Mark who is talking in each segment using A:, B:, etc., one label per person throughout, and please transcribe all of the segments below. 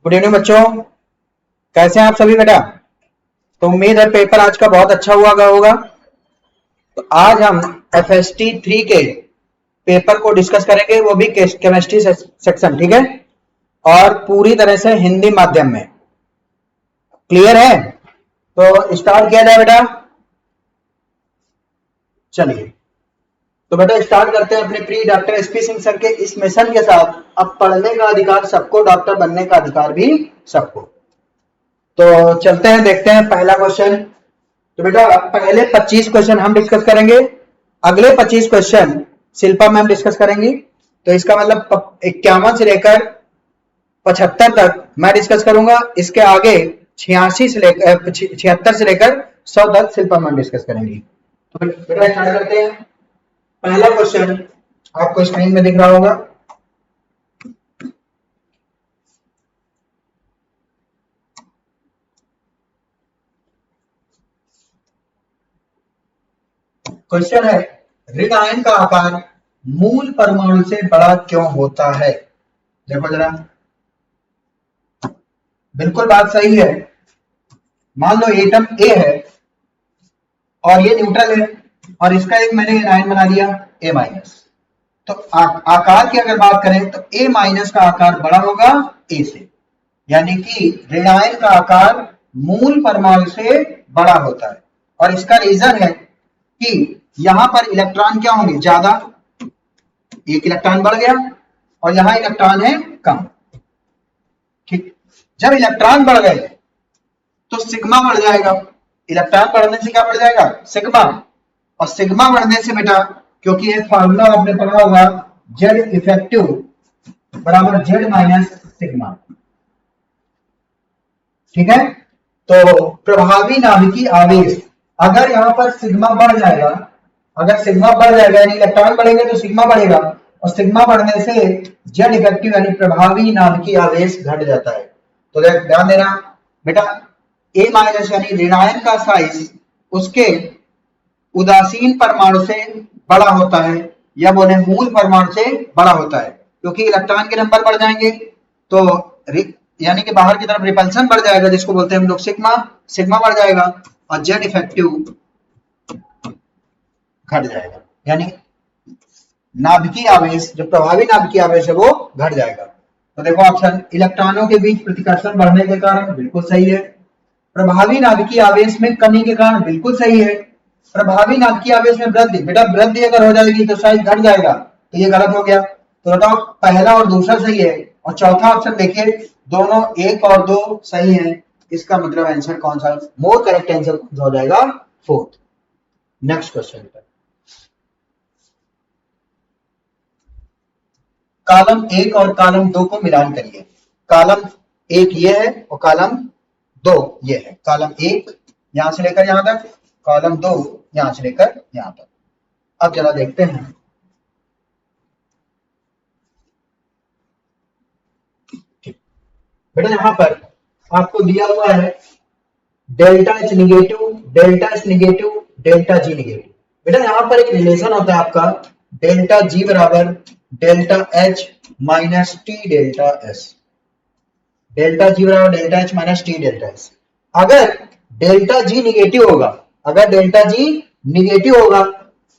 A: Good evening बच्चों, कैसे हैं आप सभी बेटा। तो उम्मीद है पेपर आज का बहुत अच्छा हुआ होगा। तो आज हम FST 3 के पेपर को डिस्कस करेंगे, वो भी केमिस्ट्री सेक्शन, ठीक है, और पूरी तरह से हिंदी माध्यम में। क्लियर है? तो स्टार्ट किया जाए बेटा। चलिए तो बेटा स्टार्ट करते हैं अपने प्रिय डॉक्टर SP सिंह सर के इस मिशन के साथ। अब पढ़ने का अधिकार सबको, डॉक्टर बनने का अधिकार भी सबको। तो चलते हैं, देखते हैं पहला क्वेश्चन। तो बेटा पहले 25 क्वेश्चन हम डिस्कस करेंगे, अगले 25 क्वेश्चन शिल्पा मैम डिस्कस करेंगी। तो इसका मतलब 51 से लेकर 75 तक मैं डिस्कस करूंगा। इसके आगे 86 से लेकर 76 से लेकर 100 तक शिल्पा मैम डिस्कस करेंगी। तो बेटा स्टार्ट करते हैं। पहला क्वेश्चन आपको स्क्रीन में दिख रहा होगा। क्वेश्चन है, ऋण आयन का आकार मूल परमाणु से बड़ा क्यों होता है? देखो जरा, बिल्कुल बात सही है। मान लो एटम ए है और ये न्यूट्रल है और इसका एक मैंने आयन बना दिया A-। तो आकार की अगर बात करें तो A- का आकार बड़ा होगा ए से, यानी कि ऋण आयन का आकार मूल परमाणु से बड़ा होता है। और इसका रीजन है कि यहां पर इलेक्ट्रॉन क्या होंगे, ज्यादा, एक इलेक्ट्रॉन बढ़ गया और यहां इलेक्ट्रॉन है कम। ठीक, जब इलेक्ट्रॉन बढ़ गए तो सिग्मा बढ़ जाएगा। इलेक्ट्रॉन बढ़ने से क्या बढ़ जाएगा, सिग्मा। और सिग्मा बढ़ने से बेटा, क्योंकि एक फार्मूला आपने पढ़ा होगा, जेड इफेक्टिव बराबर जेड माइनस सिग्मा। ठीक है, तो प्रभावी नाभिकीय आवेश, अगर यहां पर सिग्मा बढ़ जाएगा, अगर सिग्मा बढ़ जाएगा यानी इलेक्ट्रॉन बढ़ेंगे तो सिग्मा बढ़ेगा, और सिग्मा बढ़ने से जेड इफेक्टिव यानी प्रभावी नाभिकीय आवेश घट जाता है। तो ध्यान देना बेटा, A- यानी ऋणायन का साइज उसके उदासीन परमाणु से बड़ा होता है, या बोले मूल परमाणु से बड़ा होता है, क्योंकि इलेक्ट्रॉन के नंबर बढ़ जाएंगे तो यानी कि बाहर की तरफ रिपल्सन बढ़ जाएगा, जिसको बोलते हैं हम लोग सिग्मा। सिग्मा बढ़ जाएगा और जेड इफेक्टिव घट जाएगा, यानी नाभिकीय आवेश, जो प्रभावी नाभिकीय आवेश है वो घट जाएगा। तो देखो ऑप्शन, इलेक्ट्रॉनों के बीच प्रतिकर्षण बढ़ने के कारण, बिल्कुल सही है। प्रभावी नाभिकीय आवेश में कमी के कारण, बिल्कुल सही है। प्रभावी नाभिकीय आवेश में वृद्धि, बेटा वृद्धि अगर हो जाएगी तो साइज घट जाएगा, तो ये गलत हो गया। तो बताओ पहला और दूसरा सही है, और चौथा ऑप्शन देखिए, दोनों 1 और 2 सही है। इसका मतलब आंसर कौन सा, मोर करेक्ट आंसर हो जाएगा 4th। नेक्स्ट क्वेश्चन पर, कॉलम 1 और कॉलम 2 को मिलान करिए। कॉलम 1 ये है और कॉलम 2 ये है। कॉलम 1 यहां से लेकर यहां तक, कॉलम 2 यहां से लेकर यहां तक। अब जरा देखते हैं, बेटा यहां पर आपको दिया हुआ है delta H negative, delta S negative, delta G negative. बेटा यहां पर एक रिलेशन होता है आपका, डेल्टा G बराबर delta H minus T delta S। Delta G बराबर delta H minus T delta S। अगर डेल्टा G निगेटिव होगा, अगर डेल्टा G निगेटिव होगा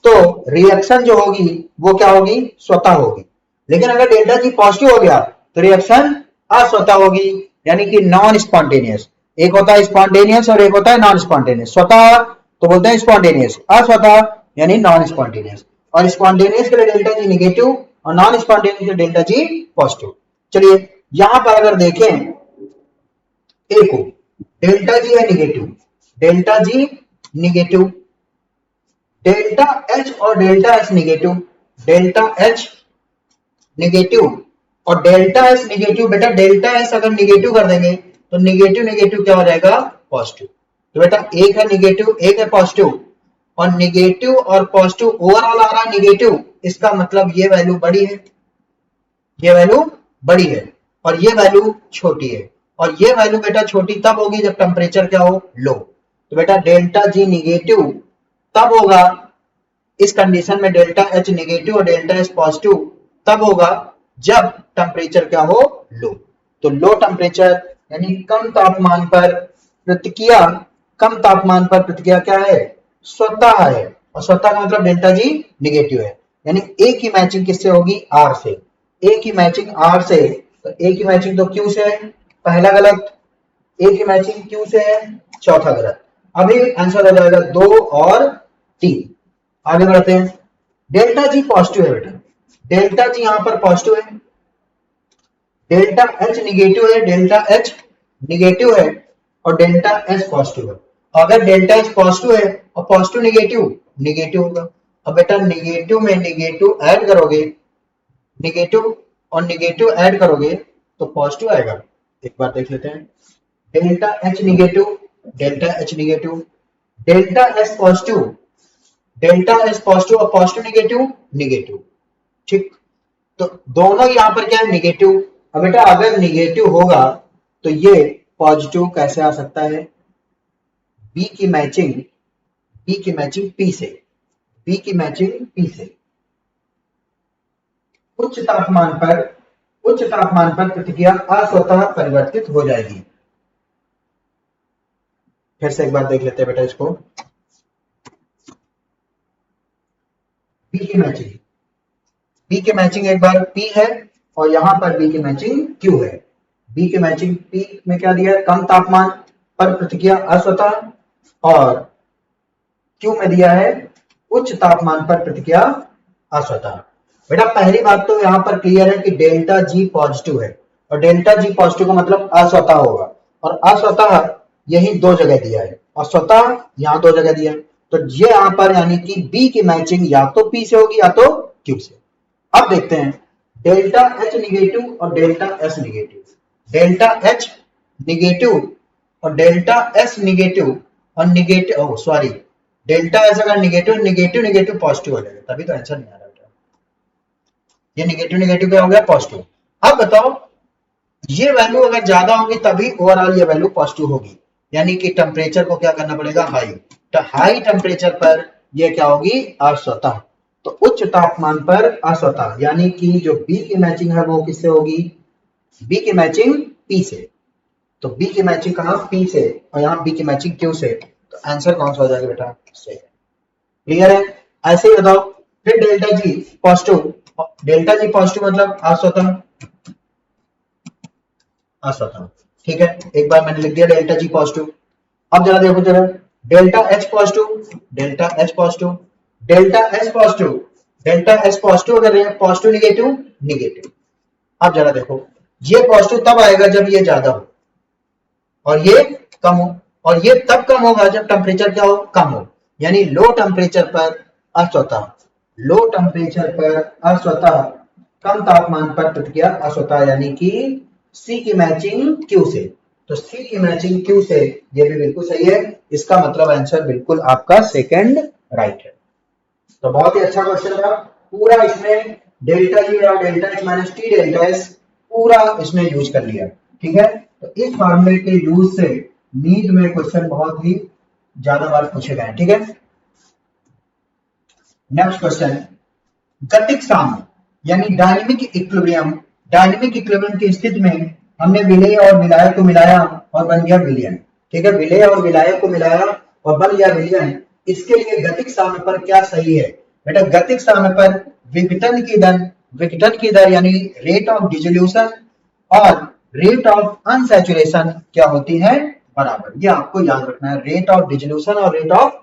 A: तो रिएक्शन जो होगी वो क्या होगी, स्वतः होगी। लेकिन अगर डेल्टा G पॉजिटिव हो गया तो रिएक्शन अस्वतः होगी, यानी कि नॉन स्पॉन्टेनियस। एक होता है स्पॉन्टेनियस और एक होता है नॉन स्पॉन्टेनियस। स्वतः तो बोलते हैं स्पॉन्टेनियस, अस्वतः यानी नॉन स्पॉन्टेनियस। और स्पॉन्टेनियस के लिए डेल्टा G निगेटिव और नॉन स्पॉन्टेनियस के लिए डेल्टा G पॉजिटिव। चलिए यहां पर अगर देखें ए को, डेल्टा G है negative, delta G negative, delta H और delta S negative, delta H negative और डेल्टा S निगेटिव। बेटा डेल्टा S अगर निगेटिव कर देंगे तो निगेटिव निगेटिव क्या हो जाएगा, पॉजिटिव। तो बेटा एक है निगेटिव, एक है पॉजिटिव, और निगेटिव और पॉजिटिव ओवरऑल आ रहा है निगेटिव, इसका मतलब ये वैल्यू बड़ी है, ये वैल्यू बड़ी है और ये वैल्यू छोटी है। और ये वैल्यू बेटा छोटी तब होगी जब टेम्परेचर क्या हो, लो। तो बेटा डेल्टा G निगेटिव तब होगा, इस कंडीशन में डेल्टा H निगेटिव और डेल्टा S पॉजिटिव तब होगा जब टेम्परेचर क्या हो, लो। तो लो टेम्परेचर यानी कम तापमान पर प्रतिक्रिया, कम तापमान पर प्रतिक्रिया क्या है, स्वतः है, और स्वतः का मतलब डेल्टा जी निगेटिव है, यानी ए की मैचिंग किससे होगी, आर से। ए की मैचिंग आर से, तो ए की मैचिंग तो क्यू से है, पहला गलत। ए की मैचिंग क्यू से है, चौथा गलत। अभी आंसर हो जाएगा 2 और 3। आगे बढ़ते हैं। डेल्टा जी पॉजिटिव है बेटा, डेल्टा जी यहां पर पॉजिटिव है, डेल्टा एच निगेटिव है, डेल्टा एच निगेटिव है, और डेल्टा एस पॉजिटिव है। अगर डेल्टा एच पॉजिटिव है और पॉजिटिव निगेटिव, निगेटिव होगा। अब बेटा निगेटिव में निगेटिव ऐड करोगे, निगेटिव और निगेटिव ऐड करोगे तो पॉजिटिव आएगा। एक बार देख लेते हैं। Delta H negative, delta H negative, delta S positive, delta S positive और पॉजिटिव निगेटिव, निगेटिव। ठीक, तो दोनों यहां पर क्या है, निगेटिव। अब बेटा अगर निगेटिव होगा तो ये पॉजिटिव कैसे आ सकता है, बी की मैचिंग, बी की मैचिंग पी से, बी की मैचिंग पी से। उच्च तापमान पर, उच्च तापमान पर प्रतिक्रिया अस्वतः परिवर्तित हो जाएगी। फिर से एक बार देख लेते हैं बेटा इसको। बी की मैचिंग, बी की मैचिंग एक बार पी है, और यहां पर बी की मैचिंग क्यू है। बी की मैचिंग पी में क्या दिया है, कम तापमान पर प्रतिक्रिया अस्वतः, और क्यू में दिया है उच्च तापमान पर प्रतिक्रिया अस्वतः। बेटा पहली बात तो यहां पर क्लियर है कि डेल्टा जी पॉजिटिव है, और डेल्टा जी पॉजिटिव का मतलब अस्वतः होगा, और अस्वतः यही 2 जगह दिया है, और स्वतः यहां 2 जगह दिया है। तो ये यहां पर यानी कि बी की मैचिंग या तो पी से होगी या तो क्यू से। अब देखते हैं डेल्टा एच निगेटिव और delta S negative, delta H negative और डेल्टा एस निगेटिव, और निगेटिव सॉरी डेल्टा एस अगर निगेटिव, निगेटिव निगेटिव पॉजिटिव हो जाएगा, तभी तो आंसर नहीं आ रहा। ये निगेटिव निगेटिव क्या हो गया, पॉजिटिव। अब बताओ ये वैल्यू अगर ज्यादा होगी तभी ओवरऑल ये वैल्यू पॉजिटिव होगी, यानी कि टेम्परेचर को क्या करना पड़ेगा, हाई। तो हाई टेम्परेचर पर ये क्या होगी, अस्वतः। तो उच्च तापमान पर अस्वतः, यानी कि जो बी की मैचिंग है वो किससे होगी, बी की मैचिंग पी से। तो बी की मैचिंग कहां, पी से, और यहाँ बी की मैचिंग क्यू से। तो आंसर कौन सा हो जाएगा बेटा, सही। क्लियर है, ऐसे ही बताओ। फिर delta G positive, delta G positive मतलब अस्वतः, अस्वतः। ठीक है, एक बार मैंने लिख दिया डेल्टा जी पॉजिटिव। अब जरा देखो जरा, delta H positive, delta H positive, delta S positive, delta S positive अगर पॉजिटिव निगेटिव, निगेटिव। अब जरा देखो, ये पॉजिटिव तब आएगा जब ये ज्यादा हो और ये कम हो, और ये तब कम होगा जब टेम्परेचर क्या हो, कम हो, यानी लो टेम्परेचर पर अस्वतः, लो टेम्परेचर पर अस्वतः, कम तापमान पर प्रतिक्रिया अस्वतः, यानी कि सी की मैचिंग क्यू से। तो सी की मैचिंग क्यू से, ये भी बिल्कुल सही है, इसका मतलब आंसर बिल्कुल आपका सेकंड राइट है। तो बहुत ही अच्छा क्वेश्चन था, पूरा इसमें डेल्टा जी और delta H minus T delta S पूरा इसमें यूज कर लिया। ठीक है, तो इस फॉर्मूले के यूज से नीट में क्वेश्चन बहुत ही ज्यादा बार पूछे गए। ठीक है, नेक्स्ट क्वेश्चन, गतिक साम्य यानी डायनेमिक इक्विलिब्रियम, डायनेमिक इक्विलिब्रियम की स्थिति में हमने विलेय और विलायक को मिलाया और बन गया विलयन। ठीक है, विलेय और विलायक को मिलाया और बन गया विलयन। इसके लिए गतिक साम्य पर क्या सही है, बेटा गतिक साम्य पर विघटन की दर, विघटन की दर यानी रेट ऑफ डिसोल्यूशन और रेट ऑफ अनसैचुरेशन क्या होती है, बराबर। ये आपको याद रखना है, रेट ऑफ डिसोल्यूशन और रेट ऑफ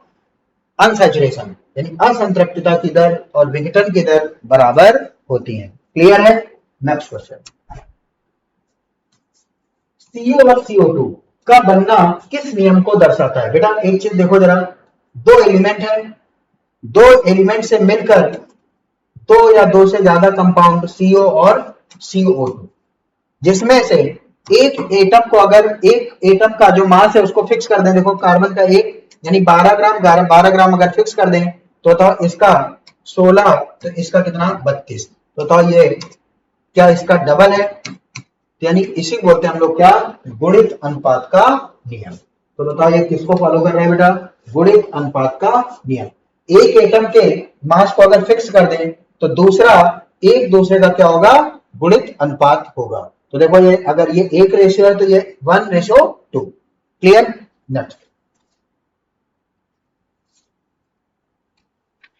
A: अनसैचुरेशन यानी असंतृप्तता की दर और विघटन की दर बराबर होती है। क्लियर है, नेक्स्ट क्वेश्चन, CO और CO2 का बनना किस नियम को दर्शाता है। बेटा एक चीज देखो जरा, दो एलिमेंट है, दो एलिमेंट से मिलकर दो या दो से ज्यादा कंपाउंड CO और CO2, जिसमें से एक एटम को, अगर एक एटम का जो मास है उसको फिक्स कर दें, देखो कार्बन का एक यानी 12 ग्राम, 12 ग्राम अगर फिक्स कर दें तो इसका 16, तो इसका कितना 32, तो ये क्या इसका डबल है, यानी इसी को बोलते हैं हम लोग क्या, गुणित अनुपात का नियम। तो बताओ ये किसको फॉलो कर रहे हैं बेटा, गुणित अनुपात का नियम। एक एटम के मास को अगर फिक्स कर दें तो दूसरा एक दूसरे का क्या होगा, गुणित अनुपात होगा। तो देखो ये अगर ये 1 रेशियो है तो ये 1:2। क्लियर? नेक्स्ट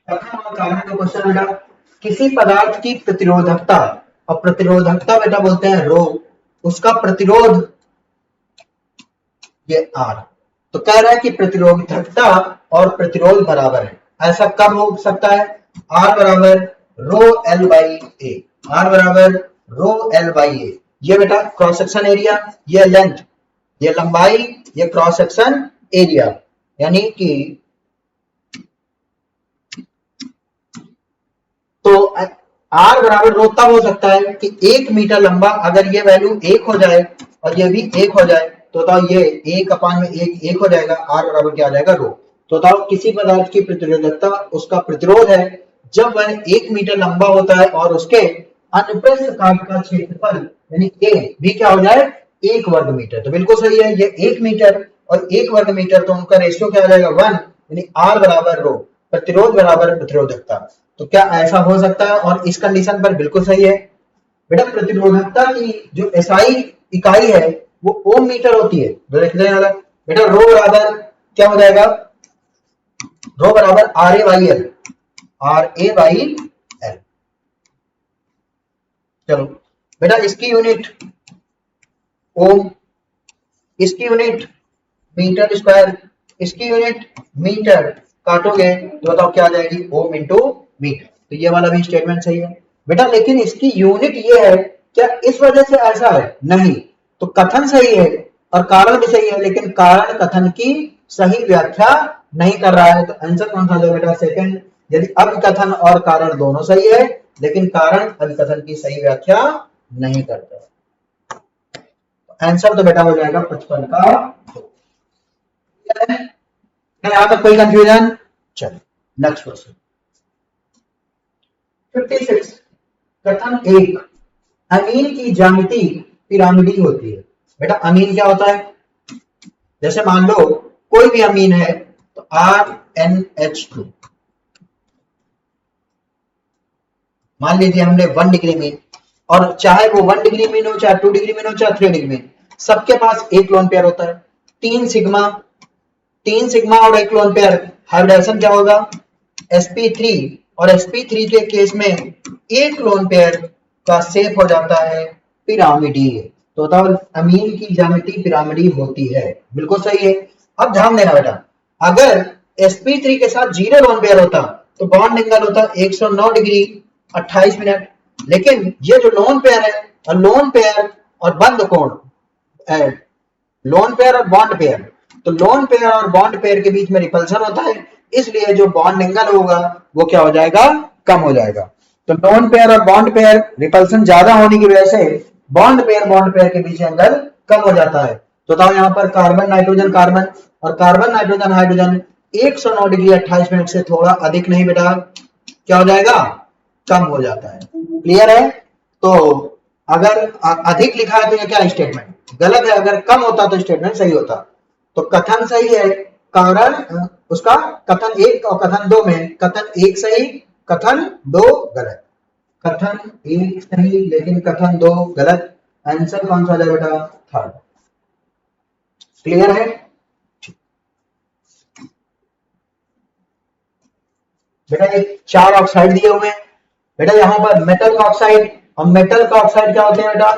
A: कारण का क्वेश्चन बेटा, किसी पदार्थ की प्रतिरोधकता, और प्रतिरोधकता बेटा बोलते हैं रो, उसका प्रतिरोध ये आर। तो कह रहा है कि प्रतिरोधकता और प्रतिरोध बराबर है। ऐसा कब हो सकता है? आर बराबर rho L by A, R बराबर रो एल बाई ए। ये बेटा क्रॉस सेक्शन एरिया, ये लेंथ, ये लंबाई, ये क्रॉस सेक्शन एरिया, यानी कि तो आर बराबर रो तब हो सकता है कि 1 मीटर लंबा अगर ये वैल्यू 1 हो जाए और ये भी 1 हो जाए तो बताओ ये 1/1 हो जाएगा, आर बराबर क्या आ जाएगा? रो। तो बताओ किसी पदार्थ की प्रतिरोधकता उसका प्रतिरोध है जब वह 1 मीटर लंबा होता है और उसके अनुप्रस्थ काट का क्षेत्रफल यानी ए भी क्या हो जाए? 1 वर्ग मीटर। तो बिल्कुल सही है, ये 1 मीटर और 1 वर्ग मीटर, तो उनका रेशियो क्या आ जाएगा? 1, यानी आर बराबर रो, प्रतिरोध बराबर प्रतिरोधकता। तो क्या ऐसा हो सकता है? और इस कंडीशन पर बिल्कुल सही है बेटा। प्रतिरोधकता की जो एसआई इकाई है वो ओम मीटर होती है। तो देखते हैं बेटा, रो बराबर क्या हो जाएगा? रो बराबर R A by L, R A by L. चलो बेटा, इसकी यूनिट ओम, इसकी यूनिट मीटर स्क्वायर, इसकी यूनिट मीटर, काटोगे तो बताओ क्या आ जाएगी? Ohm into metre. तो ये वाला भी स्टेटमेंट सही है बेटा, लेकिन इसकी यूनिट ये है, क्या इस वजह से ऐसा है? नहीं। तो कथन सही है और कारण भी सही है, लेकिन कारण कथन की सही व्याख्या नहीं कर रहा है। तो आंसर कौन सा है बेटा? सेकंड। यदि अभिकथन और कारण दोनों सही है, लेकिन कारण अभिकथन की सही व्याख्या नहीं करता। आंसर तो बेटा हो जाएगा 55 का। यहां तक कोई कंफ्यूजन? चलो नेक्स्ट क्वेश्चन 56। कथन 1, अमीन की ज्यामिति पिरामिडी होती है। बेटा अमीन क्या होता है? जैसे मान लो कोई भी अमीन है तो RnH2, मान लीजिए हमने 1 डिग्री में, और चाहे वो 1 डिग्री में हो, चाहे 2 डिग्री में हो, चाहे 3 डिग्री में, सबके पास एक लोन पेयर होता है। 3 सिग्मा और एक लोन पेयर, हाइब्रिडाइजेशन क्या होगा? sp3, और sp3 के केस में एक लोन पेयर का शेप हो जाता है पिरामिडी। तो बताओ अमीन की ज्यामिति पिरामिडी होती है। बिल्कुल सही है। अब ध्यान देना बेटा, अगर sp3 के साथ 0 लोन पेयर होता तो बॉन्ड एंगल होता 109 डिग्री 28 मिनट। लेकिन ये जो लोन पेयर है, और लोन पेयर और बंद कोण, लोन पेयर और बॉन्ड पेयर, तो लोन पेयर और बॉन्ड पेयर के बीच में रिपल्सन होता है, इसलिए जो बॉन्ड एंगल होगा वो क्या हो जाएगा? कम हो जाएगा। तो लोन पेयर और बॉन्ड पेयर रिपल्सन ज्यादा होने की वजह से बॉन्ड पेयर के बीच एंगल कम हो जाता है। तो बताओ यहाँ पर कार्बन नाइट्रोजन कार्बन और carbon nitrogen hydrogen 109 degree 28 minute से थोड़ा अधिक नहीं बेटा, क्या हो जाएगा? कम हो जाता है। क्लियर है? तो अगर अधिक लिखा है तो ये क्या स्टेटमेंट गलत है, अगर कम होता तो स्टेटमेंट सही होता। तो कथन सही है, कारण उसका कथन 1 और कथन 2 में कथन 1 सही, कथन 2 गलत। कथन 1 सही लेकिन कथन 2 गलत। आंसर कौन सा है बेटा? थर्ड। क्लियर है? बेटा ये 4 ऑक्साइड दिए हुए हैं बेटा, यहां पर मेटल का ऑक्साइड, और मेटल का ऑक्साइड क्या होते हैं बेटा?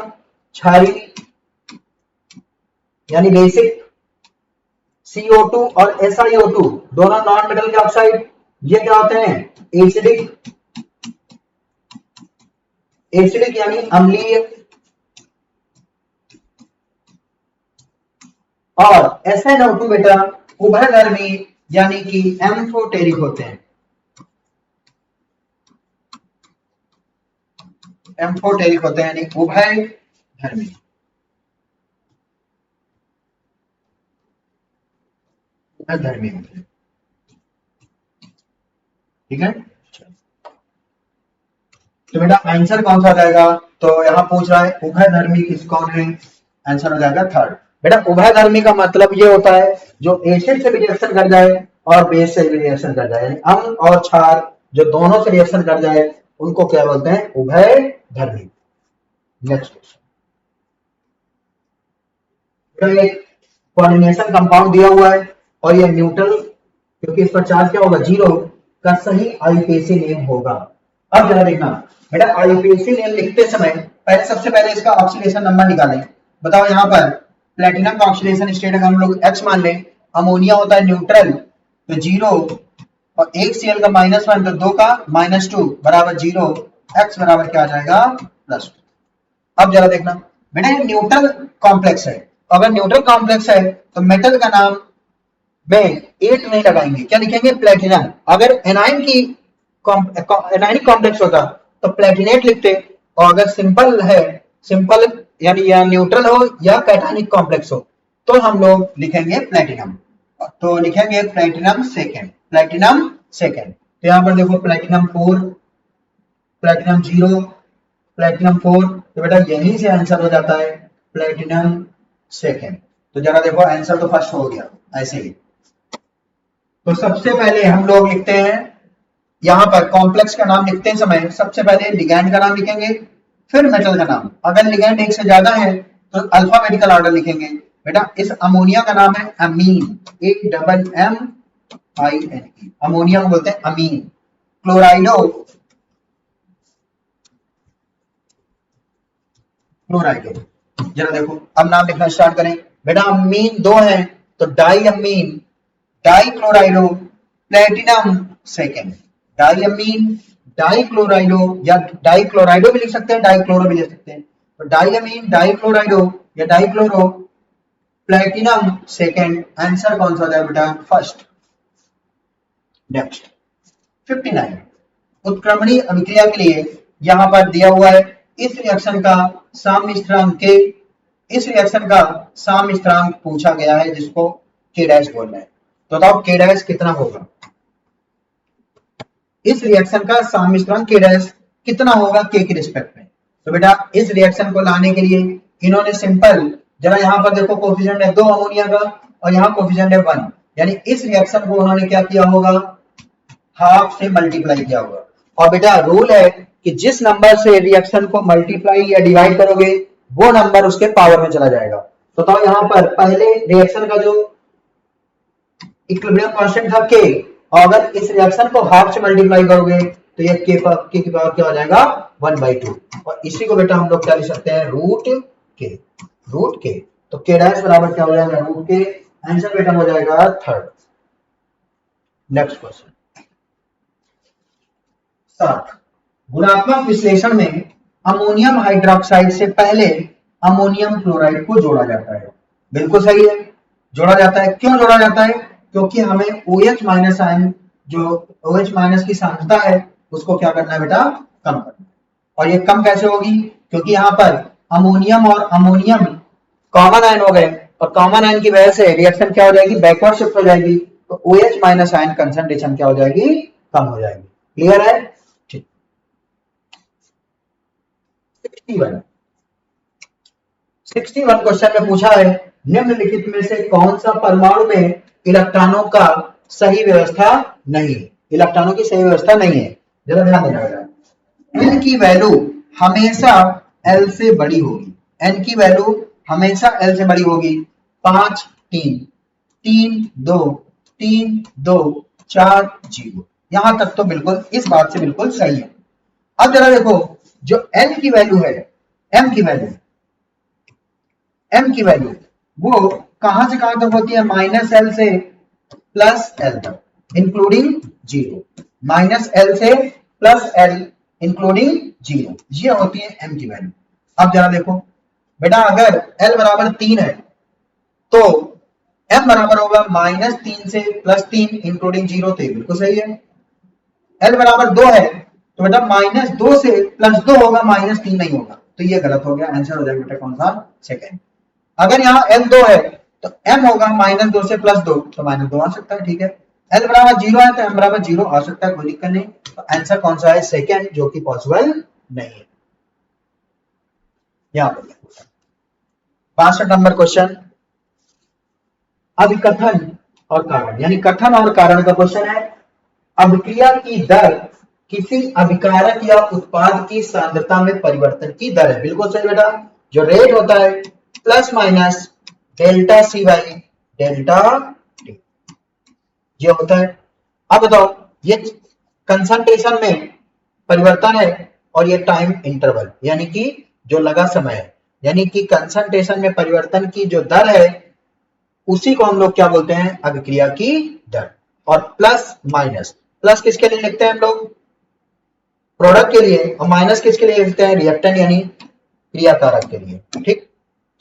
A: क्षारीय, यानी बेसिक। CO2 और SiO2 दोनों नॉन मेटल के ऑक्साइड। ये क्या होते हैं? एसिडिक, एसिडिक यानी अम्लीय। और SnO2 बेटा उभयधर्मी यानी कि एम्फोटेरिक होते हैं। एम्फोटेरिक होते हैं यानी उभयधर्मी। उभयधर्मी होते हैं। ठीक है? तो बेटा आंसर कौन सा जाएगा? तो यहां पूछ रहा है उभयधर्मी किस कौन है? आंसर हो जाएगा थर्ड। बेटा उभयधर्मी का मतलब ये होता है जो एसिड से भी रिएक्शन कर जाए और बेस से भी रिएक्शन कर जाए, यानी अम्ल और क्षार जो दोनों से रिएक्शन कर जाए उनको क्या बोलते हैं? उभयधर्मी। नेक्स्ट क्वेश्चन एक कोऑर्डिनेशन कंपाउंड दिया हुआ है और ये न्यूट्रल, क्योंकि इस पर चार्ज क्या होगा, जीरो, का सही आईपीएसी नेम होगा। अब जरा देखना बेटा, आईपीएसी नेम लिखते समय पहले सबसे पहले इसका ऑक्सीडेशन नंबर निकालें। बताओ यहाँ पर प्लेटिनम का ऑक्सीडेशन स्टेट अगर हम लोग H मान लें, अमोनिया होता है न्यूट्रल तो जीरो, और एक Cl का -1 तो 2 का -2 बराबर जीरो, X बराबर क्या आ जाएगा +2। अब जरा देखना बेटा, ये न्यूट्रल कॉम्प्लेक्स है, अगर न्यूट्रल कॉम्प्लेक्स है तो मेटल का नाम में 8 नहीं लगाएंगे, क्या लिखेंगे प्लेटिनम। अगर एनायनिक कॉम्प्लेक्स होता तो प्लेटिनेट लिखते, और अगर सिंपल है, सिंपल यानी या न्यूट्रल हो या कैटायनिक कॉम्प्लेक्स हो तो हम लोग लिखेंगे प्लेटिनम, तो लिखेंगे प्लेटिनम सेकेंड, प्लेटिनम सेकेंड। तो यहाँ पर देखो प्लेटिनम 4, प्लेटिनम 0, प्लेटिनम 4, तो बेटा यहीं से आंसर हो जाता है प्लेटिनम सेकेंड। तो जरा देखो आंसर तो फर्स्ट हो गया ऐसे ही। तो सबसे पहले हम लोग लिखते हैं यहाँ पर कॉम्प्लेक्स का नाम लिखते समय सबसे पहले लिगैंड का नाम लिखेंगे, फिर मेटल का नाम। अगर लिगैंड एक से ज्यादा है तो अल्फाबेटिकल ऑर्डर लिखेंगे। बेटा इस अमोनिया का नाम है अमीन, AMMINE, अमोनिया को बोलते हैं अमीन। क्लोराइडो, क्लोराइडो, जरा देखो अब नाम लिखना स्टार्ट करें। बेटा अमीन 2 है तो डाई अमीन, डाई क्लोराइडो, प्लेटिनम सेकेंड, डाई अमीन, डाई क्लोराइडो, या डाई क्लोराइडो भी लिख सकते हैं, डाई क्लोरो भी लिख सकते हैं। तो डाई अमीन, डाई क्लोराइडो या die chloro, platinum second, answer कौन सा हो जाएगा बेटा फर्स्ट। नेक्स्ट 59, उत्क्रमणीय अभिक्रिया के लिए यहां पर दिया हुआ है इस रिएक्शन का साम्य स्थिरांक के, इस रिएक्शन का साम्य स्थिरांक पूछा गया है जिसको K डैश बोलना है। तो बताओ K डैश कितना होगा, इस रिएक्शन का साम्य स्थिरांक K डैश कितना होगा K के रिस्पेक्ट में। तो बेटा इस रिएक्शन को लाने के लिए इन्होंने सिंपल, जरा यहाँ पर देखो कोफिशिएंट है 2 अमोनिया का और यहाँ कोफिशिएंट है 1, यानी इस रिएक्शन को उन्होंने क्या किया होगा, हाफ से मल्टीप्लाई किया होगा। और बेटा रूल है कि जिस नंबर से रिएक्शन को मल्टीप्लाई या डिवाइड करोगे वो नंबर उसके पावर में चला जाएगा। तो बताओ यहाँ पर पहले रिएक्शन का जो इक्विलिब्रियम कांस्टेंट था K, और अगर इस रिएक्शन को हाफ से मल्टीप्लाई करोगे तो ये K की पावर क्या हो जाएगा 1/2, और इसी को बेटा हम लोग क्या लिख सकते हैं रूट K, रूट K। तो K डैश बराबर क्या हो जाएगा रूट K, आंसर बेटा हो जाएगा थर्ड। नेक्स्ट क्वेश्चन 7, गुणात्मक विश्लेषण में अमोनियम हाइड्रोक्साइड से पहले अमोनियम क्लोराइड को जोड़ा जाता है। बिल्कुल सही है, जोड़ा जाता है। क्यों जोड़ा जाता है, क्योंकि हमें OH माइनस आयन, जो OH माइनस की सांद्रता है उसको क्या करना है बेटा कम करना है। और ये कम कैसे होगी, क्योंकि यहाँ पर अमोनियम और अमोनियम कॉमन आयन हो गए, और कॉमन आयन की वजह से रिएक्शन क्या हो जाएगी बैकवर्ड शिफ्ट हो जाएगी, तो OH माइनस आयन कंसंट्रेशन क्या हो जाएगी कम हो जाएगी। क्लियर है, ठीक। 61 क्वेश्चन में पूछा है निम्नलिखित में से कौन सा परमाणु में इलेक्ट्रॉनों का सही व्यवस्था नहीं है, इलेक्ट्रॉनों की सही व्यवस्था नहीं है। जरा ध्यान देना बेटा, N की वैल्यू हमेशा L से बड़ी होगी, N की वैल्यू हमेशा L से बड़ी होगी। 5 3 3 2 3 2 4 0, यहां तक तो बिल्कुल इस बात से बिल्कुल सही है। अब जरा देखो जो N की वैल्यू है, M की वैल्यू, M की वैल्यू वो कहां से कहां तक होती है, -L से +L तक इंक्लूडिंग 0, -L से +L इंक्लूडिंग 0, ये होती है M की वैल्यू। अब जरा देखो बेटा अगर L बराबर 3 है तो M बराबर होगा -3 से +3 इंक्लूडिंग 0, तो बिल्कुल सही है। L बराबर 2 है तो बेटा -2 से +2 होगा, -3 नहीं होगा, तो ये गलत हो गया। आंसर हो जाएगा बेटा कौन सा सेकेंड। अगर यहाँ L 2 है तो M होगा -2 से +2, तो -2 आ सकता है, ठीक है। L बराबर 0 है तो M बराबर 0 आ सकता है, कोई दिक्कत नहीं। तो आंसर कौन सा है सेकेंड, जो कि पॉसिबल नहीं है। यहाँ पर 62 नंबर क्वेश्चन, अभिकथन और कारण, यानी कथन और कारण का क्वेश्चन है। अभिक्रिया की दर किसी अभिकारक या उत्पाद की सांद्रता में परिवर्तन की दर है। बिल्कुल सही बेटा, जो रेट होता है plus minus delta C by delta T, ये होता है। अब बताओ ये कंसंट्रेशन में परिवर्तन है और ये टाइम इंटरवल यानी कि जो लगा समय है, यानी कि कंसंट्रेशन में परिवर्तन की जो दर है उसी को हम लोग क्या बोलते हैं, अभिक्रिया की दर। और प्लस माइनस, प्लस किसके लिए लिखते हैं हम लोग, प्रोडक्ट के लिए, और माइनस किसके लिए लिखते हैं, रिएक्टेंट यानी क्रियाकारक के लिए। ठीक,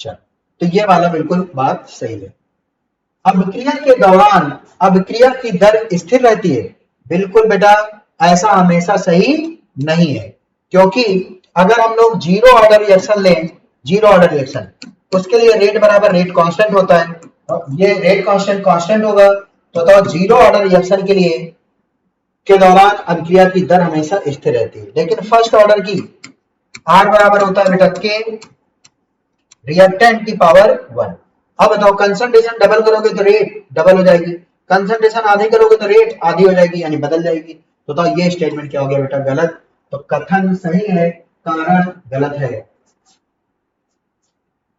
A: चल तो ये वाला बिल्कुल बात सही है। अभिक्रिया के दौरान अभिक्रिया की दर स्थिर रहती है, बिल्कुल बेटा ऐसा हमेशा सही नहीं है, क्योंकि अगर हम लोग जीरो ऑर्डर रिएक्शन लें, जीरो ऑर्डर रिएक्शन, उसके लिए रेट बराबर रेट कांस्टेंट होता है, ये रेट कांस्टेंट कांस्टेंट होगा, तो जीरो ऑर्डर रिएक्शन के लिए के दौरान अभिक्रिया की दर हमेशा स्थिर रहती है। लेकिन फर्स्ट ऑर्डर की R बराबर होता है बेटा के रिएक्टेंट की पावर 1। अब बताओ कंसंट्रेशन डबल करोगे तो रेट डबल हो जाएगी, कंसंट्रेशन आधी करोगे तो रेट आधी हो जाएगी, यानी बदल जाएगी। तो ये स्टेटमेंट क्या हो गया बेटा, गलत। तो कथन सही है, कारण गलत है।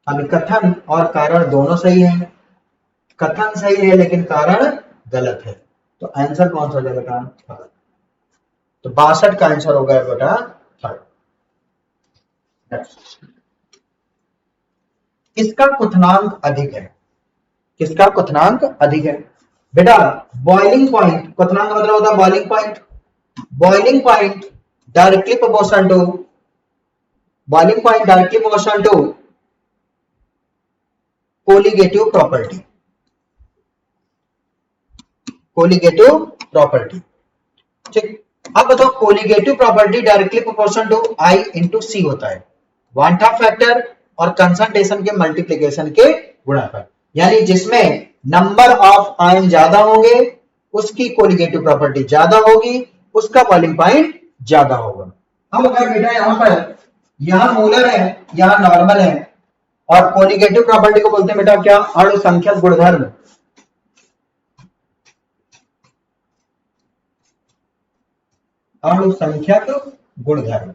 A: अब कथन और कारण दोनों सही है, कथन सही है लेकिन कारण गलत है। तो आंसर कौन सा हो जाएगा बेटा, थर्ड। तो 62 का आंसर होगा बेटा थर्ड। किसका क्वथनांक अधिक है, किसका क्वथनांक अधिक है बेटा, बॉइलिंग पॉइंट, क्वथनांक मतलब होता है boiling point, boiling point directly proportional to, boiling point directly proportional to colligative property, colligative property. ठीक, अब बताओ colligative property directly proportional to I into C होता है, वन हाफ फैक्टर और कंसंट्रेशन के मल्टीप्लीकेशन के गुणनफल, यानी जिसमें नंबर ऑफ आयन ज्यादा होंगे उसकी कोलिगेटिव प्रॉपर्टी ज्यादा होगी, उसका बॉइलिंग पॉइंट ज्यादा होगा। अब अगर बेटा यहाँ पर यहाँ मोलर है, यहाँ नॉर्मल है, और कोलिगेटिव प्रॉपर्टी को बोलते हैं बेटा क्या, अणु संख्यक गुणधर्म, अणु संख्यक गुणधर्म।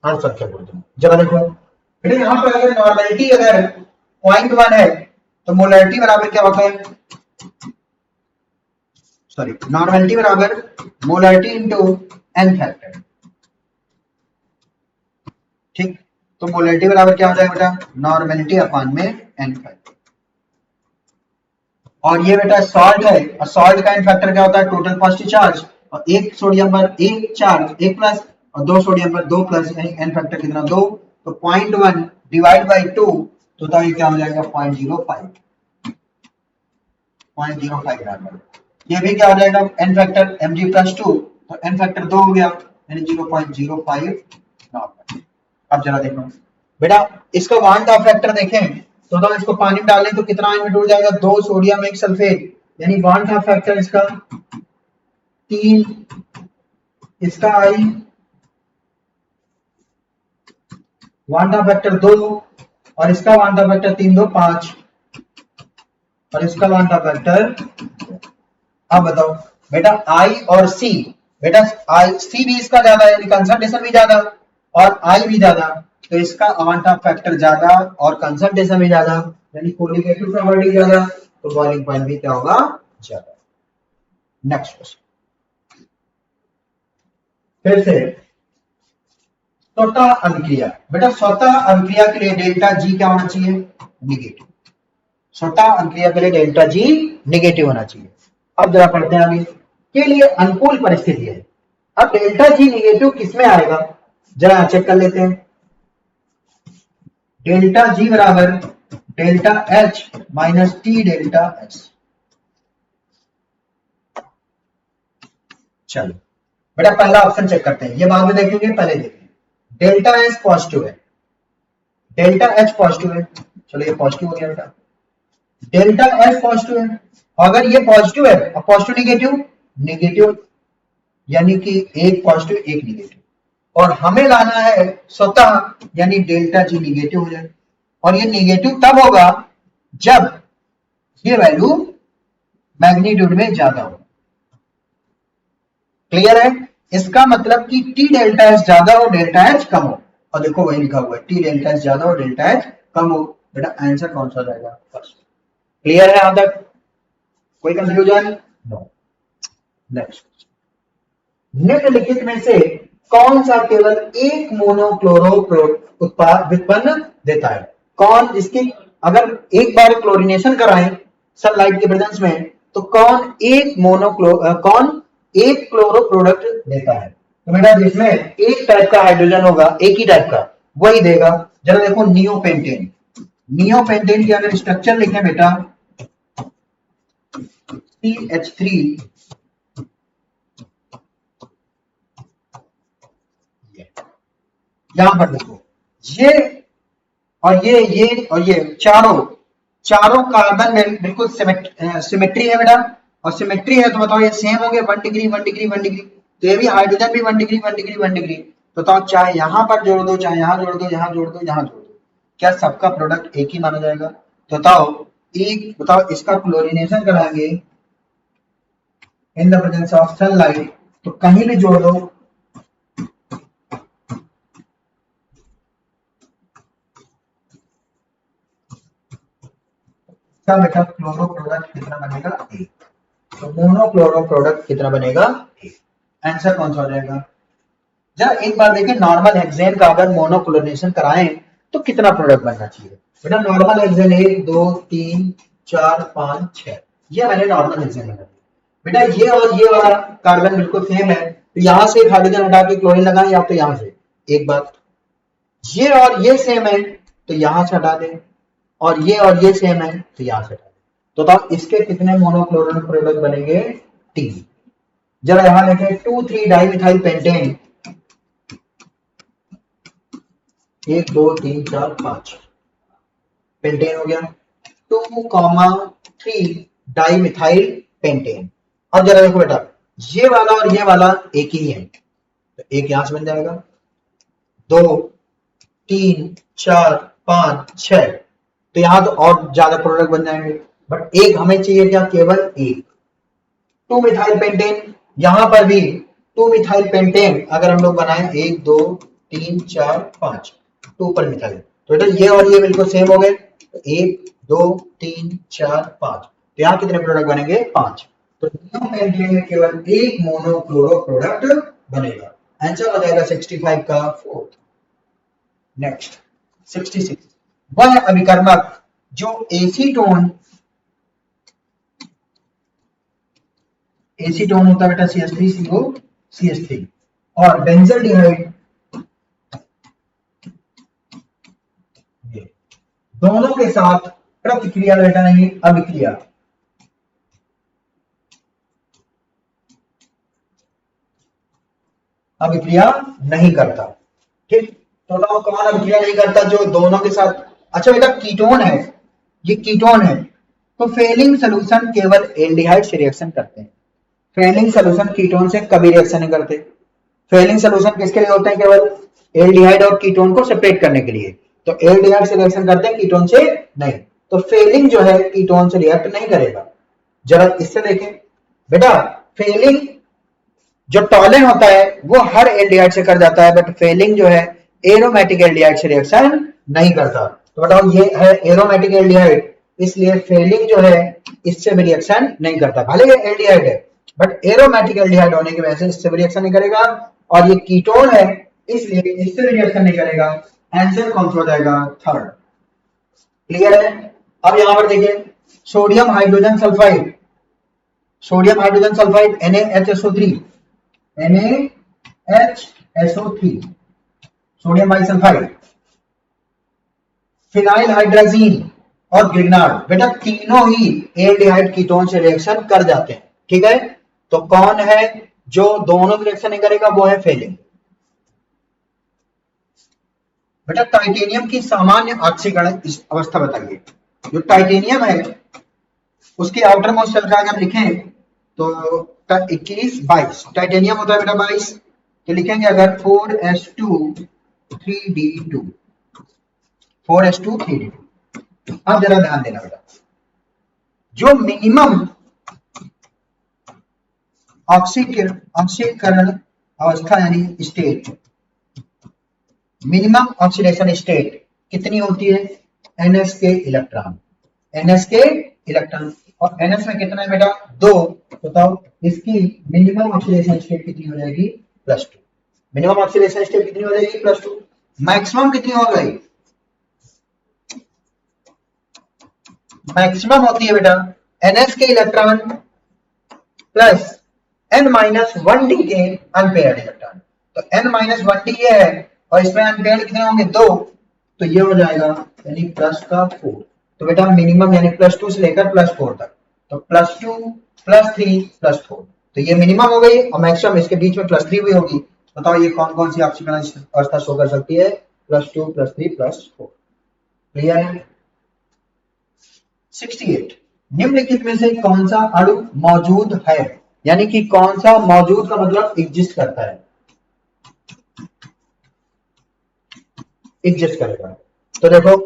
A: अणु संख्यक गुणधर्म, जरा देखो बेटा यहाँ पर अगर नॉर्मलिटी अगर 0.1 है तो मोलरिटी बराबर क्या होता है, सॉरी नॉर्मलिटी बराबर मोलरिटी इंटू एन फैक्टर। ठीक, तो मोलरिटी बराबर क्या हो जाएगा बेटा, नॉर्मलिटी अपॉन में एन फैक्टर। और ये बेटा सॉल्ट है, और सॉल्ट का एन फैक्टर क्या होता है, टोटल पॉजिटिव चार्ज, और एक सोडियम पर एक चार्ज एक प्लस, और दो सोडियम पर दो प्लस, यानी एन फैक्टर कितना, दो। तो 0.1 डिवाइड बाई 2, तो ये क्या हो जाएगा 0.05, 0.05 ग्राम। ये भी क्या हो जाएगा एन फैक्टर mg प्लस 2, तो एन फैक्टर 2 हो गया, यानी 0.05 नॉर्मल। अब जरा देखो बेटा इसका वन हाफ फैक्टर देखें तो इसको पानी में डालें तो कितना आयन में टूट जाएगा, 2 सोडियम 1 सल्फेट, यानी वन हाफ फैक्टर इसका 3, इसका आई वन हाफ फैक्टर 2, और इसका वन हाफ फैक्टर 3 2 5, और इसका वन हाफ फैक्टर। अब बताओ बेटा आई और सी, बेटा आई सी भी इसका ज्यादा है, यानी कंसंट्रेशन भी ज्यादा और आई भी ज्यादा, तो इसका वन हाफ फैक्टर ज्यादा और कंसंट्रेशन भी ज्यादा, यानी कोलिगेटिव प्रॉपर्टी ज्यादा, तो बॉइलिंग पॉइंट भी क्या होगा, ज्यादा। नेक्स्ट क्वेश्चन, फिर से स्वतः अभिक्रिया, बेटा स्वतः अभिक्रिया के लिए डेल्टा जी क्या होना चाहिए, निगेटिव। स्वतः अभिक्रिया के लिए डेल्टा जी निगेटिव होना चाहिए। अब जरा पढ़ते हैं आगे, के लिए अनुकूल परिस्थिति है। अब डेल्टा जी निगेटिव किसमें आएगा, जरा चेक कर लेते हैं। डेल्टा जी बराबर delta H minus T delta S. चलो बेटा पहला ऑप्शन चेक करते हैं, ये बाद में देखेंगे, पहले देखेंगे। डेल्टा एस पॉजिटिव है, डेल्टा एच पॉजिटिव है, चलो ये पॉजिटिव हो गया बेटा। डेल्टा एस पॉजिटिव है, अगर ये पॉजिटिव है और पॉजिटिव निगेटिव, निगेटिव, यानी कि एक पॉजिटिव एक निगेटिव, और हमें लाना है स्वतः, यानी डेल्टा जी निगेटिव हो जाए। और ये निगेटिव तब होगा जब ये वैल्यू मैग्नीट्यूड में ज्यादा हो। क्लियर है, इसका मतलब कि टी डेल्टा एच ज्यादा हो डेल्टा एच कम हो, और देखो वही लिखा हुआ है टी डेल्टा एच ज्यादा हो डेल्टा एच कम हो। बेटा आंसर कौन सा जाएगा फर्स्ट? क्लियर है यहां तक? कोई कंफ्यूजन? नो। नेक्स्ट, निम्नलिखित में से कौन सा केवल एक मोनोक्लोरो उत्पाद व्युत्पन्न देता है? कौन इसकी अगर एक बार क्लोरीनेशन कराएं सनलाइट के प्रेजेंस में तो कौन एक क्लोरो प्रोडक्ट देता है? तो बेटा जिसमें एक टाइप का हाइड्रोजन होगा, एक ही टाइप का, वही देगा। जरा देखो नियोपेंटेन, नियोपेंटेन की अगर स्ट्रक्चर लिखें बेटा CH3, यहां पर देखो ये और ये चारों चारों कार्बन में बिल्कुल सिमेट्री है बेटा, और सिमेट्री है तो बताओ ये सेम होंगे 1 डिग्री 1 डिग्री 1 डिग्री, तो ये भी हाइड्रोजन भी 1 डिग्री 1 डिग्री 1 डिग्री। तो बताओ चाहे यहां पर जोड़ दो, चाहे यहां जोड़ दो, यहां जोड़ दो, यहां जोड़ दो, क्या सबका प्रोडक्ट एक ही माना जाएगा? तो बताओ इसका क्लोरीनेशन कराएंगे in the presence of sunlight, तो कहीं भी जोड़ दो बेटा क्लोरो प्रोडक्ट कितना बनेगा? एक। तो मोनोक्लोरो प्रोडक्ट कितना बनेगा? एक। आंसर कौन सा हो जाएगा? जरा एक बार देखिए नॉर्मल हेक्सेन का अगर मोनोक्लोरिनेशन कराएं तो कितना प्रोडक्ट बनना चाहिए? बेटा नॉर्मल हेक्सेन 1 2 3 4 5 6, ये मैंने नॉर्मल हेक्सेन लगा दिया। बेटा ये और ये वाला कार्बन बिल्कुल सेम है, तो यहां से एक हाइड्रोजन हटा के क्लोरीन लगाएं या तो यहां से। एक बात, ये और ये सेम है तो यहां से हटा दें, और ये सेम है तो यहां से हटा दें। तो बताओ इसके कितने मोनोक्लोरल प्रोडक्ट बनेंगे? 3। जरा यहां लिखें 2,3 डाइमिथाइल पेंटेन, 1 2 3 4 5 पेंटेन हो गया। 2,3 डाइमिथाइल पेंटेन। अब जरा देखो बेटा ये वाला और ये वाला एक ही है, तो एक यहां से बन जाएगा, 2 3 4 5 6, तो यहां तो और ज्यादा प्रोडक्ट बन जाएंगे, बट एक हमें चाहिए क्या? केवल एक। 2 मिथाइल पेंटेन, यहां पर भी 2 मिथाइल पेंटेन अगर हम लोग बनाएं 1 2 3 4 5 2 पर मिथाइल, तो बेटा ये और ये बिल्कुल सेम हो गए, 1 2 3 4 5, तो यहां कितने प्रोडक्ट बनेंगे? 5। तो नियोपेंटेन में केवल एक मोनोक्लोरो प्रोडक्ट बनेगा। आंसर हो जाएगा 65 का 4। नेक्स्ट 66, वह अभिकर्मक जो एसीटोन होता है बेटा CH3CO CH3 और बेंजल्डिहाइड, दोनों के साथ प्रतिक्रिया बेटा नहीं अभिक्रिया, अभिक्रिया नहीं करता। ठीक, तो बताओ कौन अभिक्रिया नहीं करता? जो दोनों के साथ। अच्छा बेटा कीटोन है, ये कीटोन है, तो फेलिंग सोल्यूशन केवल एल्डिहाइड से रिएक्शन करते हैं। फेलिंग सोल्यूशन कीटोन से कभी रिएक्शन नहीं करते। फेलिंग सोल्यूशन किसके लिए होते हैं? केवल एल्डिहाइड और कीटोन को सेपरेट करने के लिए। तो एल्डिहाइड से रिएक्शन करते हैं, कीटोन से नहीं। तो फेलिंग जो है कीटोन से रिएक्ट नहीं करेगा। जरा इससे देखें बेटा, फेलिंग जो टॉलेन होता है वो हर एल्डिहाइड से कर जाता है, बट फेलिंग जो है एरोमेटिक एल्डिहाइड से रिएक्शन नहीं करता। तो बताओ ये है एरोमेटिक एल्डिहाइड, इसलिए फेलिंग जो है इससे भी रिएक्शन नहीं करता। भले ये एल्डिहाइड है बट एरोमेटिक एल्डिहाइड होने की वजह से इससे भी रिएक्शन नहीं करेगा, और ये कीटोन है इसलिए इससे भी रिएक्शन नहीं करेगा। आंसर कौन सा हो जाएगा? 3rd। क्लियर है? अब यहां पर देखिए sodium hydrogen sulphide, sodium hydrogen sulphide NaHSO3, NaHSO3 sodium bisulphide, phenyl hydrazine और ग्रिग्नार्ड, बेटा तीनों ही एल्डिहाइड कीटोन से रिएक्शन कर जाते हैं। ठीक है, तो कौन है जो दोनों से रिएक्शन नहीं करेगा? वो है फेलिंग। बेटा टाइटेनियम की सामान्य ऑक्सीकरण अवस्था बताइए। जो टाइटेनियम है उसकी आउटर मोस्ट शेल का अगर लिखें तो 21 22, टाइटेनियम होता है बेटा 22, तो लिखेंगे अगर 4s2 3d2, 4s2 3d2। अब जरा ध्यान देना बेटा, जो मिनिमम ऑक्सीकरण अवस्था यानी स्टेट, मिनिमम ऑक्सीडेशन स्टेट कितनी होती है? ns के इलेक्ट्रॉन, ns के इलेक्ट्रॉन, और ns में कितना है बेटा? 2। बताओ इसकी मिनिमम ऑक्सीडेशन स्टेट कितनी हो जाएगी? +2। मिनिमम ऑक्सीडेशन स्टेट कितनी हो जाएगी? +2। मैक्सिमम कितनी हो गई? मैक्सिमम होती है बेटा ns के इलेक्ट्रॉन प्लस n-1d के अनपेयर्ड इलेक्ट्रॉन। तो n-1d ये है और इसमें अनपेयर्ड कितने होंगे? 2। तो ये हो जाएगा यानी प्लस का 4। तो बेटा मिनिमम यानी +2 से लेकर +4 तक, तो +2 +3 +4, तो ये मिनिमम हो गई और मैक्सिमम इसके बीच में +3 भी होगी। बताओ ये कौन कौन सी ऑक्सीकरण अवस्था शो कर सकती है? +2 +3 +4। क्लियर है? 68 निम्नलिखित में से कौन सा अणु मौजूद है, यानी कि कौन सा मौजूद का मतलब एग्जिस्ट करता है, एग्जिस्ट करेगा। तो देखो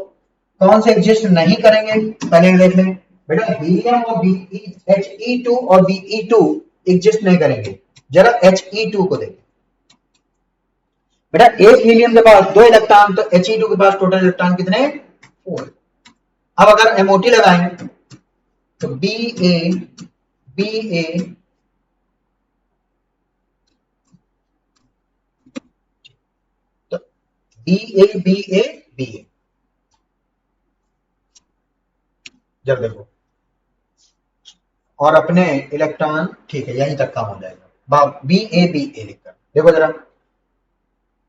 A: कौन से एग्जिस्ट नहीं करेंगे पहले देख लें बेटा। हीलियम और He2 और Be2 एग्जिस्ट नहीं करेंगे। जरा He2 को देखें बेटा, एक हीलियम के पास 2 इलेक्ट्रॉन, तो He2 के पास टोटल इलेक्ट्रॉन कितने? 4। अब अगर MOT लगाएं तो Ba तो Ba जब देखो और अपने इलेक्ट्रॉन ठीक है यहीं तक काम हो जाएगा। Ba लिखकर देखो जरा,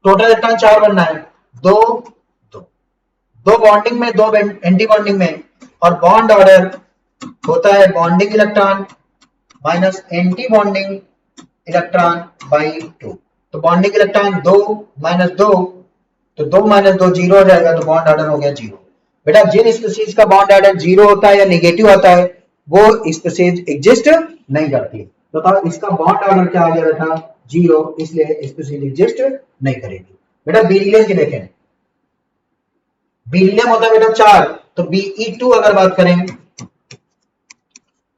A: टोटल इलेक्ट्रॉन 4 बनना है, 2 2 बॉन्डिंग में, 2 एंटी बॉन्डिंग में, और बॉन्ड ऑर्डर होता है bonding electron minus anti bonding electron by 2। तो बॉन्डिंग इलेक्ट्रॉन 2 - 2, तो 2 - 2 0 हो जाएगा, तो बॉन्ड ऑर्डर हो गया 0। बेटा जिन स्पीशीज का बॉन्ड ऑर्डर 0 होता है या नेगेटिव होता है वो स्पीशीज एग्जिस्ट नहीं करती। तो बताओ इसका बॉन्ड ऑर्डर क्या आ गया बेटा? 0, इसलिए स्पीशीज एग्जिस्ट नहीं करेगी। बेटा बेरिलियम की देखें, बेरिलियम होता है बेटा 4, तो Be2 अगर बात करें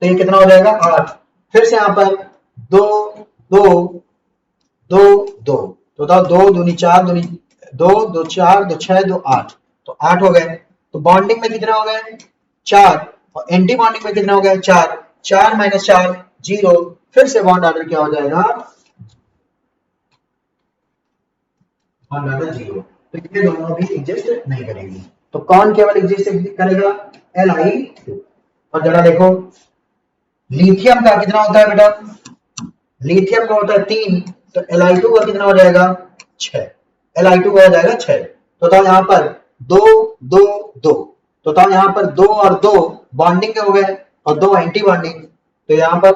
A: तो ये कितना हो जाएगा? 8। फिर से यहां पर 2 2 2 2, तो बताओ 2 दूनी 4, 2 2 4 2 6 2 8, तो 8 हो गए। तो बॉन्डिंग में कितना हो गए? 4, और एंटी बॉन्डिंग में कितना हो गया? 4 4 - 4 0। फिर से बॉन्ड ऑर्डर क्या हो जाएगा? Bond order 0। तो ये दोनों भी एग्जिस्ट नहीं करेंगी। तो कौन केवल एग्जिस्ट करेगा? Li2। और जरा देखो लिथियम का कितना होता है बेटा? लिथियम का होता है 3, तो Li2 का कितना हो जाएगा? 6। Li2 का हो जाएगा 6। तो बताओ यहाँ पर 2 2 2, तो बताओ यहाँ पर 2 और 2 बॉन्डिंग के हो गए और 2 एंटी बॉन्डिंग, तो यहाँ पर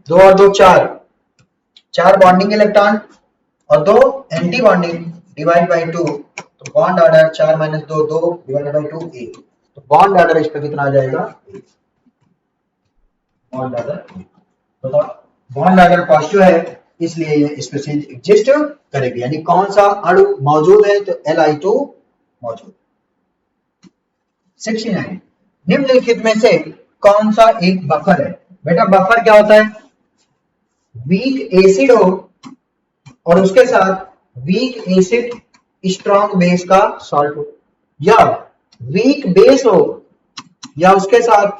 A: 2 और 2 4 बॉन्डिंग इलेक्ट्रॉन और 2 एंटी बॉन्डिंग, डिवाइड बाई 2, तो बॉन्ड ऑर्डर 4 - 2 2 डिवाइड बाई 2 1, तो बॉन्ड ऑर्डर इस पे कितना आ जाएगा? बॉन्ड ऑर्डर, तो बॉन्ड ऑर्डर पॉजिटिव है इसलिए ये स्पीशीज एग्जिस्ट करेगी। यानी कौन सा अणु मौजूद है? तो Li2 मौजूद। 69 निम्नलिखित में से कौन सा एक बफर है? बेटा बफर क्या होता है? वीक एसिड हो और उसके साथ वीक एसिड स्ट्रॉन्ग बेस का सॉल्ट हो, या वीक बेस हो या उसके साथ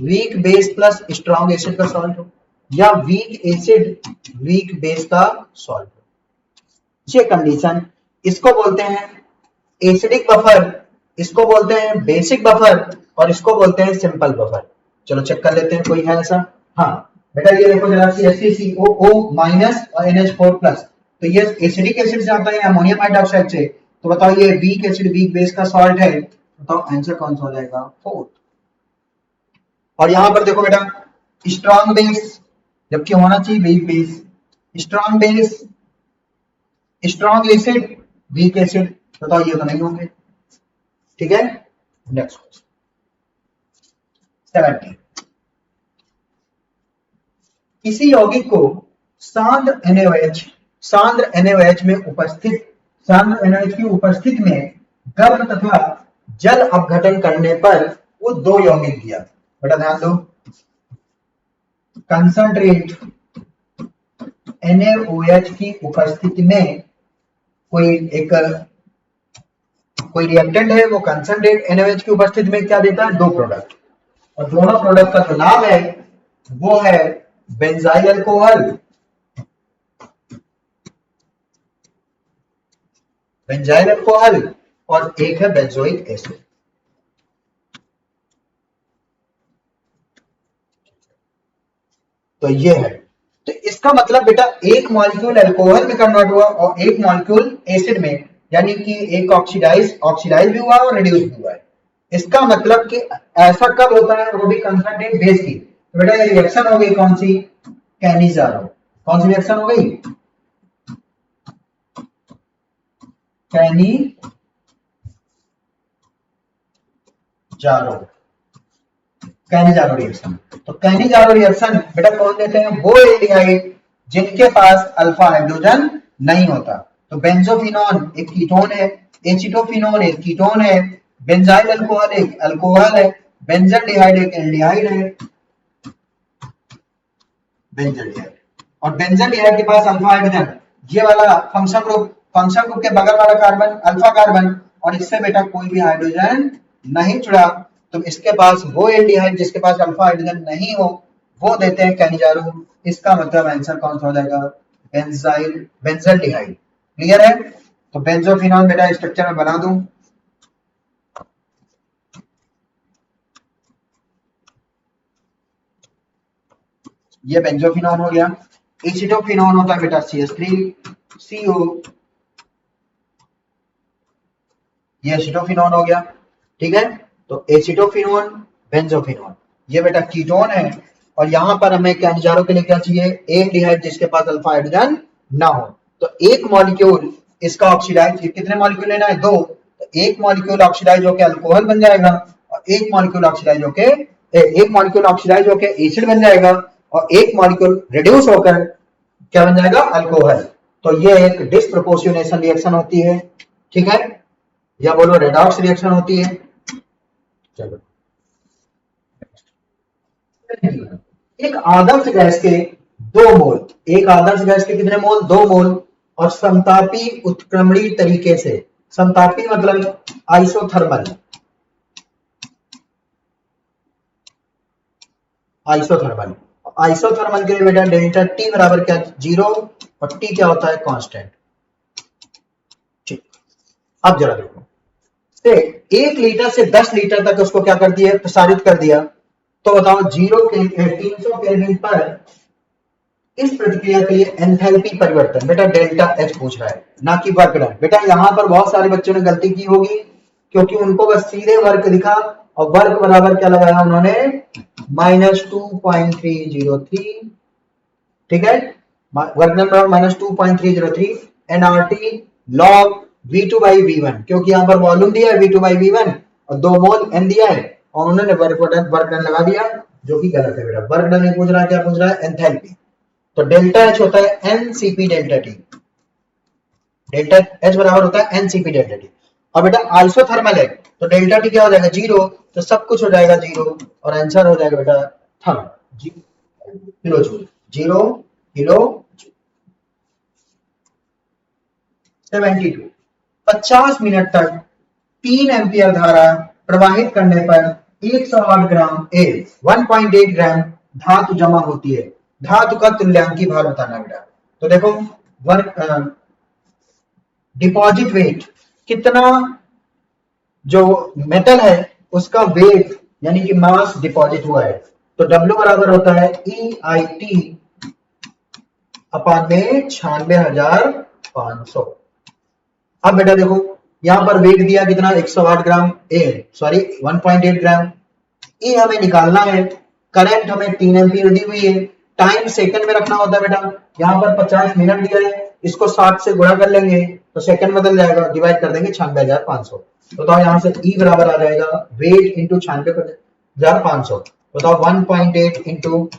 A: weak base plus strong acid का सॉल्ट हो, या वीक एसिड वीक बेस का सॉल्ट हो। ये कंडीशन, इसको बोलते हैं एसिडिक बफर, इसको बोलते हैं बेसिक बफर, और इसको बोलते हैं सिंपल बफर। चलो चेक कर लेते हैं कोई है ऐसा। हाँ बेटा ये देखो जरा CH3COO- और NH4+, तो ये एसिडिक एसिड से आता है अमोनियम हाइड्रोक्साइड से। तो बताओ ये वीक एसिड वीक बेस का सॉल्ट है, बताओ आंसर कौन सा हो जाएगा? 4। और यहां पर देखो बेटा स्ट्रॉन्ग बेस, जबकि होना चाहिए weak base, strong base strong acid weak acid, बताओ ये तो नहीं होंगे। ठीक है, नेक्स्ट क्वेश्चन 70 किसी यौगिक को सांद्र NaOH में उपस्थित की उपस्थिति में गर्म तथा जल अपघटन करने पर वो 2 यौगिक दिया। बेटा ध्यान दो, कंसंट्रेट NaOH की उपस्थिति में कोई रिएक्टेंट है, वो कंसंट्रेट NaOH की उपस्थिति में क्या देता है, दो प्रोडक्ट, और दोनों प्रोडक्ट का जो नाम है वो है बेंजाइल अल्कोहल, और एक है बेंजोइक एसिड। तो ये है, तो इसका मतलब बेटा एक मॉलिक्यूल अल्कोहल में कन्वर्ट हुआ और एक मॉलिक्यूल एसिड में, यानी कि एक ऑक्सीडाइज भी हुआ और रिड्यूस भी हुआ है। इसका मतलब कि ऐसा कब होता है, वो भी कंसंट्रेट बेस की। तो बेटा ये रिएक्शन हो गई कौन सी, कैनिजारो। कौन सी रिएक्शन हो गई, कैनिजारो रिएक्शन। तो कैनिजारो रिएक्शन बेटा कौन देते हैं, वो एल्डिहाइड जिनके पास अल्फा हाइड्रोजन नहीं होता। तो बेंजोफिनोन एक कीटोन है, एसिटोफिनोन एक कीटोन है, बेंजाइल अल्कोहल एक अल्कोहल है, बेंजल्डिहाइड एक एल्डिहाइड है, बेंजल्डिहाइड। और बेंजल्डिहाइड के पास अल्फा हाइड्रोजन, ये वाला फंक्शन ग्रुप के बगल वाला कार्बन अल्फा कार्बन, और इससे बेटा कोई भी हाइड्रोजन नहीं जुड़ा, तो इसके पास वो एल्डिहाइड जिसके पास अल्फा हाइड्रोजन नहीं हो वो देते हैं कैनिजारो। इसका मतलब आंसर कौन सा हो जाएगा, बेंजल्डिहाइड। क्लियर है। तो बेंजोफिनोन बेटा स्ट्रक्चर में बना दूं, ये बेंजोफिनोन हो गया। एसिटोफिनोन होता है बेटा CH3CO, ये एसिटोफिनोन हो गया। ठीक है, तो एसिटोफिनोन, बेंजोफिनोन, ये बेटा कीटोन है। और यहां पर हमें कैनिजारो के लिए क्या चाहिए, एल्डिहाइड जिसके पास अल्फा हाइड्रोजन ना हो। तो एक मॉलिक्यूल इसका ऑक्सीडाइज, कितने मॉलिक्यूल लेना है, दो। तो एक मॉलिक्यूल ऑक्सीडाइज होकर अल्कोहल बन जाएगा, और एक मॉलिक्यूल ऑक्सीडाइज होकर एसिड बन जाएगा, और एक मॉलिक्यूल रिड्यूस होकर क्या बन जाएगा, अल्कोहल। तो ये एक डिस्प्रोपोर्शनेशन रिएक्शन होती है। ठीक है, या बोलो रेडॉक्स रिएक्शन होती है। चलो, एक आदर्श गैस के 2 मोल, एक आदर्श गैस के कितने मोल, 2 मोल, और समतापी उत्क्रमणी तरीके से, समतापी मतलब आइसोथर्मल, आइसोथर्मल के लिए बेटा डेल्टा टी बराबर क्या, 0, और टी क्या होता है, कांस्टेंट। ठीक, अब जरा देखो, से 1 लीटर से 10 लीटर तक उसको क्या कर दिया, प्रसारित कर दिया। तो बताओ 300 केल्विन पर इस प्रतिक्रिया के लिए एंथैल्पी परिवर्तन, बेटा डेल्टा एच पूछ रहा है, ना कि वर्क डन। बेटा यहां पर बहुत सारे बच्चों ने गलती की होगी, क्योंकि उनको बस सीधे वर्क दिखा और वर्क बराबर क्या लगाया उन्होंने, -2.303। ठीक है, वर्क डन बराबर -2.303 एनआरटी लॉग V2/V1, क्योंकि यहां पर वॉल्यूम दिया है V2/V1 और 2 मोल एन दिया है, और उन्होंने वर्क डन लगा दिया, जो कि गलत है बेटा। वर्क डन नहीं पूछ रहा है, क्या पूछ रहा है, एंथैल्पी। तो डेल्टा एच होता है NCP delta T, delta H बराबर होता है एनसीपी डेल्टा टी। और बेटा आइसोथर्मल है, तो डेल्टा टी क्या हो जाएगा, 0, तो सब कुछ हो जाएगा 0, और आंसर हो जाएगा बेटा therm, kilojoule, 0 kilo 72। 50 minute तक 3 एम्पियर धारा प्रवाहित करने पर 108 ग्राम 1.8 ग्राम धातु जमा होती है। धातु का तुल्यांकी भार बताना बेटा। तो देखो डिपॉजिट वेट, कितना जो मेटल है उसका वेट यानी कि मास डिपॉजिट हुआ है, तो W बराबर होता है EIT अपान में 96,500। अब बेटा देखो यहां पर वेट दिया कितना, 108 ग्राम 1.8 ग्राम। ये हमें निकालना है, करंट हमें 3 एम्पीयर दी हुई है, टाइम सेकंड में रखना होता है बेटा। यहाँ पर 50 मिनट दिया है, इसको 60 से गुणा कर लेंगे तो सेकंड बदल जाएगा, डिवाइड कर देंगे 96,500। बताओ यहाँ से E बराबर आ जाएगा वेट इंटू 96,500। बताओ 1.8 into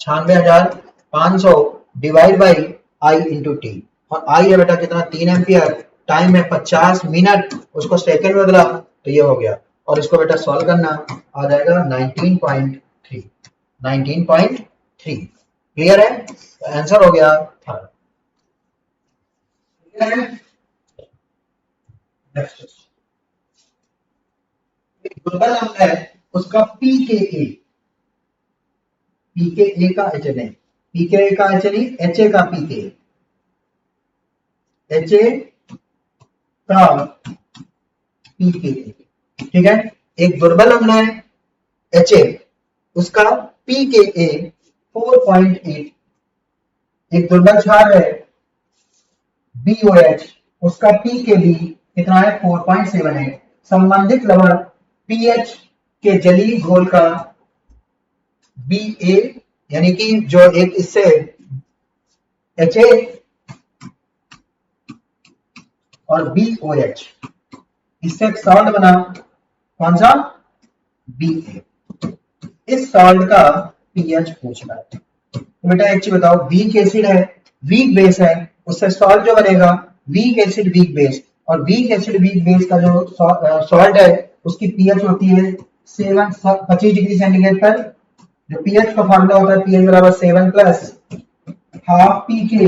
A: 96,500 divide by I into T, और I है बेटा कितना, 3 एम्पियर, टाइम है 50 मिनट, उसको सेकंड में बदला तो ये हो गया, और इसको बेटा सॉल्व करना आ जाएगा 19.3। क्लियर है? आंसर हो गया थर्ड। क्लियर है? नेक्स्ट दुर्बल अम्ल है उसका पीकेए, पीकेए का एच नहीं, पीकेए का एच नहीं, एचए का पीके, एचए का पीकेए, ठीक है। एक दुर्बल अम्ल है एचए, उसका पीकेए 4.8, एक दुर्बल क्षार है BOH, उसका पीकेबी कितना है 4.78। संबंधित लवण पीएच के जलीय घोल का BA यानी कि जो एक इससे HA और BOH इससे एक सॉल्ट बना, कौन सा? BA। इस सॉल्ट का पीएच पूछ रहा है। तो बेटा एक चीज बताओ, वीक एसिड है, वीक बेस है, उससे सॉल्ट जो बनेगा वीक एसिड वीक बेस, और वीक एसिड वीक बेस का जो सॉल्ट है उसकी पीएच होती है 25 डिग्री सेंटीग्रेड पर। जो पीएच का फॉर्मूला होता है पीएच बराबर 7 प्लस हाफ पीके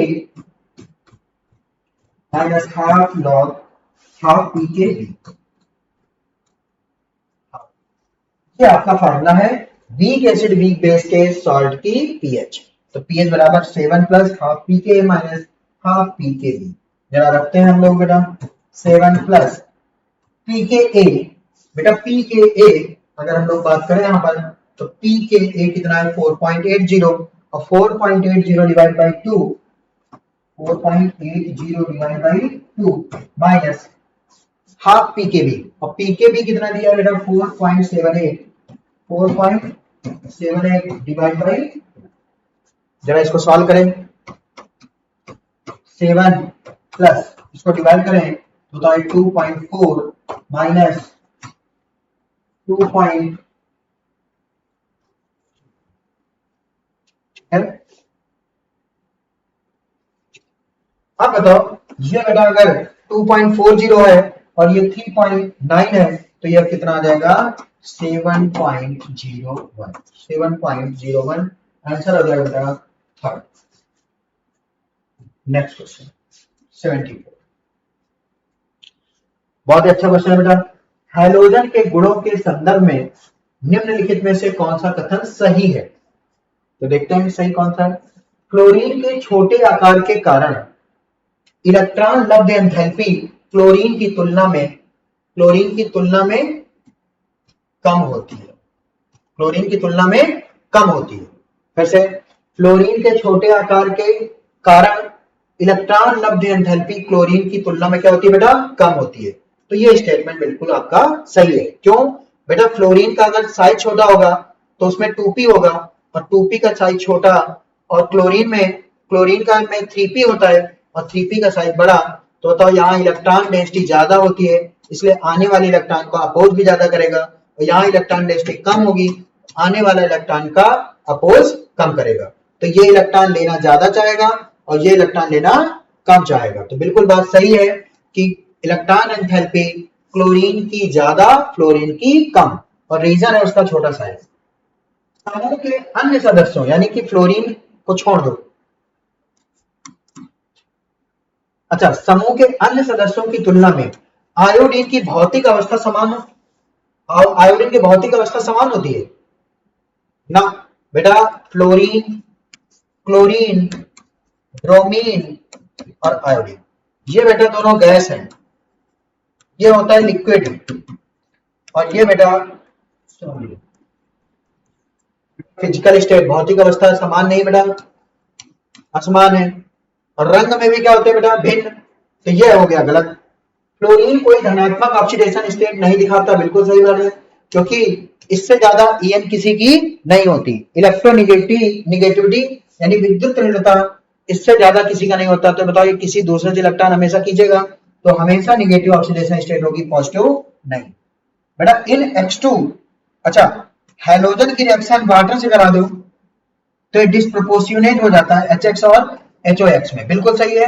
A: माइनस हाफ लॉग हाफ पीके। ये आपका फॉर्मूला है वीक एसिड वीक बेस के सॉल्ट की पीएच। तो पीएच बराबर 7 प्लस हाफ पीके माइनस हाफ पीके बी। जरा रखते हैं हम लोग बेटा 7 प्लस पीके ए, बेटा पीके ए अगर हम लोग बात करें यहाँ पर तो पीके ए कितना है 4.80, और 4.80 divide by 2, 4.80 divide by 2 minus half pKb, और पीकेबी कितना दिया बेटा 4.78, 4.78 डिवाइड बाई, जरा इसको सॉल्व करें, 7 प्लस इसको डिवाइड करें तो 2.4 माइनस 2. अब बताओ ये बेटा अगर 2.40 है और ये 3.9 है तो यह कितना आ जाएगा 7.01, 7.01 आंसर हो जाएगा बेटा थर्ड। नेक्स्ट क्वेश्चन 74, बहुत अच्छा क्वेश्चन है बेटा। हैलोजन के गुणों के संदर्भ में निम्नलिखित में से कौन सा कथन सही है? तो देखते हैं सही कौन सा है। क्लोरीन के छोटे आकार के कारण इलेक्ट्रॉन लब्ध एंथैल्पी क्लोरीन की तुलना में कम होती है, क्लोरीन की तुलना में कम होती है। फिर से, फ्लोरीन के छोटे आकार के कारण इलेक्ट्रॉन लब्ध एंथैल्पी क्लोरीन की तुलना में क्या होती है बेटा? कम होती है। तो ये स्टेटमेंट बिल्कुल आपका सही है। क्यों बेटा? फ्लोरीन का अगर साइज छोटा होगा तो उसमें 2p होगा, और 2p का साइज छोटा, और क्लोरीन का में 3p होता है और 3p का साइज बड़ा, तो बताओ यहाँ इलेक्ट्रॉन डेंसिटी ज्यादा होती है, इसलिए आने वाले इलेक्ट्रॉन को अपोज भी ज्यादा करेगा, और यहाँ इलेक्ट्रॉन डेंसिटी कम होगी, आने वाला इलेक्ट्रॉन का अपोज कम करेगा। तो ये इलेक्ट्रॉन लेना ज्यादा चाहेगा और ये इलेक्ट्रॉन लेना कम चाहेगा। तो बिल्कुल बात सही है कि इलेक्ट्रॉन एंथैल्पी क्लोरीन की ज्यादा, फ्लोरीन की कम, और रीजन है उसका छोटा साइज। समूह के अन्य सदस्यों यानी कि फ्लोरीन को छोड़ दो, अच्छा, समूह के अन्य सदस्यों की तुलना में आयोडीन की भौतिक अवस्था समान हो, आयोडीन की भौतिक अवस्था समान होती है ना बेटा? फ्लोरीन, क्लोरीन, ब्रोमीन और आयोडीन, ये बेटा दोनों गैस हैं, ये होता है लिक्विड, और ये बेटा फिजिकल स्टेट, भौतिक अवस्था समान नहीं बेटा, असमान है। और रंग में भी क्या होते हैं बेटा? भिन्न। तो ये हो गया गलत। फ्लोरीन कोई धनात्मक ऑक्सीडेशन स्टेट नहीं दिखाता, बिल्कुल सही बात है, क्योंकि इससे ज्यादा ईएन किसी की नहीं होती। इलेक्ट्रोनिगेटिविटी यानी विद्युत ऋणता इससे ज्यादा किसी का नहीं होता। तो बताओ ये किसी दूसरे से इलेक्ट्रॉन हमेशा खींचेगा, तो हमेशा निगेटिव ऑक्सीडेशन स्टेट होगी, पॉजिटिव नहीं बेटा। इन X2, अच्छा, हैलोजन की रिएक्शन वाटर से करा दो तो ये डिस्प्रोपोर्शनेट हो जाता है HX और HOX में, बिल्कुल सही है,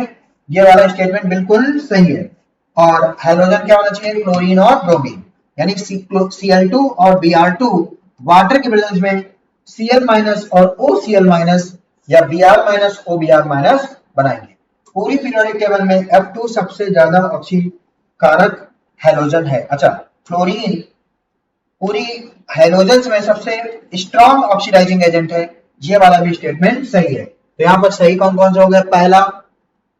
A: ये वाला स्टेटमेंट बिल्कुल सही है। और हैलोजन क्या होना चाहिए? क्लोरीन और ब्रोमीन, यानी Cl2 और Br2 वाटर के प्रेजेंस में Cl- और OCl- या Br माइनस OBr माइनस बनाएंगे। पूरी पीरियोडिक टेबल में F2 सबसे ज्यादा ऑक्सीकारक हैलोजन है। अच्छा, फ्लोरीन पूरी हैलोजन में सबसे स्ट्रॉन्ग ऑक्सीडाइजिंग एजेंट है। ये वाला भी स्टेटमेंट सही है। तो यहाँ पर सही कौन कौन सा हो गया? पहला,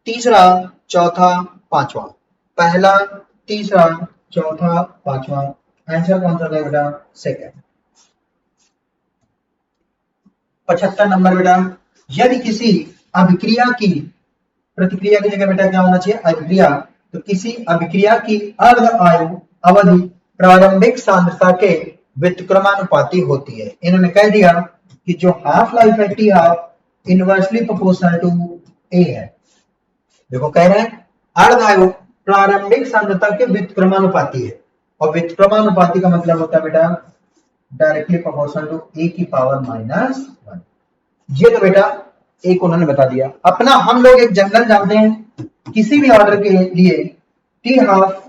A: तीसरा, चौथा, पांचवा। पहला, तीसरा, चौथा, पांचवा। आंसर कौन सा होगा बेटा? सेकंड। 75 नंबर बेटा, यदि किसी अभिक्रिया की, प्रतिक्रिया की जगह बेटा क्या होना चाहिए? अभिक्रिया। तो किसी अभिक्रिया की अर्ध आयु अवधि प्रारंभिक सांद्रता के व्युत्क्रमानुपाती होती है। इन्होंने कह दिया कि जो हाफ लाइफ है T half inversely proportional to A है। देखो कह रहे हैं अर्ध आयु प्रारंभिक सांद्रता के व्युत्क्रमानुपाती है, और व्युत्क्रमानुपाती का मतलब होता है बेटा डायरेक्टली प्रोपोर्शनल टू ए की पावर -1। ये तो बेटा एक उन्होंने बता दिया। अपना हम लोग एक जनरल जानते हैं, किसी भी ऑर्डर के लिए T half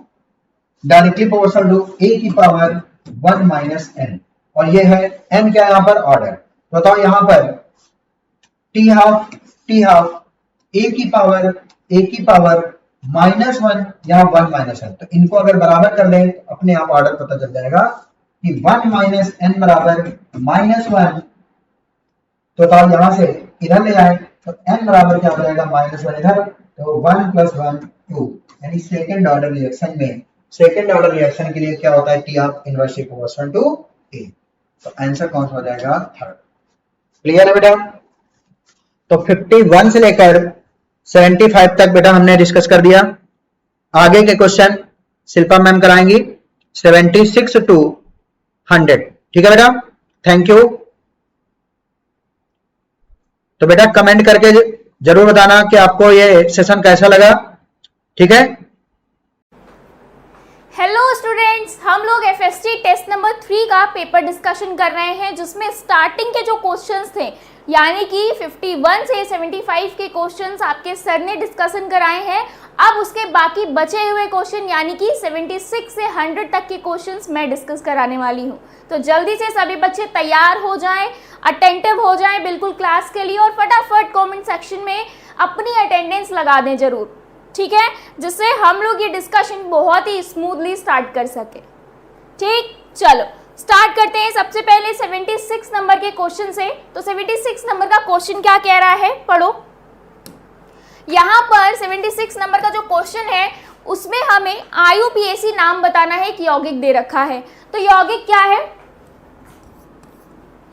A: directly proportional to A की पावर 1 माइनस एन, और ये है एन क्या है यहाँ पर? ऑर्डर। तो बताओ यहाँ पर टी हाफ ए की पावर -1, यहाँ 1 माइनस एन। तो इनको अगर बराबर कर दें तो अपने आप ऑर्डर पता चल जाएगा कि 1 माइनस एन बराबर -1। तो बताओ यहां से इधर ले जाए तो n बराबर क्या हो जाएगा? -1 इधर, तो 1 + 1 2। यानी सेकेंड ऑर्डर रिएक्शन में, सेकेंड ऑर्डर रिएक्शन के लिए क्या होता है? T of inversely proportional to A. तो आंसर कौन सा हो जाएगा? थर्ड। क्लियर है बेटा? तो 51 से लेकर 75 तक बेटा हमने डिस्कस कर दिया। आगे के क्वेश्चन शिल्पा मैम कराएंगी 76 to 100। ठीक है बेटा? Thank you. तो बेटा कमेंट करके जरूर बताना कि आपको ये सेशन कैसा लगा। ठीक है?
B: हेलो स्टूडेंट्स, हम लोग एफएसटी टेस्ट नंबर 3 का पेपर डिस्कशन कर रहे हैं, जिसमें स्टार्टिंग के जो क्वेश्चंस थे यानी कि 51 से 75 के क्वेश्चंस आपके सर ने डिस्कशन कराए हैं। अब उसके बाकी बचे हुए क्वेश्चन यानी कि 76 से 100 तक के क्वेश्चंस मैं डिस्कस कराने वाली हूँ। तो जल्दी से सभी बच्चे तैयार हो जाएं, अटेंटिव हो जाएं बिल्कुल क्लास के लिए, और फटाफट कमेंट सेक्शन में अपनी अटेंडेंस लगा दें जरूर। ठीक है, जिससे हम लोग ये डिस्कशन बहुत ही स्मूथली स्टार्ट कर सके। ठीक, चलो स्टार्ट करते हैं सबसे पहले 76 नंबर के क्वेश्चन से। तो 76 नंबर का क्वेश्चन क्या कह रहा है, पढ़ो। यहाँ पर 76 नंबर का जो क्वेश्चन है उसमें हमें IUPAC नाम बताना है, एक यौगिक दे रखा है। तो यौगिक क्या है?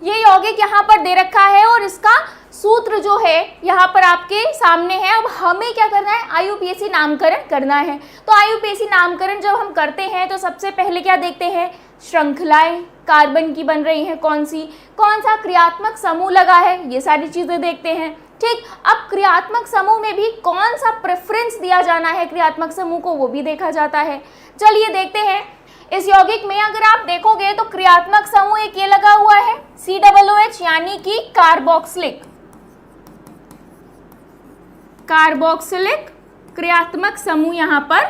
B: ये यौगिक यहाँ पर दे रखा है और इसका सूत्र जो है यहाँ पर आपके सामने है। अब हमें क्या करना है? IUPAC नामकरण करना है। तो IUPAC नामकरण जब हम करते हैं तो सबसे पहले क्या देखते हैं? श्रृंखलाएं कार्बन की बन रही हैं, कौन सी, कौन सा क्रियात्मक समूह लगा है, ये सारी चीजें देखते हैं। ठीक, अब क्रियात्मक समूह में भी कौन सा प्रेफरेंस दिया जाना है क्रियात्मक समूह को, वो भी देखा जाता है। चलिए देखते हैं। इस यौगिक में अगर आप देखोगे तो क्रियात्मक समूह एक ये लगा हुआ है COOH यानी कि कार्बोक्सिलिक क्रियात्मक समूह यहाँ पर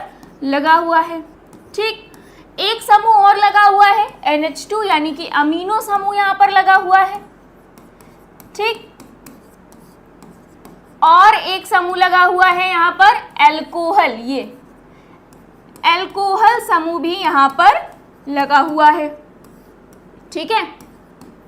B: लगा हुआ है। ठीक, एक समूह और लगा हुआ है NH2 यानी कि अमीनो समूह यहाँ पर लगा हुआ है। ठीक, और एक समूह लगा हुआ है यहाँ पर एल्कोहल, ये एल्कोहल समूह भी यहाँ पर लगा हुआ है। ठीक है,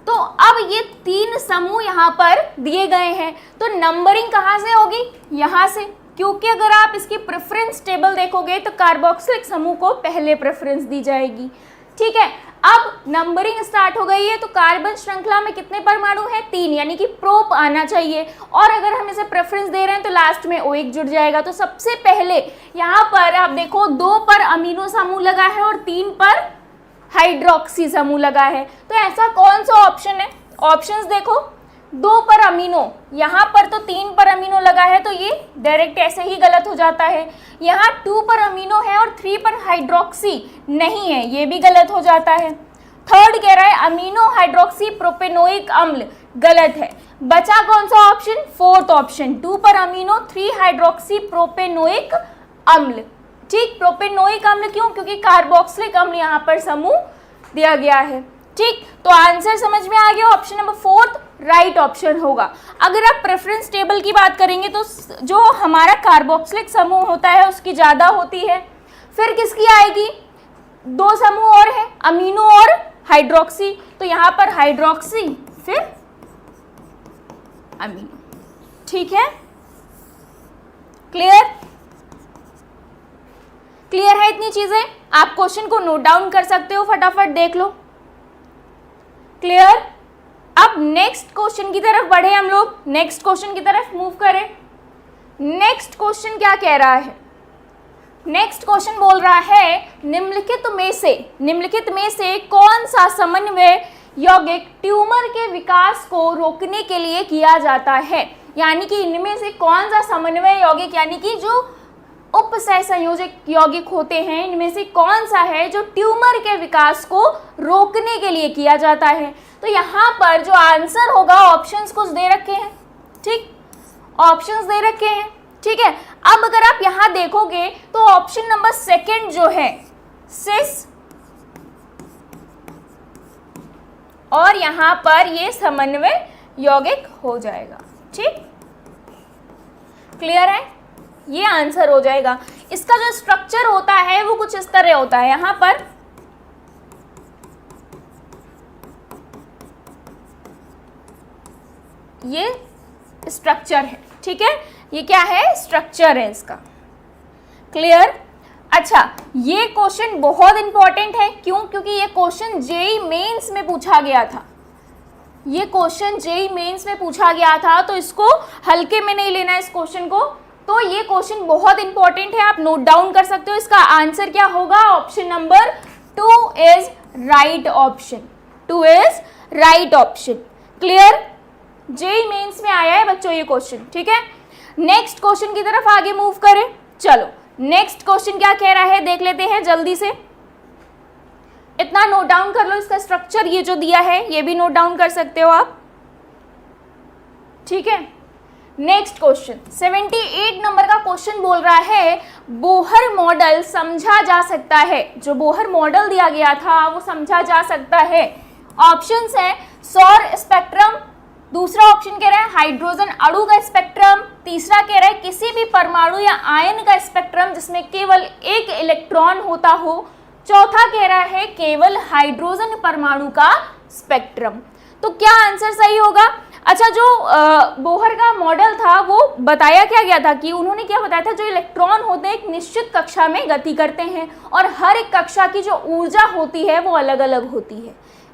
B: तो अब ये 3 समूह यहाँ पर दिए गए हैं, तो नंबरिंग कहाँ से होगी? यहाँ से, क्योंकि अगर आप इसकी प्रेफरेंस टेबल देखोगे तो कार्बोक्सिलिक समूह को पहले प्रेफरेंस दी जाएगी। ठीक है, अब नंबरिंग स्टार्ट हो गई है। तो कार्बन श्रृंखला में कितने परमाणु हैं? 3, यानी कि प्रोप आना चाहिए, और अगर हम इसे प्रेफरेंस दे रहे हैं तो लास्ट में OH जुड़ जाएगा। तो सबसे पहले यहाँ पर आप देखो 2 पर अमीनो समूह लगा है और 3 पर हाइड्रोक्सी समूह लगा है। तो ऐसा कौन सा ऑप्शन है? ऑप्शंस देखो, 2 पर अमीनो, यहाँ पर तो 3 पर अमीनो लगा है, तो ये डायरेक्ट ऐसे ही गलत हो जाता है। यहाँ 2 पर अमीनो है और 3 पर हाइड्रोक्सी नहीं है, ये भी गलत हो जाता है। थर्ड कह रहा है अमीनो हाइड्रोक्सी प्रोपेनोइक अम्ल, गलत है। बचा कौन सा ऑप्शन? फोर्थ ऑप्शन, 2 पर अमीनो 3 हाइड्रोक्सी प्रोपेनोइक अम्ल। ठीक, प्रोपेनोइक अम्ल क्यों? क्योंकि कार्बोक्सिलिक अम्ल यहाँ पर समूह दिया गया है। ठीक, तो आंसर समझ में आ गया, ऑप्शन नंबर 4 राइट ऑप्शन होगा। अगर आप प्रेफरेंस टेबल की बात करेंगे तो जो हमारा कार्बोक्सिलिक समूह होता है उसकी ज़्यादा होती है। फिर किसकी आएगी, 2 समूह और है, अमीनो और हाइड्रोक्सी, तो यहाँ पर हाइड्रोक्सी फिर अमीनो। ठीक है, क्लियर? क्लियर है इतनी चीजें? आप क्वेश्चन को नोट डाउन कर सकते हो, फटाफट देख लो। क्लियर? अब नेक्स्ट क्वेश्चन की तरफ बढ़े हम लोग, नेक्स्ट क्वेश्चन की तरफ मूव करें। नेक्स्ट क्वेश्चन क्या कह रहा है? नेक्स्ट क्वेश्चन बोल रहा है निम्नलिखित में से कौन सा समन्वय यौगिक ट्यूमर के विकास को रोकने के लिए किया जाता है, यानी कि इनमें से कौन सा समन्वय यौगिक, यानी कि जो उपसहसंयोजक यौगिक होते हैं, इनमें से कौन सा है जो ट्यूमर के विकास को रोकने के लिए किया जाता है। तो यहाँ पर जो आंसर होगा, ऑप्शंस कुछ दे रखे हैं, ठीक, ऑप्शंस दे रखे हैं, ठीक है। अब अगर आप यहाँ देखोगे तो ऑप्शन नंबर 2 जो है सिस, और यहाँ पर ये समन्वय यौगिक हो जाएगा। ठीक, क्लियर है? ये आंसर हो जाएगा। इसका जो स्ट्रक्चर होता है वो कुछ इस तरह होता है, यहाँ पर ये स्ट्रक्चर है, ठीक है, ये क्या है, स्ट्रक्चर है इसका। क्लियर? अच्छा, ये क्वेश्चन बहुत इंपॉर्टेंट है, क्यों? क्योंकि ये क्वेश्चन जेईई मेंस में पूछा गया था, ये क्वेश्चन जेईई मेंस में पूछा गया था, तो इसको हल्के में नहीं लेना इस क्वेश्चन को। तो ये क्वेश्चन बहुत इंपॉर्टेंट है, आप नोट डाउन कर सकते हो। इसका आंसर क्या होगा, option number 2 is right option, 2 is right option. Clear? JEE Mains में आया है बच्चों ये क्वेश्चन, ठीक है। नेक्स्ट क्वेश्चन की तरफ आगे मूव करें। चलो, नेक्स्ट क्वेश्चन क्या कह रहा है देख लेते हैं जल्दी से। इतना नोट डाउन कर लो, इसका स्ट्रक्चर ये जो दिया है ये भी नोट डाउन कर सकते हो आप, ठीक है। नेक्स्ट क्वेश्चन 78 नंबर का क्वेश्चन बोल रहा है बोहर मॉडल समझा जा सकता है, जो बोहर मॉडल दिया गया था वो समझा जा सकता है। ऑप्शंस है सौर स्पेक्ट्रम, दूसरा ऑप्शन कह रहा है हाइड्रोजन अणु का स्पेक्ट्रम, तीसरा कह रहा है किसी भी परमाणु या आयन का स्पेक्ट्रम जिसमें केवल एक इलेक्ट्रॉन होता हो, चौथा कह रहा है केवल हाइड्रोजन परमाणु का स्पेक्ट्रम। तो क्या आंसर सही होगा? अच्छा, जो बोहर का मॉडल था वो बताया क्या गया था कि उन्होंने क्या बताया था, जो इलेक्ट्रॉन होते हैं एक निश्चित कक्षा में गति करते हैं और हर एक कक्षा की जो ऊर्जा होती है वो अलग अलग होती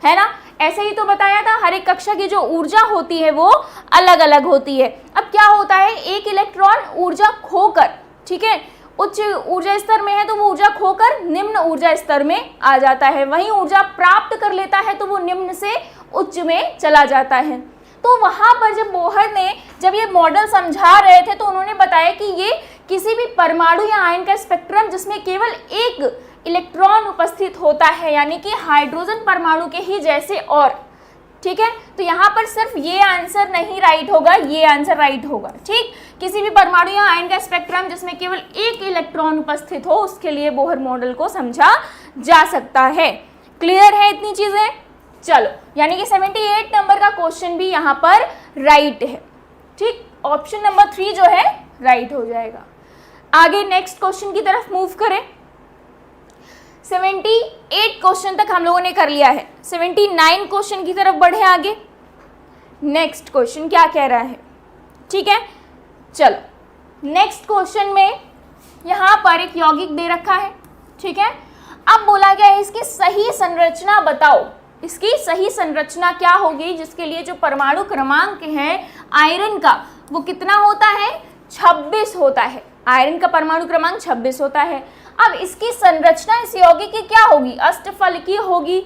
B: है ना, ऐसे ही तो बताया था, हर एक कक्षा की जो ऊर्जा होती है वो अलग अलग होती है। अब क्या होता है, एक इलेक्ट्रॉन ऊर्जा खोकर, ठीक है, उच्च ऊर्जा स्तर में है तो वो ऊर्जा खोकर निम्न ऊर्जा स्तर में आ जाता है, वहीं ऊर्जा प्राप्त कर लेता है तो वो निम्न से उच्च में चला जाता है। तो वहां पर जब बोहर ने जब ये मॉडल समझा रहे थे तो उन्होंने बताया कि ये किसी भी परमाणु या आयन का स्पेक्ट्रम जिसमें केवल एक इलेक्ट्रॉन उपस्थित होता है, यानी कि हाइड्रोजन परमाणु के ही जैसे, और ठीक है, तो यहाँ पर सिर्फ ये आंसर नहीं राइट होगा, ये आंसर राइट होगा। ठीक, किसी भी परमाणु या आयन का स्पेक्ट्रम जिसमें केवल एक इलेक्ट्रॉन उपस्थित हो उसके लिए बोहर मॉडल को समझा जा सकता है। क्लियर है इतनी चीजें? चलो, यानी कि 78 नंबर का क्वेश्चन भी यहाँ पर राइट है। ठीक, ऑप्शन नंबर 3 जो है राइट हो जाएगा। आगे नेक्स्ट क्वेश्चन की तरफ मूव करें। 78 क्वेश्चन तक हम लोगों ने कर लिया है, 79 क्वेश्चन की तरफ बढ़े आगे। नेक्स्ट क्वेश्चन क्या कह रहा है, ठीक है, चलो नेक्स्ट क्वेश्चन में यहाँ पर एक यौगिक दे रखा है, ठीक है। अब बोला गया है इसकी सही संरचना बताओ, इसकी सही संरचना क्या होगी, जिसके लिए जो परमाणु क्रमांक है आयरन का वो कितना होता है, 26 होता है। आयरन का परमाणु क्रमांक 26 होता है। अब इसकी संरचना इस यौगिक की क्या होगी, अष्टफलकीय होगी,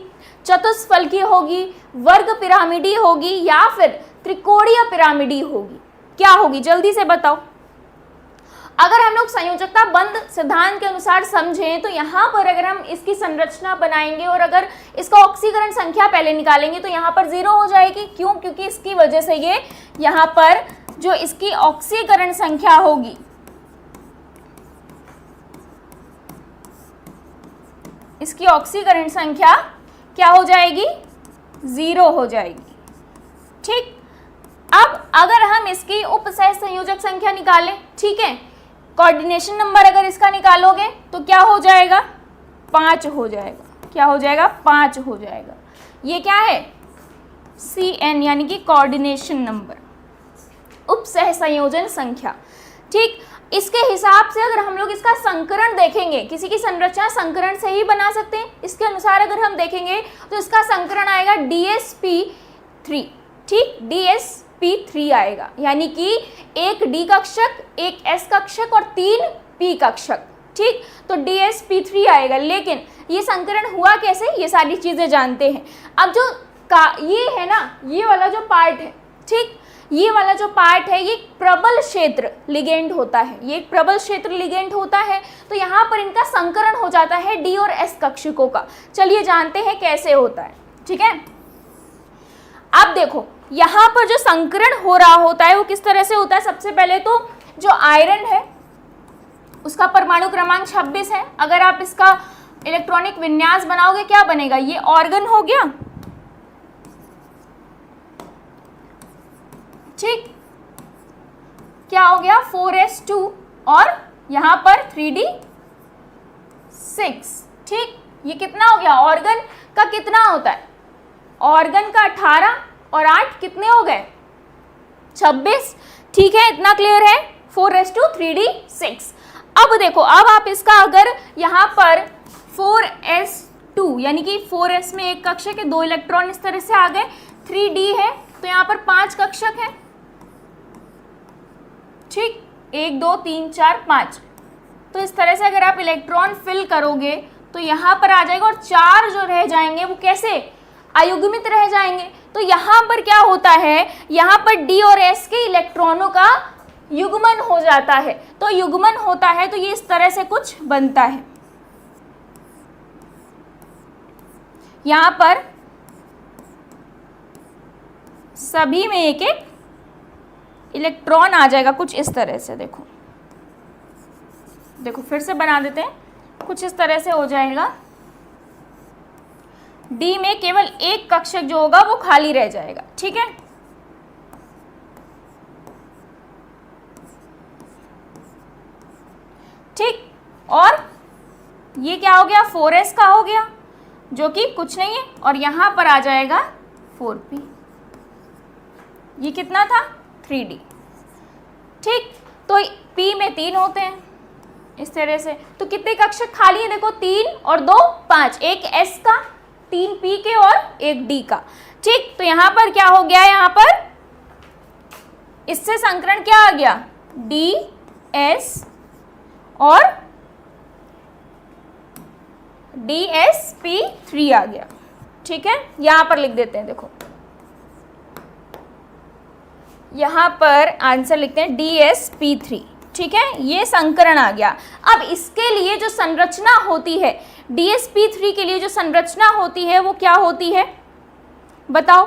B: चतुष्फलकीय होगी, वर्ग पिरामिडी होगी या फिर त्रिकोणीय पिरामिडी होगी, क्या होगी, जल्दी से बताओ। अगर हम लोग संयोजकता बंध सिद्धांत के अनुसार समझें तो यहाँ पर अगर हम इसकी संरचना बनाएंगे और अगर इसका ऑक्सीकरण संख्या पहले निकालेंगे तो यहाँ पर 0 हो जाएगी। क्यों? क्योंकि इसकी वजह से ये यहाँ पर जो इसकी ऑक्सीकरण संख्या होगी, इसकी ऑक्सीकरण संख्या क्या हो जाएगी, 0 हो जाएगी। ठीक, अब अगर हम इसकी उपसह संयोजक संख्या निकालें, ठीक है, कोऑर्डिनेशन नंबर अगर इसका निकालोगे तो क्या हो जाएगा, 5 हो जाएगा। क्या हो जाएगा, 5 हो जाएगा। ये क्या है, CN यानी कि कोऑर्डिनेशन नंबर, उपसह संयोजन संख्या। ठीक, इसके हिसाब से अगर हम लोग इसका संकरण देखेंगे, किसी की संरचना संकरण से ही बना सकते हैं, इसके अनुसार अगर हम देखेंगे तो इसका संकरण आएगा DsP3। ठीक, DsP3 आएगा, यानी कि एक D कक्षक, एक S कक्षक और 3 P कक्षक। ठीक, तो DsP3 आएगा। लेकिन ये संकरण हुआ कैसे, ये सारी चीजें जानते हैं। अब जो ये है ना, ये वाला जो पार्ट है, ठीक, ये वाला जो पार्ट है ये प्रबल क्षेत्र लिगेंड होता है, ये एक प्रबल क्षेत्र लिगेंड होता है। तो यहाँ पर इनका संकरण हो जाता है D और S कक्षकों का। चलिए जानते हैं कैसे होता है। ठीक है, अब देखो यहाँ पर जो संकरण हो रहा होता है वो किस तरह से होता है। सबसे पहले तो जो आयरन है उसका परमाणु क्रमांक 26 है। अगर आप इसका इलेक्ट्रॉनिक विन्यास बनाओगे क्या बनेगा, ये ऑर्गन हो गया। ठीक, क्या हो गया, 4s2 और यहाँ पर 3d6। ठीक, ये कितना हो गया, ऑर्गन का कितना होता है, ऑर्गन का 18 और 8 कितने हो गए, 26। ठीक है, इतना क्लियर है, 4s2 3d6। अब देखो, अब आप इसका अगर यहाँ पर 4s2 यानी कि 4s में एक कक्षक है, 2 इलेक्ट्रॉन इस तरह से आ गए, 3d है तो यहाँ पर 5 कक्षक है। ठीक, 1 2 3 4 5। तो इस तरह से अगर आप इलेक्ट्रॉन फिल करोगे तो यहाँ पर आ जाएगा, और 4 जो रह जाएंगे वो कैसे, अयुग्मित रह जाएंगे। तो यहाँ पर क्या होता है, यहाँ पर D और S के इलेक्ट्रॉनों का युग्मन हो जाता है। तो युग्मन होता है तो ये इस तरह से कुछ बनता है। यहाँ पर सभी में एक एक इलेक्ट्रॉन आ जाएगा कुछ इस तरह से। देखो देखो फिर से बना देते हैं, कुछ इस तरह से हो जाएगा। D में केवल एक कक्षक जो होगा वो खाली रह जाएगा। ठीक है, ठीक, और ये क्या हो गया, 4s का हो गया जो कि कुछ नहीं है, और यहां पर आ जाएगा 4p। ये कितना था, 3d। ठीक, तो p में 3 होते हैं इस तरह से। तो कितने कक्षक खाली है, देखो 3 और 2 5, एक s का, 3 p के और एक d का। ठीक, तो यहां पर क्या हो गया, यहां पर इससे संकरण क्या आ गया, ds और DsP3 आ गया। ठीक है, यहां पर लिख देते हैं, देखो यहां पर आंसर लिखते हैं DsP3। ठीक है, ये संकरण आ गया। अब इसके लिए जो संरचना होती है, DsP3 के लिए जो संरचना होती है वो क्या होती है, बताओ,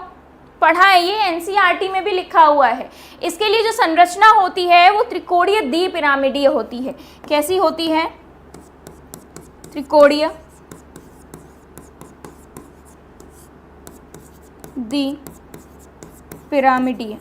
B: पढ़ा है ये, एनसीईआरटी में भी लिखा हुआ है। इसके लिए जो संरचना होती है वो त्रिकोणीय द्विपिरामिडीय होती है। कैसी होती है, त्रिकोणीय द्विपिरामिडीय।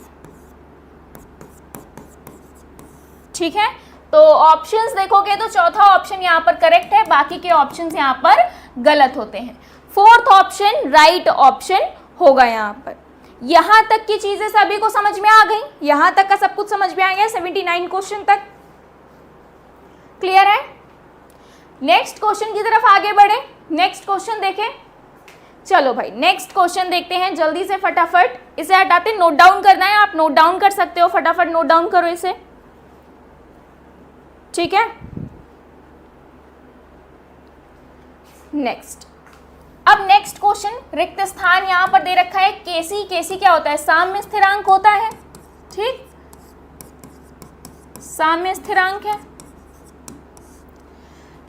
B: ठीक है, तो ऑप्शंस देखोगे तो चौथा ऑप्शन यहाँ पर करेक्ट है, बाकी के ऑप्शंस यहाँ पर गलत होते हैं। फोर्थ ऑप्शन राइट ऑप्शन होगा यहाँ पर। यहां तक की चीजें सभी को समझ में आ गई, यहां तक का सब कुछ समझ में आ गया, 79 क्वेश्चन तक क्लियर है। नेक्स्ट क्वेश्चन की तरफ आगे बढ़े, नेक्स्ट क्वेश्चन देखें। चलो भाई नेक्स्ट क्वेश्चन देखते हैं जल्दी से, फटाफट इसे हटाते, नोट डाउन करना है, आप नोट डाउन कर सकते हो, फटाफट नोट डाउन करो इसे। ठीक है, नेक्स्ट, अब नेक्स्ट क्वेश्चन, रिक्त स्थान यहां पर दे रखा है, केसी। केसी क्या होता है, साम्य स्थिरांक होता है। ठीक, साम्य स्थिरांक है।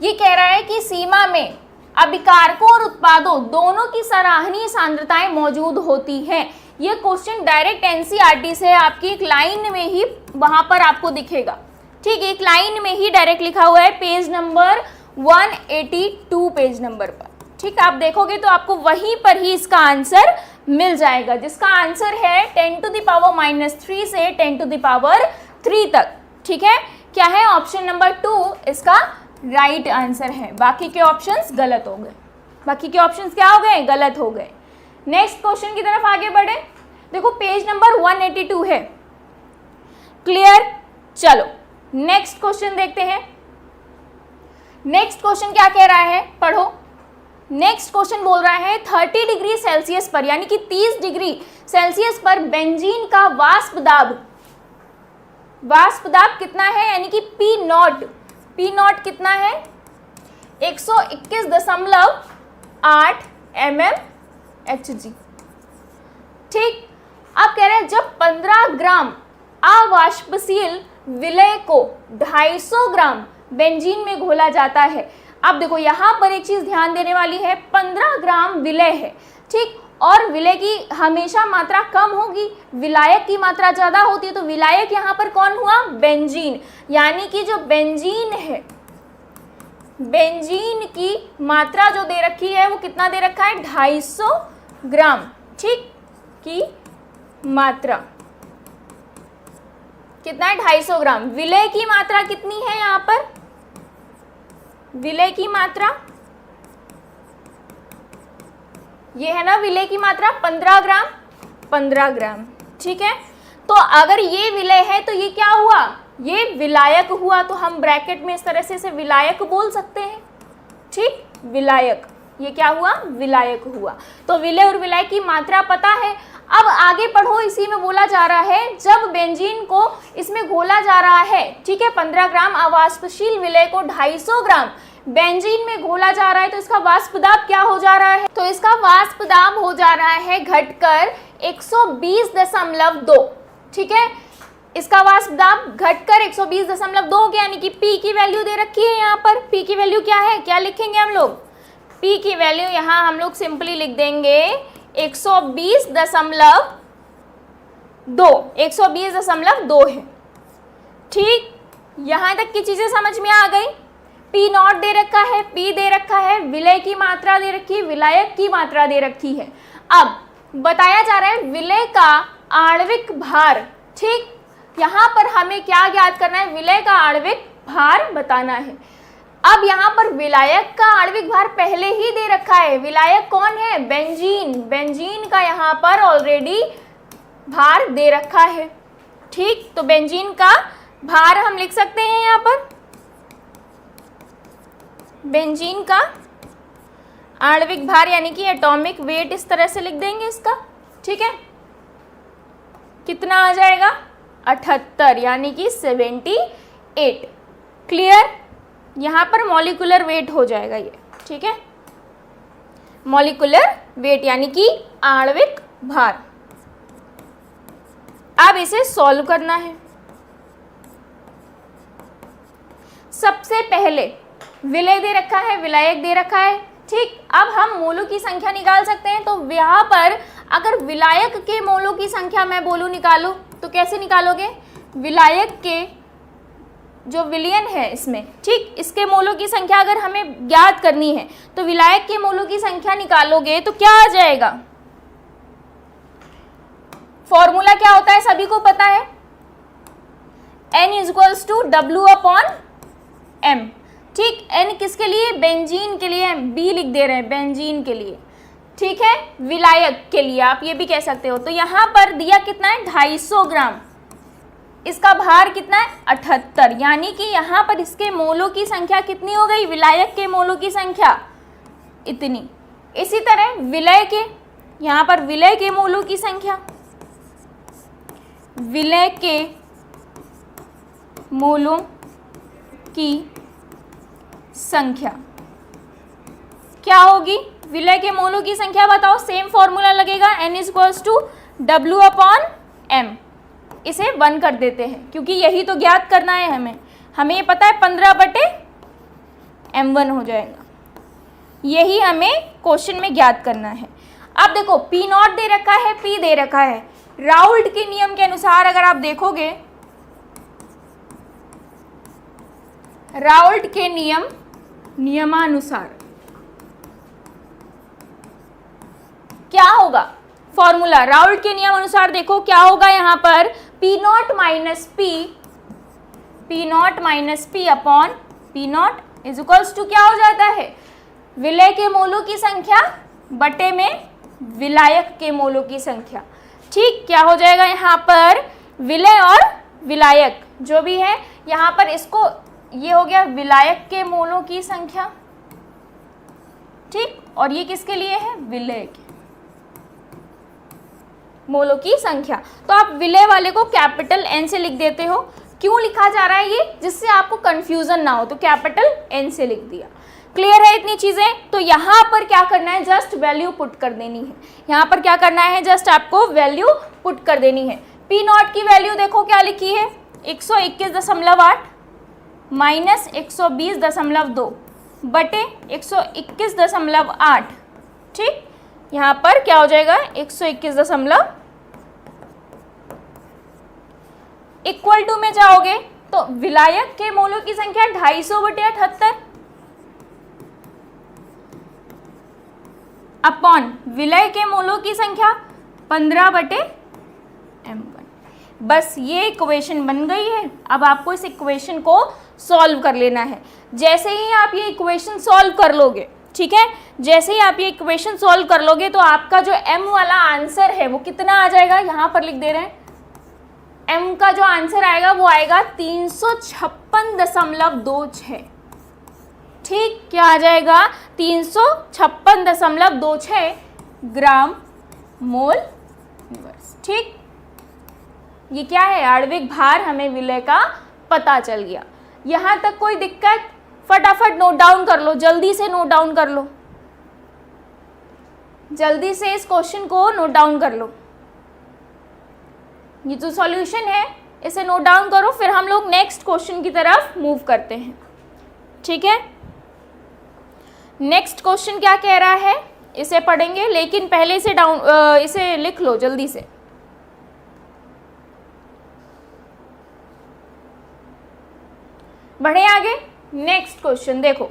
B: ये कह रहा है कि सीमा में अभिकारकों और उत्पादों दोनों की सराहनीय सांद्रताएं मौजूद होती हैं। ये क्वेश्चन डायरेक्ट एनसीईआरटी से आपकी एक लाइन में ही वहां पर आपको दिखेगा। ठीक, एक लाइन में ही डायरेक्ट लिखा हुआ है, पेज नंबर 182 पेज नंबर पर। ठीक, आप देखोगे तो आपको वहीं पर ही इसका आंसर मिल जाएगा, जिसका आंसर है 10 टू द पावर -3 से 10 टू द पावर 3 तक। ठीक है, क्या है? ऑप्शन नंबर 2 इसका राइट आंसर है। बाकी के ऑप्शंस गलत हो गए। बाकी के ऑप्शंस क्या हो गए? गलत हो गए। नेक्स्ट क्वेश्चन की तरफ आगे बढ़े। देखो पेज नंबर 182 है। क्लियर? चलो नेक्स्ट क्वेश्चन देखते हैं। नेक्स्ट क्वेश्चन क्या कह रहा है, पढ़ो। नेक्स्ट क्वेश्चन बोल रहा है 30 डिग्री सेल्सियस पर यानी कि 30 डिग्री सेल्सियस पर बेंजीन का वाष्प दाब कितना है, यानी कि पी नॉट कितना है? 121.8 mmHg। ठीक, अब कह रहे हैं जब 15 ग्राम अवाष्पशील विलय को 250 ग्राम बेंजीन में घोला जाता है। अब देखो यहाँ पर एक चीज ध्यान देने वाली है, 15 ग्राम विलय है, ठीक, और विलय की हमेशा मात्रा कम होगी, विलायक की मात्रा ज्यादा होती है। तो विलायक यहाँ पर कौन हुआ? बेंजीन। यानी कि जो बेंजीन है, बेंजीन की मात्रा जो दे रखी है वो कितना दे रखा है? 250 ग्राम, ठीक, की मात्रा कितना है? 250 ग्राम। विलय की मात्रा कितनी है यहाँ पर? विलय की मात्रा ये है ना, विलय की मात्रा 15 ग्राम। ठीक है, तो अगर ये विलय है तो ये क्या हुआ? ये विलायक हुआ। तो हम ब्रैकेट में इस तरह से इसे विलायक बोल सकते हैं। ठीक, विलायक, ये क्या हुआ? विलायक हुआ। तो विलय और विलायक की मात्रा पता है। अब आगे पढ़ो, इसी में बोला जा रहा है जब बेंजीन को इसमें घोला जा रहा है, ठीक है, 15 ग्राम अवाष्पशील विलय को 250 ग्राम बेंजीन में घोला जा रहा है, तो इसका वाष्प दाब क्या हो जा रहा है? तो इसका वाष्प दाब हो जा रहा है घटकर 120.2। ठीक है, इसका वाष्प दाब घटकर 120.2 हो गया, यानी कि P की वैल्यू दे रखी है यहाँ पर। P की वैल्यू क्या है? क्या लिखेंगे हम लोग? P की वैल्यू यहाँ हम लोग सिंपली लिख देंगे 120.2 है। ठीक, यहाँ तक की चीजें समझ में आ गई। P नॉट दे रखा है, P दे रखा है, विलय की मात्रा दे रखी है, विलायक की मात्रा दे रखी है। अब बताया जा रहा है विलय का आणविक भार। ठीक, यहाँ पर हमें क्या ज्ञात करना है? विलय का आणविक भार बताना है। अब यहाँ पर विलायक का आणविक भार पहले ही दे रखा है। विलायक कौन है? बेंजीन। बेंजीन का यहाँ पर ऑलरेडी भार दे रखा है। ठीक, तो बेंजीन का भार हम लिख सकते हैं यहाँ पर, बेंजीन का आणविक भार यानी कि एटॉमिक वेट इस तरह से लिख देंगे इसका। ठीक है, कितना आ जाएगा? 78 यानी कि 78। क्लियर? यहाँ पर मॉलिक्यूलर वेट हो जाएगा ये। ठीक है, मॉलिक्यूलर वेट यानी कि आणविक भार। अब इसे सॉल्व करना है। सबसे पहले विलय दे रखा है, विलायक दे रखा है। ठीक, अब हम मोलों की संख्या निकाल सकते हैं। तो यहाँ पर अगर विलायक के मोलों की संख्या मैं बोलूँ निकालो, तो कैसे निकालोगे? विलायक के जो विलयन है इसमें, ठीक, इसके मोलों की संख्या अगर हमें ज्ञात करनी है तो विलायक के मोलों की संख्या निकालोगे तो क्या आ जाएगा? फॉर्मूला क्या होता है सभी को पता है, N इक्वल्स टू W/M। ठीक, N किसके लिए? बेंजीन के लिए, B लिख दे रहे हैं बेंजीन के लिए। ठीक है, विलायक के लिए आप ये भी कह सकते हो। तो यहाँ पर दिया कितना है? 250 ग्राम। इसका भार कितना है? 78। यानी कि यहाँ पर इसके मोलों की संख्या कितनी हो गई? विलायक के मोलों की संख्या इतनी। इसी तरह विलय के, यहाँ पर विलय के मोलों की संख्या, विलय के मोलों की संख्या क्या होगी? विलय के मोलों की संख्या बताओ। सेम फॉर्मूला लगेगा, N इक्वल्स टू W/M। इसे 1 कर देते हैं क्योंकि यही तो ज्ञात करना है हमें। हमें ये पता है 15/M1 हो जाएगा। यही हमें क्वेश्चन में ज्ञात करना है। अब देखो P नॉट दे रखा है, P दे रखा है। राउल्ट के नियम के अनुसार अगर आप देखोगे, राउल्ट के नियमानुसार क्या होगा फॉर्मूला, राउल्ट के नियम अनुसार देखो क्या होगा यहाँ पर, P naught minus P upon P naught is equals to क्या हो जाता है, विलय के मोलों की संख्या बटे में विलायक के मोलों की संख्या। ठीक, क्या हो जाएगा यहाँ पर, विलय और विलायक जो भी है यहाँ पर, इसको ये हो गया विलायक के मोलों की संख्या, ठीक, और ये किसके लिए है, विलय के मोलों की संख्या। तो आप विलय वाले को कैपिटल एन से लिख देते हो। क्यों लिखा जा रहा है ये, जिससे आपको कंफ्यूजन ना हो, तो कैपिटल एन से लिख दिया। क्लियर है इतनी चीजें। तो यहाँ पर क्या करना है, जस्ट वैल्यू पुट कर देनी है। यहाँ पर क्या करना है, जस्ट आपको वैल्यू पुट कर देनी है। पी नॉट की वैल्यू देखो क्या लिखी है, 121.8 माइनस 120.2 बटे 121.8। ठीक, यहाँ पर क्या हो जाएगा, 121 इक्वल टू में जाओगे तो विलायक के मोलों की संख्या 250/78 अपॉन विलय के मोलों की संख्या 15/m1। बस ये इक्वेशन बन गई है। अब आपको इस इक्वेशन को सॉल्व कर लेना है। जैसे ही आप ये इक्वेशन सॉल्व कर लोगे, ठीक है, जैसे ही आप ये इक्वेशन सॉल्व कर लोगे तो आपका जो m वाला आंसर है वो कितना आ जाएगा, यहाँ पर लिख दे रहे हैं, m का जो आंसर आएगा वो आएगा 356.26। ठीक, क्या आ जाएगा, 356.26 ग्राम मोल इनवर्स। ठीक, ये क्या है, आणविक भार हमें विलय का पता चल गया। यहाँ तक कोई दिक्कत, फटाफट नोट डाउन कर लो, जल्दी से नोट डाउन कर लो, जल्दी से इस क्वेश्चन को नोट डाउन कर लो। ये जो सॉल्यूशन है इसे नोट डाउन करो, फिर हम लोग नेक्स्ट क्वेश्चन की तरफ मूव करते हैं। ठीक है, नेक्स्ट क्वेश्चन क्या कह रहा है इसे पढ़ेंगे, लेकिन पहले इसे लिख लो जल्दी से। बढ़े आगे, नेक्स्ट क्वेश्चन देखो,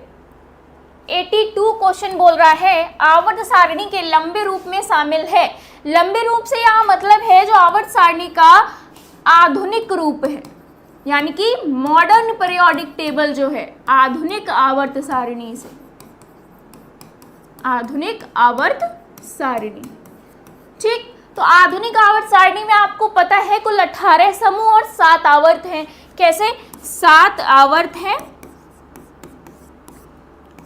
B: 82 क्वेश्चन बोल रहा है आवर्त सारणी के लंबे रूप में शामिल है। लंबे रूप से यहाँ मतलब है जो आवर्त सारणी का आधुनिक रूप है, यानी कि मॉडर्न पीरियोडिक टेबल जो है आधुनिक आवर्त सारणी से, आधुनिक आवर्त सारणी। ठीक, तो आधुनिक आवर्त सारणी में आपको पता है कुल 18 समूह और 7 आवर्त हैं। कैसे, 7 आवर्त हैं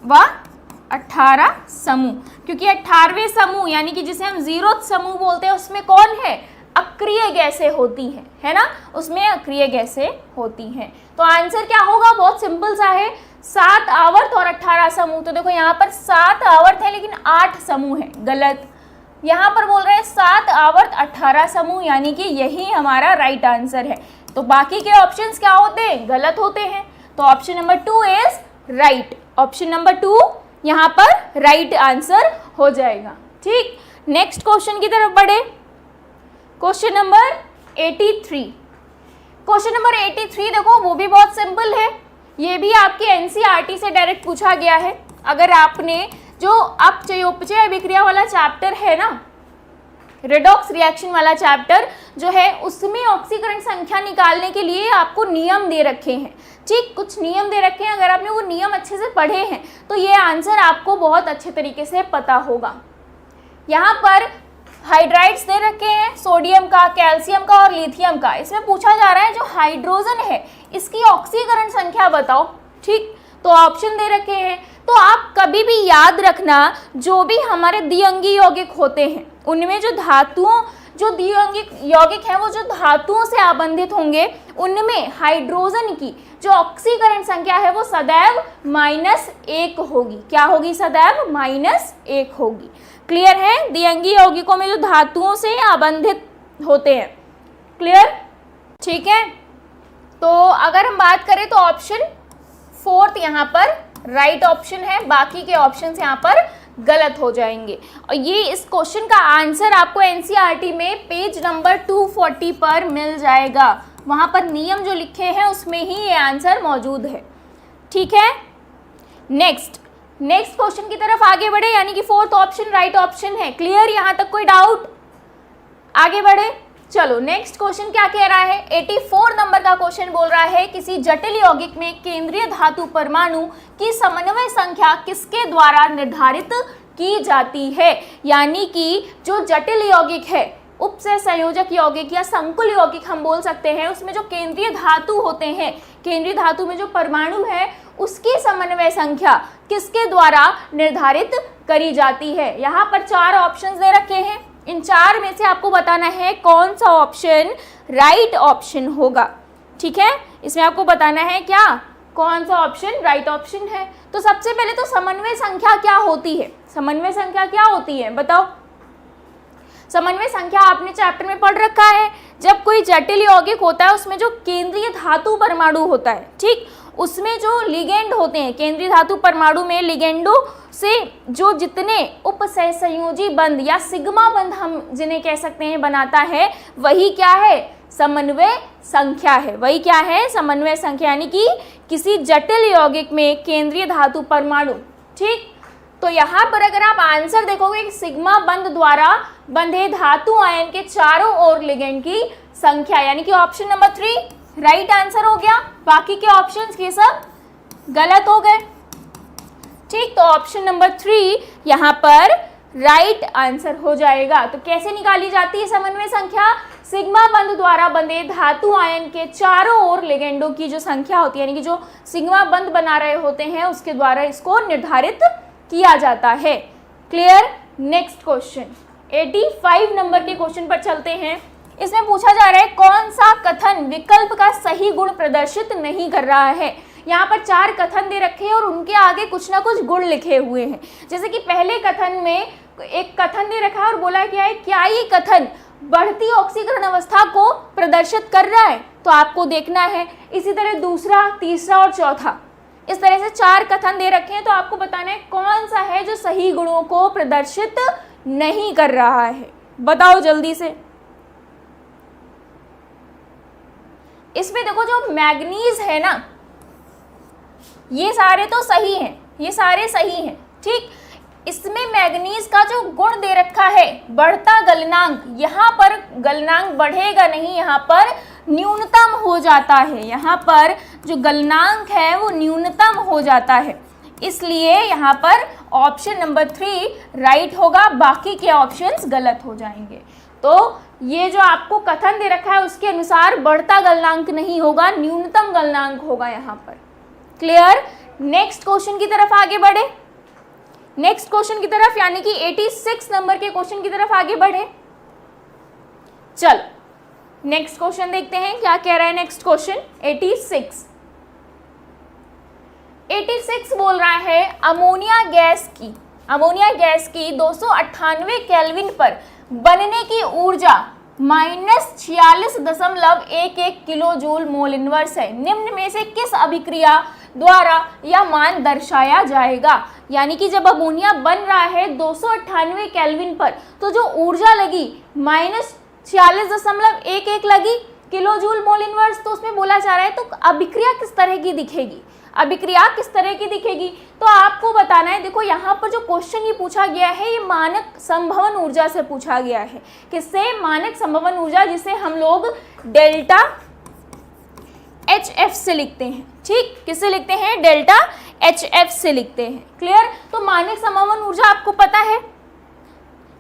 B: व 18 समूह, क्योंकि 18वें समूह यानी कि जिसे हम 0th समूह बोलते हैं उसमें कौन है, अक्रिय गैसें होती हैं, है ना, उसमें अक्रिय गैसें होती हैं। तो आंसर क्या होगा, बहुत सिंपल सा है, 7 आवर्त और 18 समूह। तो देखो यहाँ पर 7 आवर्त है लेकिन 8 समूह है, गलत। यहाँ पर बोल रहे हैं 7 आवर्त 18 समूह, यानी कि यही हमारा राइट आंसर है। तो बाकी के ऑप्शंस क्या होते हैं, गलत होते हैं। तो option number 2 is right, option number 2 यहाँ पर राइट आंसर हो जाएगा। ठीक, नेक्स्ट क्वेश्चन की तरफ बढ़े, क्वेश्चन नंबर 83। क्वेश्चन नंबर 83 देखो, वो भी बहुत सिंपल है, ये भी आपके एनसीईआरटी से डायरेक्ट पूछा गया है। अगर आपने जो अपचयोपचय अभिक्रिया वाला चैप्टर है ना, रेडॉक्स रिएक्शन वाला चैप्टर जो है, उसमें ऑक्सीकरण संख्या निकालने के लिए आपको नियम दे रखे हैं। ठीक, कुछ नियम दे रखे हैं, अगर आपने वो नियम अच्छे से पढ़े हैं तो ये आंसर आपको बहुत अच्छे तरीके से पता होगा। यहाँ पर हाइड्राइड्स दे रखे हैं, सोडियम का, कैल्शियम का और लिथियम का। इसमें पूछा जा रहा है जो हाइड्रोजन है इसकी ऑक्सीकरण संख्या बताओ। ठीक, तो ऑप्शन दे रखे हैं। तो आप कभी भी याद रखना, जो भी हमारे द्विअंगी यौगिक होते हैं उनमें जो धातुओं, जो द्विअंगी यौगिक हैं वो जो धातुओं से आबंधित होंगे, उनमें हाइड्रोजन की जो ऑक्सीकरण संख्या है वो सदैव -1 होगी। क्या होगी, सदैव -1 होगी। क्लियर है, द्विअंगी यौगिकों में जो धातुओं से आबंधित होते हैं। क्लियर, ठीक है। तो अगर हम बात करें तो ऑप्शन 4 यहाँ पर राइट ऑप्शन है, बाकी के ऑप्शंस यहाँ पर गलत हो जाएंगे। और ये इस क्वेश्चन का आंसर आपको एनसीईआरटी में पेज नंबर 240 पर मिल जाएगा। वहाँ पर नियम जो लिखे हैं उसमें ही ये आंसर मौजूद है। ठीक है, नेक्स्ट नेक्स्ट क्वेश्चन की तरफ आगे बढ़े, यानी कि फोर्थ ऑप्शन राइट ऑप्शन है। क्लियर, यहां तक कोई डाउट? आगे बढ़े, चलो नेक्स्ट क्वेश्चन क्या कह रहा है। 84 नंबर का क्वेश्चन बोल रहा है किसी जटिल यौगिक में केंद्रीय धातु परमाणु की समन्वय संख्या किसके द्वारा निर्धारित की जाती है। यानी कि जो जटिल यौगिक है, उपसय संयोजक यौगिक या संकुल यौगिक हम बोल सकते हैं, उसमें जो केंद्रीय धातु होते हैं, केंद्रीय धातु में जो परमाणु है उसकी समन्वय संख्या किसके द्वारा निर्धारित करी जाती है। यहाँ पर 4 ऑप्शंस दे रखे हैं, इन 4 में से आपको बताना है कौन सा ऑप्शन राइट ऑप्शन होगा। ठीक है, इसमें आपको बताना है क्या, कौन सा ऑप्शन राइट ऑप्शन है। तो सबसे पहले तो समन्वय संख्या क्या होती है, समन्वय संख्या क्या होती है बताओ। समन्वय संख्या आपने चैप्टर में पढ़ रखा है, जब कोई जटिल यौगिक होता है उसमें जो केंद्रीय धातु परमाणु होता है, ठीक, उसमें जो लिगेंड होते हैं, केंद्रीय धातु परमाणु में लिगेंडों से जो जितने उपसहसंयोजी बंध या सिग्मा बंध हम जिन्हें कह सकते हैं बनाता है, वही क्या है, समन्वय संख्या है। वही क्या है, समन्वय संख्या। यानी कि किसी जटिल यौगिक में केंद्रीय धातु परमाणु, ठीक। तो यहाँ पर अगर आप आंसर देखोगे, सिग्मा बंध द्वारा बंधे धातु आयन के चारों ओर लिगेंड की संख्या, यानी कि ऑप्शन नंबर 3 राइट आंसर हो गया। बाकी के ऑप्शंस के सब गलत हो गए, ठीक। तो ऑप्शन नंबर 3 यहाँ पर राइट आंसर हो जाएगा। तो कैसे निकाली जाती है समन्वय संख्या, सिग्मा बंध द्वारा बंधे धातु आयन के चारों ओर लिगेंडों की जो संख्या होती है, यानी कि जो सिग्मा बंध बना रहे होते हैं उसके द्वारा इसको निर्धारित किया जाता है। क्लियर। नेक्स्ट क्वेश्चन 85 नंबर के क्वेश्चन पर चलते हैं। इसमें पूछा जा रहा है कौन सा कथन विकल्प का सही गुण प्रदर्शित नहीं कर रहा है। यहाँ पर 4 कथन दे रखे हैं और उनके आगे कुछ ना कुछ गुण लिखे हुए हैं। जैसे कि पहले कथन में एक कथन दे रखा है और बोला क्या है, क्या ये कथन बढ़ती ऑक्सीकरण अवस्था को प्रदर्शित कर रहा है, तो आपको देखना है। इसी तरह दूसरा, तीसरा और चौथा, इस तरह से 4 कथन दे रखे हैं, तो आपको बताना है कौन सा है जो सही गुणों को प्रदर्शित नहीं कर रहा है। बताओ जल्दी से। इसमें देखो जो मैग्नीज है ना, ये सारे तो सही हैं, ये सारे सही हैं, ठीक। इसमें मैग्नीज का जो गुण दे रखा है बढ़ता गलनांक, यहाँ पर गलनांक बढ़ेगा नहीं, यहाँ पर न्यूनतम हो जाता है। यहाँ पर जो गलनांक है वो न्यूनतम हो जाता है, इसलिए यहाँ पर ऑप्शन नंबर 3 राइट होगा, बाकी के ऑप्शंस गलत हो जाएंगे। तो ये जो आपको कथन दे रखा है उसके अनुसार बढ़ता गलनांक नहीं होगा, न्यूनतम गलनांक होगा यहाँ पर। क्लियर। नेक्स्ट क्वेश्चन की तरफ आगे बढ़े, नेक्स्ट क्वेश्चन की तरफ, यानी कि 86 नंबर के क्वेश्चन की तरफ आगे बढ़े। चलो नेक्स्ट क्वेश्चन देखते हैं क्या कह रहा है। नेक्स्ट क्वेश्चन 86 बोल रहा है अमोनिया गैस की 298 केल्विन पर बनने की ऊर्जा -46.11 किलो जूल मोल इनवर्स है। निम्न में से किस अभिक्रिया द्वारा यह मान दर्शाया जाएगा। यानी कि जब अमोनिया बन रहा है 298 केल्विन पर, तो जो ऊर्जा लगी -46.11 लगी किलो जूल मोल इनवर्स। तो उसमें बोला जा रहा है तो अभिक्रिया किस तरह की दिखेगी, अभिक्रिया किस तरह की दिखेगी। तो आपको बताना है, देखो यहाँ पर जो क्वेश्चन ये पूछा गया है ये मानक संभवन ऊर्जा से पूछा गया है। किससे, मानक संभवन ऊर्जा, जिसे हम लोग डेल्टा HF से लिखते हैं, ठीक। किससे लिखते हैं, डेल्टा HF से लिखते हैं। क्लियर। तो मानक संभवन ऊर्जा आपको पता है,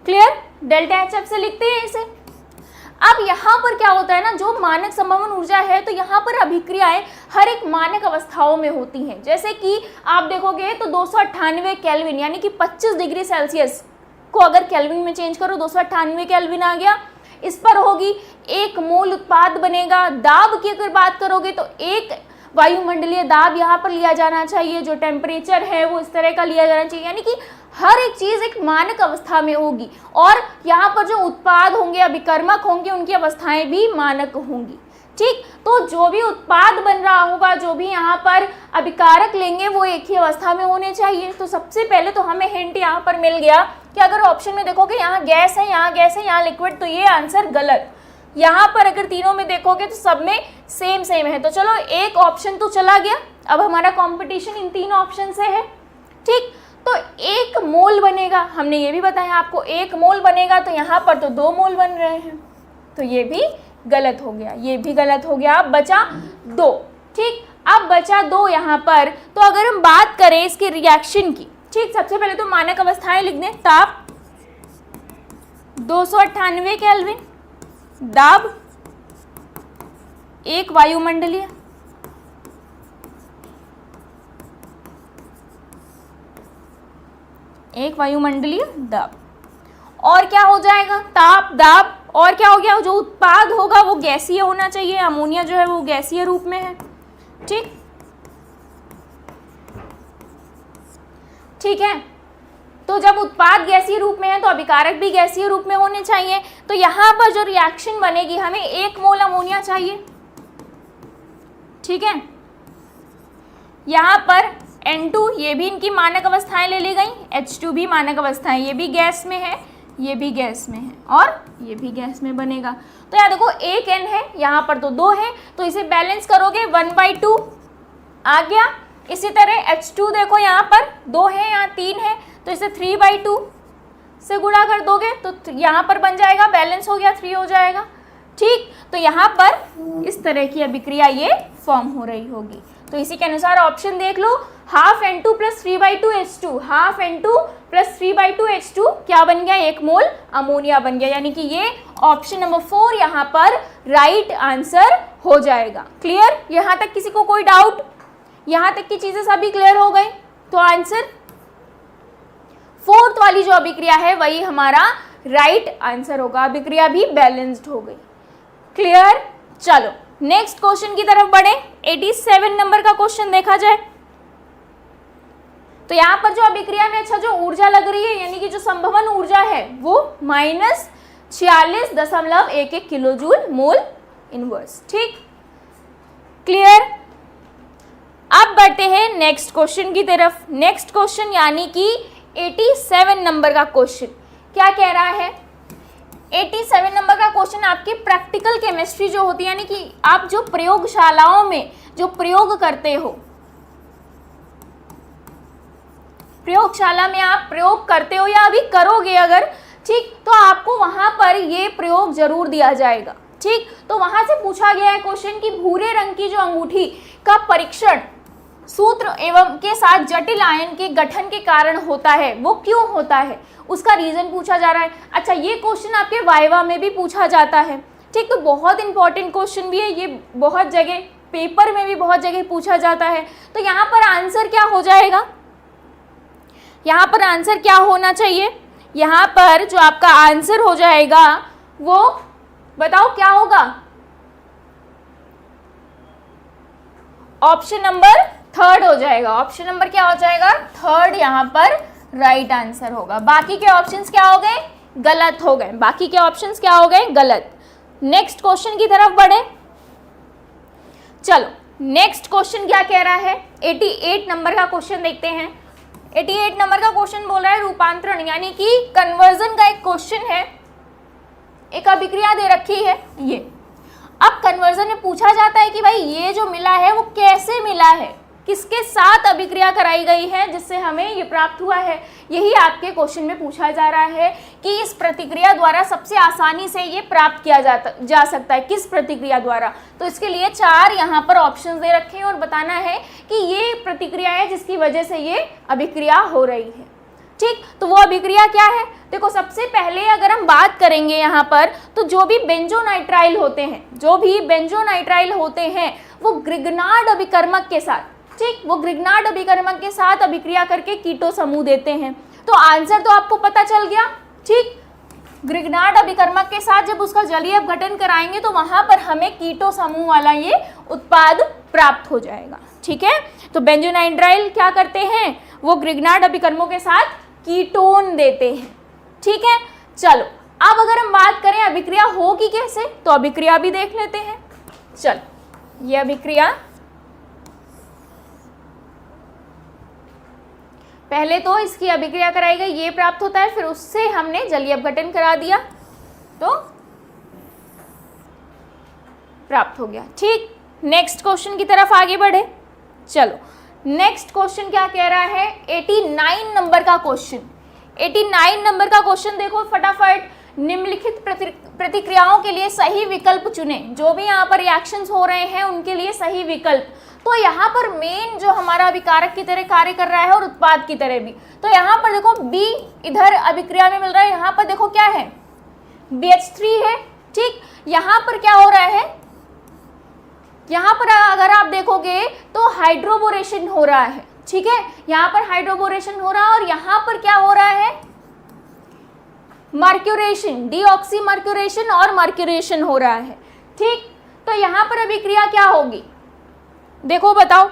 B: क्लियर, डेल्टा HF से लिखते हैं इसे। अब यहाँ पर क्या होता है ना, जो मानक संभवन ऊर्जा है तो यहाँ पर अभिक्रियाएं हर एक मानक अवस्थाओं में होती हैं। जैसे कि आप देखोगे तो 298 केल्विन यानी कि 25 डिग्री सेल्सियस को अगर केल्विन में चेंज करो 298 केल्विन आ गया, इस पर होगी 1 मोल उत्पाद बनेगा। दाब की अगर बात करोगे तो 1 वायुमंडलीय दाब यहाँ पर लिया जाना चाहिए, जो टेम्परेचर है वो इस तरह का लिया जाना चाहिए। यानी कि हर एक चीज़ एक मानक अवस्था में होगी और यहाँ पर जो उत्पाद होंगे, अभिकर्मक होंगे, उनकी अवस्थाएं भी मानक होंगी, ठीक। तो जो भी उत्पाद बन रहा होगा, जो भी यहाँ पर अभिकारक लेंगे, वो एक ही अवस्था में होने चाहिए। तो सबसे पहले तो हमें हिंट यहाँ पर मिल गया कि अगर ऑप्शन में देखोगे यहाँ गैस है, यहाँ गैस है, यहाँ लिक्विड, तो ये आंसर गलत। यहाँ पर अगर तीनों में देखोगे तो सब में सेम है। तो चलो एक ऑप्शन तो चला गया, अब हमारा कॉम्पिटिशन इन 3 ऑप्शन से है, ठीक। तो 1 मोल बनेगा, हमने ये भी बताया आपको 1 मोल बनेगा, तो यहाँ पर तो 2 मोल बन रहे हैं, तो ये भी गलत हो गया, ये भी गलत हो गया। अब बचा 2, ठीक, अब बचा 2 यहाँ पर। तो अगर हम बात करें इसके रिएक्शन की, ठीक, सबसे पहले तो मानक अवस्थाएं लिख दें। ताप 298 केल्विन, दाब 1 वायुमंडलीय, दाब, और क्या हो जाएगा, ताप, दाब, और क्या हो गया, जो उत्पाद होगा वो गैसीय होना चाहिए, अमोनिया जो है वो गैसीय रूप में है, ठीक, ठीक है। तो जब उत्पाद गैसीय रूप में है तो अभिकारक भी गैसीय रूप में होने चाहिए। तो यहाँ पर जो रिएक्शन बनेगी, हमें 1 मोल अमोनिया चाहिए, ठीक है। यहाँ पर N2, ये भी इनकी मानक अवस्थाएं ले ली गई, H2 भी मानक अवस्थाएं, ये भी गैस में है, ये भी गैस में है, और ये भी गैस में बनेगा। तो यहाँ देखो 1 N है, यहाँ पर तो 2 है, तो इसे बैलेंस करोगे 1/2 आ गया। इसी तरह H2 देखो यहाँ पर 2 है, यहाँ 3 है, तो इसे 3/2 से गुणा कर दोगे तो यहाँ पर बन जाएगा, बैलेंस हो गया, 3 हो जाएगा, ठीक। तो यहाँ पर इस तरह की अभिक्रिया ये फॉर्म हो रही होगी। तो इसी के अनुसार ऑप्शन देख लो, half N2 + 3/2 H2, half N2 + 3/2 H2 क्या बन गया, 1 मोल अमोनिया बन गया, यानी कि ये ऑप्शन नंबर 4 यहाँ पर राइट आंसर हो जाएगा। क्लियर, यहाँ तक किसी को कोई डाउट, यहाँ तक की चीजें सभी क्लियर हो गई। तो आंसर 4th वाली जो अभिक्रिया है वही हमारा राइट आंसर होगा, अभिक्रिया भी बैलेंस्ड हो गई। क्लियर, चलो नेक्स्ट क्वेश्चन की तरफ बढ़े। 87 नंबर का क्वेश्चन देखा जाए तो यहाँ पर जो अभिक्रिया में अच्छा जो ऊर्जा लग रही है, यानी कि जो संभवन ऊर्जा है वो -46.11 किलोजूल मोल इनवर्स, ठीक, क्लियर। अब बढ़ते हैं नेक्स्ट क्वेश्चन की तरफ। नेक्स्ट क्वेश्चन यानी कि 87 नंबर का क्वेश्चन क्या कह रहा है, 87 नंबर का क्वेश्चन आपकी प्रैक्टिकल केमिस्ट्री जो होती है, यानी कि आप जो प्रयोगशालाओं में जो प्रयोग करते हो, प्रयोगशाला में आप प्रयोग करते हो या अभी करोगे अगर, ठीक, तो आपको वहां पर ये प्रयोग जरूर दिया जाएगा, ठीक। तो वहां से पूछा गया है क्वेश्चन कि भूरे रंग की जो अंगूठी का परीक्षण सूत्र एवं के साथ जटिल आयन के गठन के कारण होता है, वो क्यों होता है, उसका रीजन पूछा जा रहा है। अच्छा, ये क्वेश्चन आपके वाइवा में भी पूछा जाता है, ठीक, तो बहुत इंपॉर्टेंट क्वेश्चन भी है ये, बहुत जगह पेपर में भी बहुत जगह पूछा जाता है। तो यहाँ पर आंसर क्या हो जाएगा, यहाँ पर आंसर क्या होना चाहिए, यहाँ पर जो आपका आंसर हो जाएगा वो बताओ क्या होगा, ऑप्शन नंबर 3rd हो जाएगा। ऑप्शन नंबर क्या हो जाएगा, 3rd यहाँ पर राइट आंसर होगा। बाकी के ऑप्शंस क्या हो गए, गलत हो गए, बाकी के ऑप्शंस क्या हो गए, गलत। नेक्स्ट क्वेश्चन की तरफ बढ़े, चलो नेक्स्ट क्वेश्चन क्या कह रहा है, 88 नंबर का क्वेश्चन देखते हैं। 88 नंबर का क्वेश्चन बोल रहा है रूपांतरण, यानी कि कन्वर्जन का एक क्वेश्चन है, एक अभिक्रिया दे रखी है ये। अब कन्वर्जन में पूछा जाता है कि भाई ये जो मिला है वो कैसे मिला है, किसके साथ अभिक्रिया कराई गई है जिससे हमें ये प्राप्त हुआ है, यही आपके क्वेश्चन में पूछा जा रहा है कि इस प्रतिक्रिया द्वारा सबसे आसानी से ये प्राप्त किया जा सकता है, किस प्रतिक्रिया द्वारा। तो इसके लिए 4 यहाँ पर ऑप्शंस दे रखे हैं और बताना है कि ये प्रतिक्रिया है जिसकी वजह से ये अभिक्रिया हो रही है, ठीक। तो वो अभिक्रिया क्या है, देखो सबसे पहले अगर हम बात करेंगे यहाँ पर, तो जो भी बेंजोनाइट्राइल होते हैं, जो भी बेंजोनाइट्राइल होते हैं वो ग्रिग्नार्ड अभिकर्मक के साथ, ठीक, वो ग्रिग्नार्ड अभिकर्मक के साथ अभिक्रिया करके कीटो समूह देते हैं। तो आंसर तो आपको पता चल गया, ठीक, ग्रिग्नार्ड अभिकर्मक के साथ जब उसका जलीय अपघटन कराएंगे तो वहां पर हमें कीटो समूह वाला ये उत्पाद प्राप्त हो जाएगा, ठीक है। तो बेंजोनाइट्राइल क्या करते हैं, वो ग्रिग्नार्ड अभिकर्मकों के साथ कीटोन देते हैं, ठीक है। चलो अब अगर हम बात करें अभिक्रिया होगी कैसे, तो अभिक्रिया भी देख लेते हैं। चलो ये अभिक्रिया, पहले तो इसकी अभिक्रिया कराई गई, ये प्राप्त होता है, फिर उससे हमने जलीय अपघटन करा दिया तो प्राप्त हो गया, ठीक। नेक्स्ट क्वेश्चन की तरफ आगे बढ़े, चलो नेक्स्ट क्वेश्चन क्या कह रहा है, 89 नंबर का क्वेश्चन। 89 नंबर का क्वेश्चन देखो फटाफट, निम्नलिखित प्रतिक्रियाओं के लिए सही विकल्प चुने। जो भी यहाँ पर रिएक्शंस हो रहे हैं उनके लिए सही विकल्प। तो यहाँ पर मेन जो हमारा अभिकारक की तरह कार्य कर रहा है और उत्पाद की तरह भी, तो यहाँ पर देखो बी इधर अभिक्रिया में मिल रहा है, यहाँ पर देखो क्या है, BH3 है। ठीक, यहाँ पर क्या हो रहा है, यहाँ पर अगर आप देखोगे तो हाइड्रोबोरेशन हो रहा है। ठीक है, यहाँ पर हाइड्रोबोरेशन हो रहा है और यहाँ पर क्या हो रहा है, मर्क्यूरेशन, डीऑक्सी मर्क्यूरेशन और मर्क्यूरेशन हो रहा है। ठीक, तो यहाँ पर अभिक्रिया क्या होगी, देखो बताओ,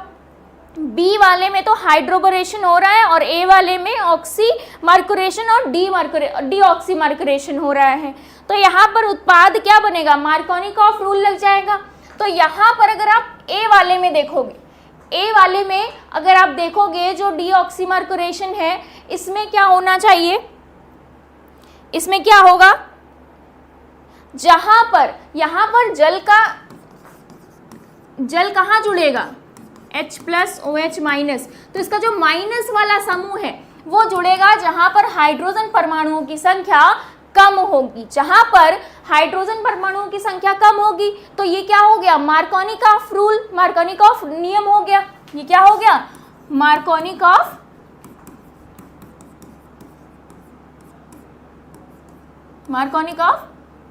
B: बी वाले में तो हाइड्रोबोरेशन हो रहा है और ए वाले में ऑक्सी मर्क्यूरेशन और डीऑक्सी मर्क्यूरेशन हो रहा है। तो यहाँ पर उत्पाद क्या बनेगा, मार्कोनिकॉफ रूल लग जाएगा। तो यहाँ पर अगर आप ए वाले में देखोगे, ए वाले में अगर आप देखोगे जो डीऑक्सी मर्क्यूरेशन है, इसमें क्या होना चाहिए, इसमें क्या होगा, जहां पर यहाँ पर जल कहाँ जुड़ेगा, H+OH-, तो इसका जो माइनस वाला समूह है वो जुड़ेगा जहां पर हाइड्रोजन परमाणुओं की संख्या कम होगी। जहां पर हाइड्रोजन परमाणुओं की संख्या कम होगी तो ये क्या हो गया, मार्कोनिकॉफ रूल, मार्कोनिकॉफ नियम हो गया। ये क्या हो गया, मार्कोनिकॉफ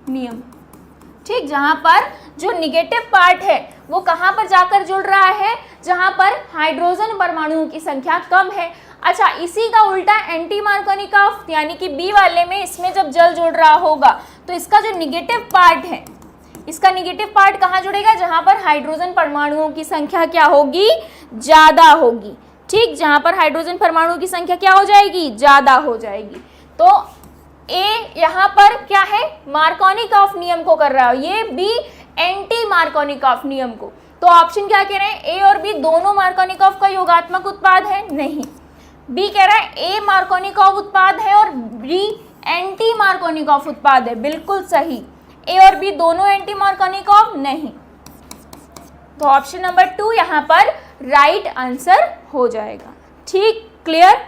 B: नियम। ठीक, जहां पर जो निगेटिव पार्ट है वो कहां पर जाकर जुड़ रहा है, जहां पर हाइड्रोजन परमाणुओं की संख्या कम है। अच्छा, इसी का उल्टा एंटी मार्कोनिकॉफ यानी कि बी वाले में, इसमें जब जल जुड़ रहा होगा तो इसका जो निगेटिव पार्ट है, इसका निगेटिव पार्ट कहाँ जुड़ेगा, जहां पर हाइड्रोजन परमाणुओं की संख्या क्या होगी, ज्यादा होगी। ठीक, जहां पर हाइड्रोजन परमाणुओं की संख्या क्या हो जाएगी, ज्यादा हो जाएगी। तो ए यहाँ पर क्या है, मार्कोनिकॉफ नियम को कर रहा है, ये बी एंटी मार्कोनिकॉफ नियम को। तो ऑप्शन क्या कह रहे हैं, ए और बी दोनों मार्कोनिकॉफ का योगात्मक उत्पाद है, नहीं। बी कह रहा है ए मार्कोनिकॉफ उत्पाद है और बी एंटी मार्कोनिकॉफ उत्पाद है, बिल्कुल सही। ए और बी दोनों एंटी मार्कोनिकॉफ नहीं। तो ऑप्शन नंबर 2 यहाँ पर राइट आंसर हो जाएगा। ठीक, क्लियर।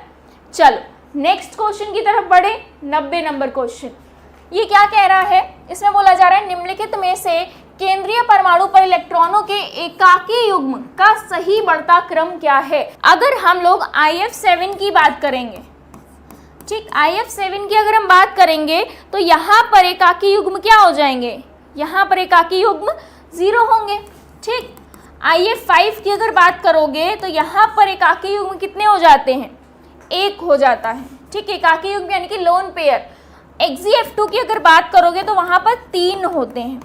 B: चलो नेक्स्ट क्वेश्चन की तरफ बढ़े, 90 नंबर क्वेश्चन। ये क्या कह रहा है, इसमें बोला जा रहा है निम्नलिखित में से केंद्रीय परमाणु पर इलेक्ट्रॉनों के एकाकी युग्म का सही बढ़ता क्रम क्या है। अगर हम लोग IF7 की बात करेंगे, ठीक, IF7 की अगर हम बात करेंगे तो यहाँ पर एकाकी युग्म क्या हो जाएंगे, यहाँ पर एकाकी युग्म 0 होंगे। ठीक, IF5 की अगर बात करोगे तो यहाँ पर एकाकी युग्म कितने हो जाते हैं, 1 हो जाता है। ठीक, एकाकी युग्म यानी कि लोन पेयर। XeF2 की अगर बात करोगे तो वहाँ पर 3 होते हैं,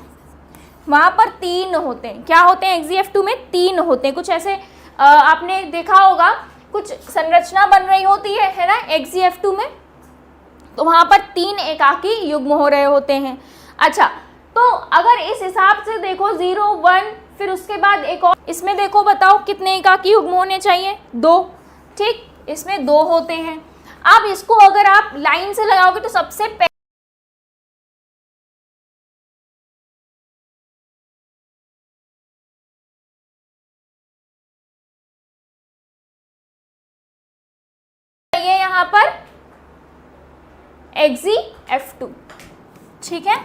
B: वहाँ पर 3 होते हैं। क्या होते हैं, XeF2 में 3 होते हैं। कुछ ऐसे आपने देखा होगा, कुछ संरचना बन रही होती है ना XeF2 में, तो वहाँ पर 3 एकाकी युग्म हो रहे होते हैं। अच्छा, तो अगर इस हिसाब से देखो 0, 1, फिर उसके बाद एक और, इसमें देखो बताओ कितने एकाकी युग्म होने चाहिए, 2। ठीक, इसमें 2 होते हैं। अब इसको अगर आप लाइन से लगाओगे तो सबसे पहले यहाँ पर XeF2। ठीक है,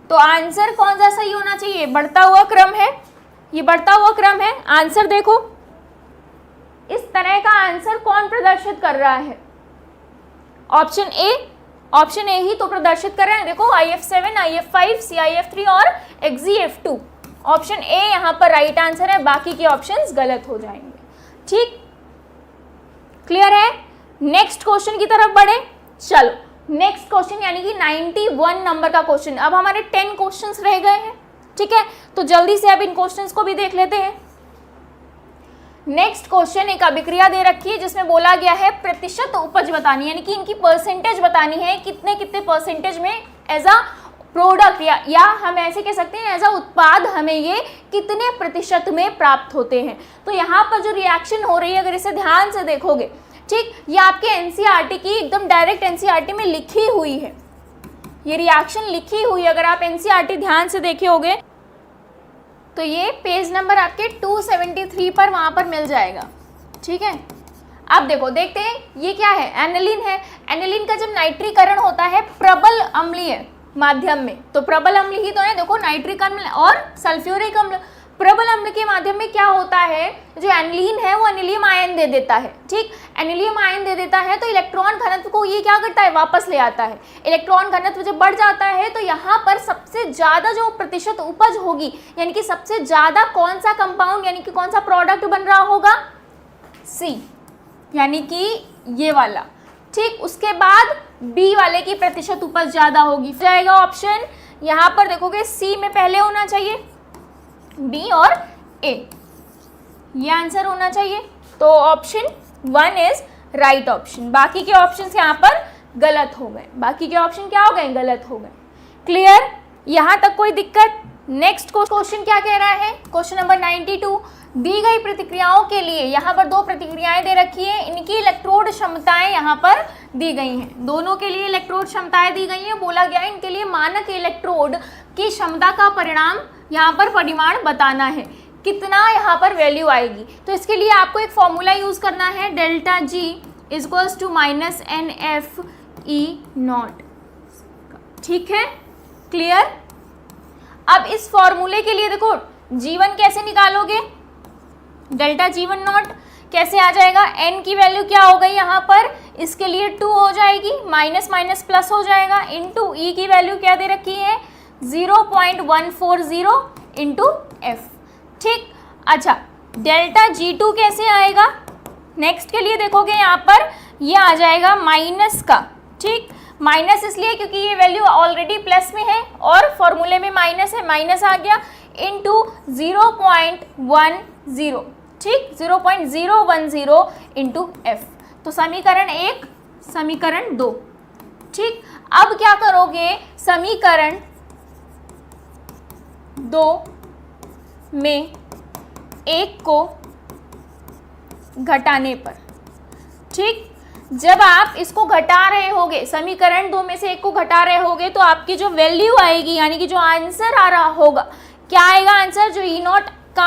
B: तो आंसर कौन सा सही होना चाहिए, बढ़ता हुआ क्रम है, ये बढ़ता हुआ क्रम है। आंसर देखो, इस तरह का आंसर कौन प्रदर्शित कर रहा है, ऑप्शन ए ही तो प्रदर्शित कर रहे हैं। देखो IF7, IF5, CIF3 और XeF2, ऑप्शन ए यहाँ पर राइट आंसर है, बाकी के ऑप्शंस गलत हो जाएंगे। ठीक, क्लियर है। नेक्स्ट क्वेश्चन की तरफ बढ़े। चलो नेक्स्ट क्वेश्चन यानी कि 91 नंबर का क्वेश्चन। अब हमारे 10 क्वेश्चंस रह गए हैं। ठीक है, तो जल्दी से अब इन क्वेश्चंस को भी देख लेते हैं। नेक्स्ट क्वेश्चन, एक अभिक्रिया दे रखी है जिसमें बोला गया है प्रतिशत उपज बतानी, यानी कि इनकी परसेंटेज बतानी है, कितने कितने परसेंटेज में एज अ प्रोडक्ट या हम ऐसे कह सकते हैं एज अ उत्पाद हमें ये कितने प्रतिशत में प्राप्त होते हैं। तो यहाँ पर जो रिएक्शन हो रही है अगर इसे ध्यान से देखोगे, ठीक, ये आपके एनसीईआरटी की एकदम डायरेक्ट एनसीईआरटी में लिखी हुई है, ये रिएक्शन लिखी हुई है। अगर आप एनसीईआरटी ध्यान से देखे होगे तो ये पेज नंबर आपके 273 पर वहाँ पर मिल जाएगा। ठीक है, अब देखो देखते हैं ये क्या है, एनिलीन है। एनिलीन का जब नाइट्रीकरण होता है प्रबल अम्लीय माध्यम में, तो प्रबल अम्ल ही तो है, देखो नाइट्रिक अम्ल और सल्फ्यूरिक अम्ल। प्रबल अम्ल के माध्यम में क्या होता है, जो एनिलीन है वो एनिलियम आयन दे देता है। ठीक, एनिलियम आयन दे देता है तो इलेक्ट्रॉन घनत्व को ये क्या करता है, वापस ले आता है। इलेक्ट्रॉन घनत्व जब बढ़ जाता है तो यहाँ पर सबसे ज़्यादा जो प्रतिशत उपज होगी, यानी कि सबसे ज़्यादा कौन सा कंपाउंड यानी कि कौन सा प्रोडक्ट बन रहा होगा, सी, यानी कि ये वाला। ठीक, उसके बाद बी वाले की प्रतिशत उपज ज़्यादा होगी, जाएगा ऑप्शन। यहाँ पर देखोगे सी में पहले होना चाहिए, बी और ए, ये आंसर होना चाहिए। तो ऑप्शन 1 इज राइट ऑप्शन। बाकी के ऑप्शंस यहाँ पर गलत हो गए, बाकी के ऑप्शन क्या हो गए, गलत हो गए। क्लियर, यहाँ तक कोई दिक्कत? नेक्स्ट क्वेश्चन क्या कह रहा है, क्वेश्चन नंबर 92। दी गई प्रतिक्रियाओं के लिए, यहाँ पर दो प्रतिक्रियाएं दे रखी है, इनकी इलेक्ट्रोड क्षमताएं यहाँ पर दी गई हैं। दोनों के लिए इलेक्ट्रोड क्षमताएं दी गई हैं, बोला गया है इनके लिए मानक इलेक्ट्रोड की क्षमता का परिणाम यहाँ पर परिमाण बताना है, कितना यहाँ पर वैल्यू आएगी। तो इसके लिए आपको एक फॉर्मूला यूज करना है, delta G equals to minus N F E naught. ठीक है, क्लियर। अब इस फॉर्मूले के लिए देखो जीवन कैसे निकालोगे, डेल्टा जीवन नॉट कैसे आ जाएगा, n की वैल्यू क्या हो गई यहाँ पर, इसके लिए 2 हो जाएगी, माइनस माइनस प्लस हो जाएगा, इनटू ई की वैल्यू क्या दे रखी है 0.140 इंटू एफ। ठीक, अच्छा डेल्टा G2 कैसे आएगा, नेक्स्ट के लिए देखोगे यहाँ पर ये आ जाएगा माइनस का। ठीक, माइनस इसलिए क्योंकि ये वैल्यू ऑलरेडी प्लस में है और फॉर्मूले में माइनस है, माइनस आ गया इंटू 0.10। ठीक, 0.010 इंटू एफ। तो समीकरण 1 समीकरण 2। ठीक, अब क्या करोगे, समीकरण 2 में 1 को घटाने पर, ठीक, जब आप इसको घटा रहे होगे, समीकरण 2 में से 1 को घटा रहे होगे तो आपकी जो वैल्यू आएगी यानी कि जो आंसर आ रहा होगा, क्या आएगा आंसर, जो ई नॉट का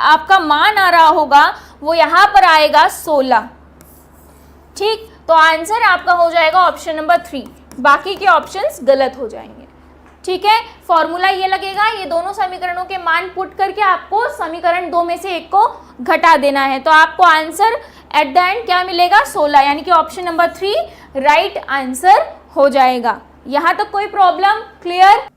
B: आपका मान आ रहा होगा वो यहाँ पर आएगा 16। ठीक, तो आंसर आपका हो जाएगा ऑप्शन नंबर 3, बाकी के ऑप्शंस गलत हो जाएंगे। ठीक है, फॉर्मूला ये लगेगा, ये दोनों समीकरणों के मान पुट करके आपको समीकरण 2 में से 1 को घटा देना है, तो आपको आंसर एट द एंड क्या मिलेगा 16, यानी कि ऑप्शन नंबर 3 राइट आंसर हो जाएगा। यहाँ तक कोई प्रॉब्लम? क्लियर।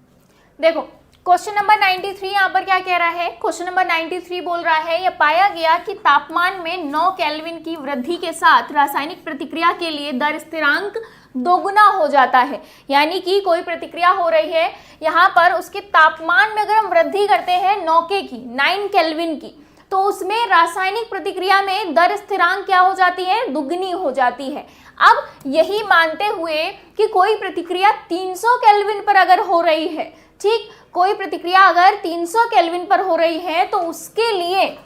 B: देखो क्वेश्चन नंबर 93 यहाँ पर क्या कह रहा है, क्वेश्चन नंबर 93 बोल रहा है यह पाया गया कि तापमान में 9 केल्विन की वृद्धि के साथ रासायनिक प्रतिक्रिया के लिए दर स्थिरांक दोगुना हो जाता है। यानी कि कोई प्रतिक्रिया हो रही है यहाँ पर, उसके तापमान में अगर हम वृद्धि करते हैं 9 केल्विन की, तो उसमें रासायनिक प्रतिक्रिया में दर स्थिरांक क्या हो जाती है, दुगनी हो जाती है। अब यही मानते हुए कि कोई प्रतिक्रिया 300 केल्विन पर अगर हो रही है, ठीक, कोई प्रतिक्रिया अगर 300 केल्विन पर हो रही है तो उसके लिए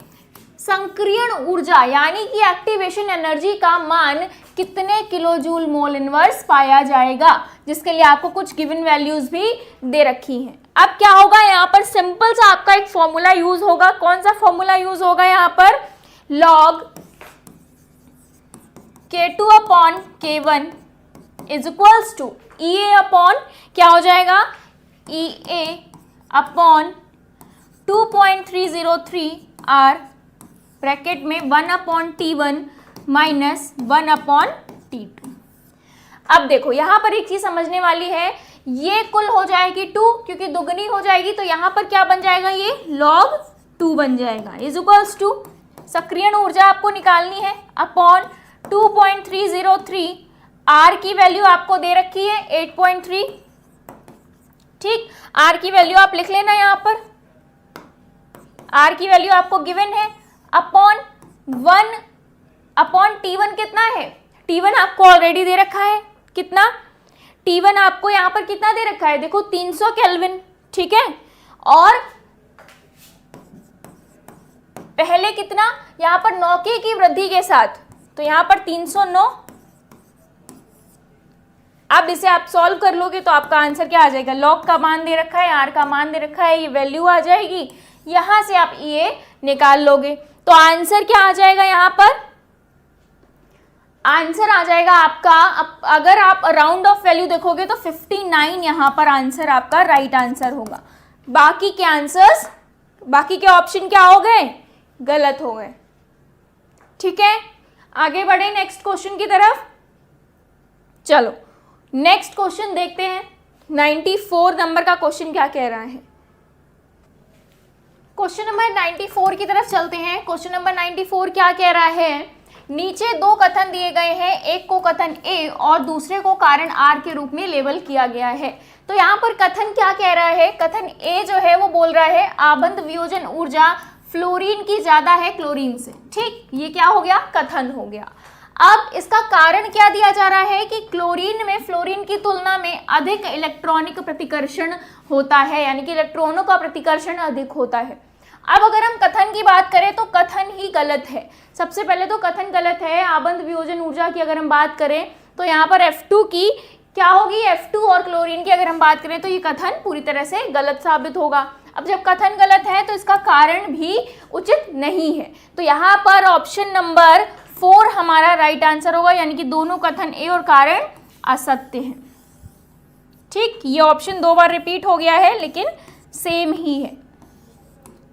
B: संक्रियण ऊर्जा यानी कि एक्टिवेशन एनर्जी का मान कितने किलो जूल मोल इनवर्स पाया जाएगा, जिसके लिए आपको कुछ गिवन वैल्यूज भी दे रखी हैं। अब क्या होगा, यहाँ पर सिंपल सा आपका एक फॉर्मूला यूज होगा। कौन सा फॉर्मूला यूज होगा यहाँ पर, log K2 upon K1 is equals to EA upon क्या हो जाएगा, EA अपॉन 2.303 R ब्रैकेट में 1 upon T1 minus 1 upon T2। अब देखो यहाँ पर एक चीज समझने वाली है, ये कुल हो जाएगी 2 क्योंकि दुगनी हो जाएगी, तो यहाँ पर क्या बन जाएगा, ये log 2 बन जाएगा इज इक्वल्स टू सक्रियण ऊर्जा आपको निकालनी है अपॉन 2.303 R की वैल्यू आपको दे रखी है 8.3। ठीक, R की वैल्यू आप लिख लेना यहाँ पर, R की वैल्यू आपको गिवन है अपॉन 1 अपॉन T1 कितना है, T1 आपको ऑलरेडी दे रखा है, कितना T1 आपको यहाँ पर कितना दे रखा है, देखो 300 केल्विन। ठीक है, और पहले कितना यहाँ पर 9 की वृद्धि के साथ, तो यहाँ पर 309। अब इसे आप सॉल्व कर लोगे तो आपका आंसर क्या आ जाएगा, लॉग का मान दे रखा है, आर का मान दे रखा है, ये वैल्यू आ जाएगी, यहां से आप ये निकाल लोगे। तो आंसर क्या आ जाएगा यहाँ पर? आंसर आ जाएगा आपका, अगर आप राउंड ऑफ वैल्यू देखोगे तो 59 यहाँ पर आंसर आपका राइट आंसर होगा। बाकी के आंसर्स, बाकी के ऑप्शन क्या हो गए? गलत हो गए। ठीक है, आगे बढ़े नेक्स्ट क्वेश्चन की तरफ। चलो नेक्स्ट क्वेश्चन देखते हैं। 94 नंबर का क्वेश्चन क्या कह रहा है। क्वेश्चन नंबर 94 की तरफ चलते हैं। क्वेश्चन नंबर 94 क्या कह रहा है? नीचे दो कथन दिए गए हैं, एक को कथन ए और दूसरे को कारण आर के रूप में लेबल किया गया है। तो यहाँ पर कथन क्या कह रहा है? कथन ए जो है वो बोल रहा है आबंध वियोजन ऊर्जा फ्लोरीन की ज्यादा है क्लोरीन से। ठीक, ये क्या हो गया? कथन हो गया। अब इसका कारण क्या दिया जा रहा है कि क्लोरीन में फ्लोरीन की तुलना में अधिक इलेक्ट्रॉनिक प्रतिकर्षण होता है, यानी कि इलेक्ट्रॉनों का प्रतिकर्षण अधिक होता है। अब अगर हम कथन की बात करें तो कथन ही गलत है। सबसे पहले तो कथन गलत है। आबंध वियोजन ऊर्जा की अगर हम बात करें तो यहाँ पर F2 की क्या होगी? F2 और क्लोरीन की अगर हम बात करें तो ये कथन पूरी तरह से गलत साबित होगा। अब जब कथन गलत है तो इसका कारण भी उचित नहीं है। तो यहाँ पर ऑप्शन नंबर 4 हमारा राइट आंसर होगा, यानी कि दोनों कथन ए और कारण असत्य हैं। ठीक, ये ऑप्शन 2 बार रिपीट हो गया है लेकिन सेम ही है।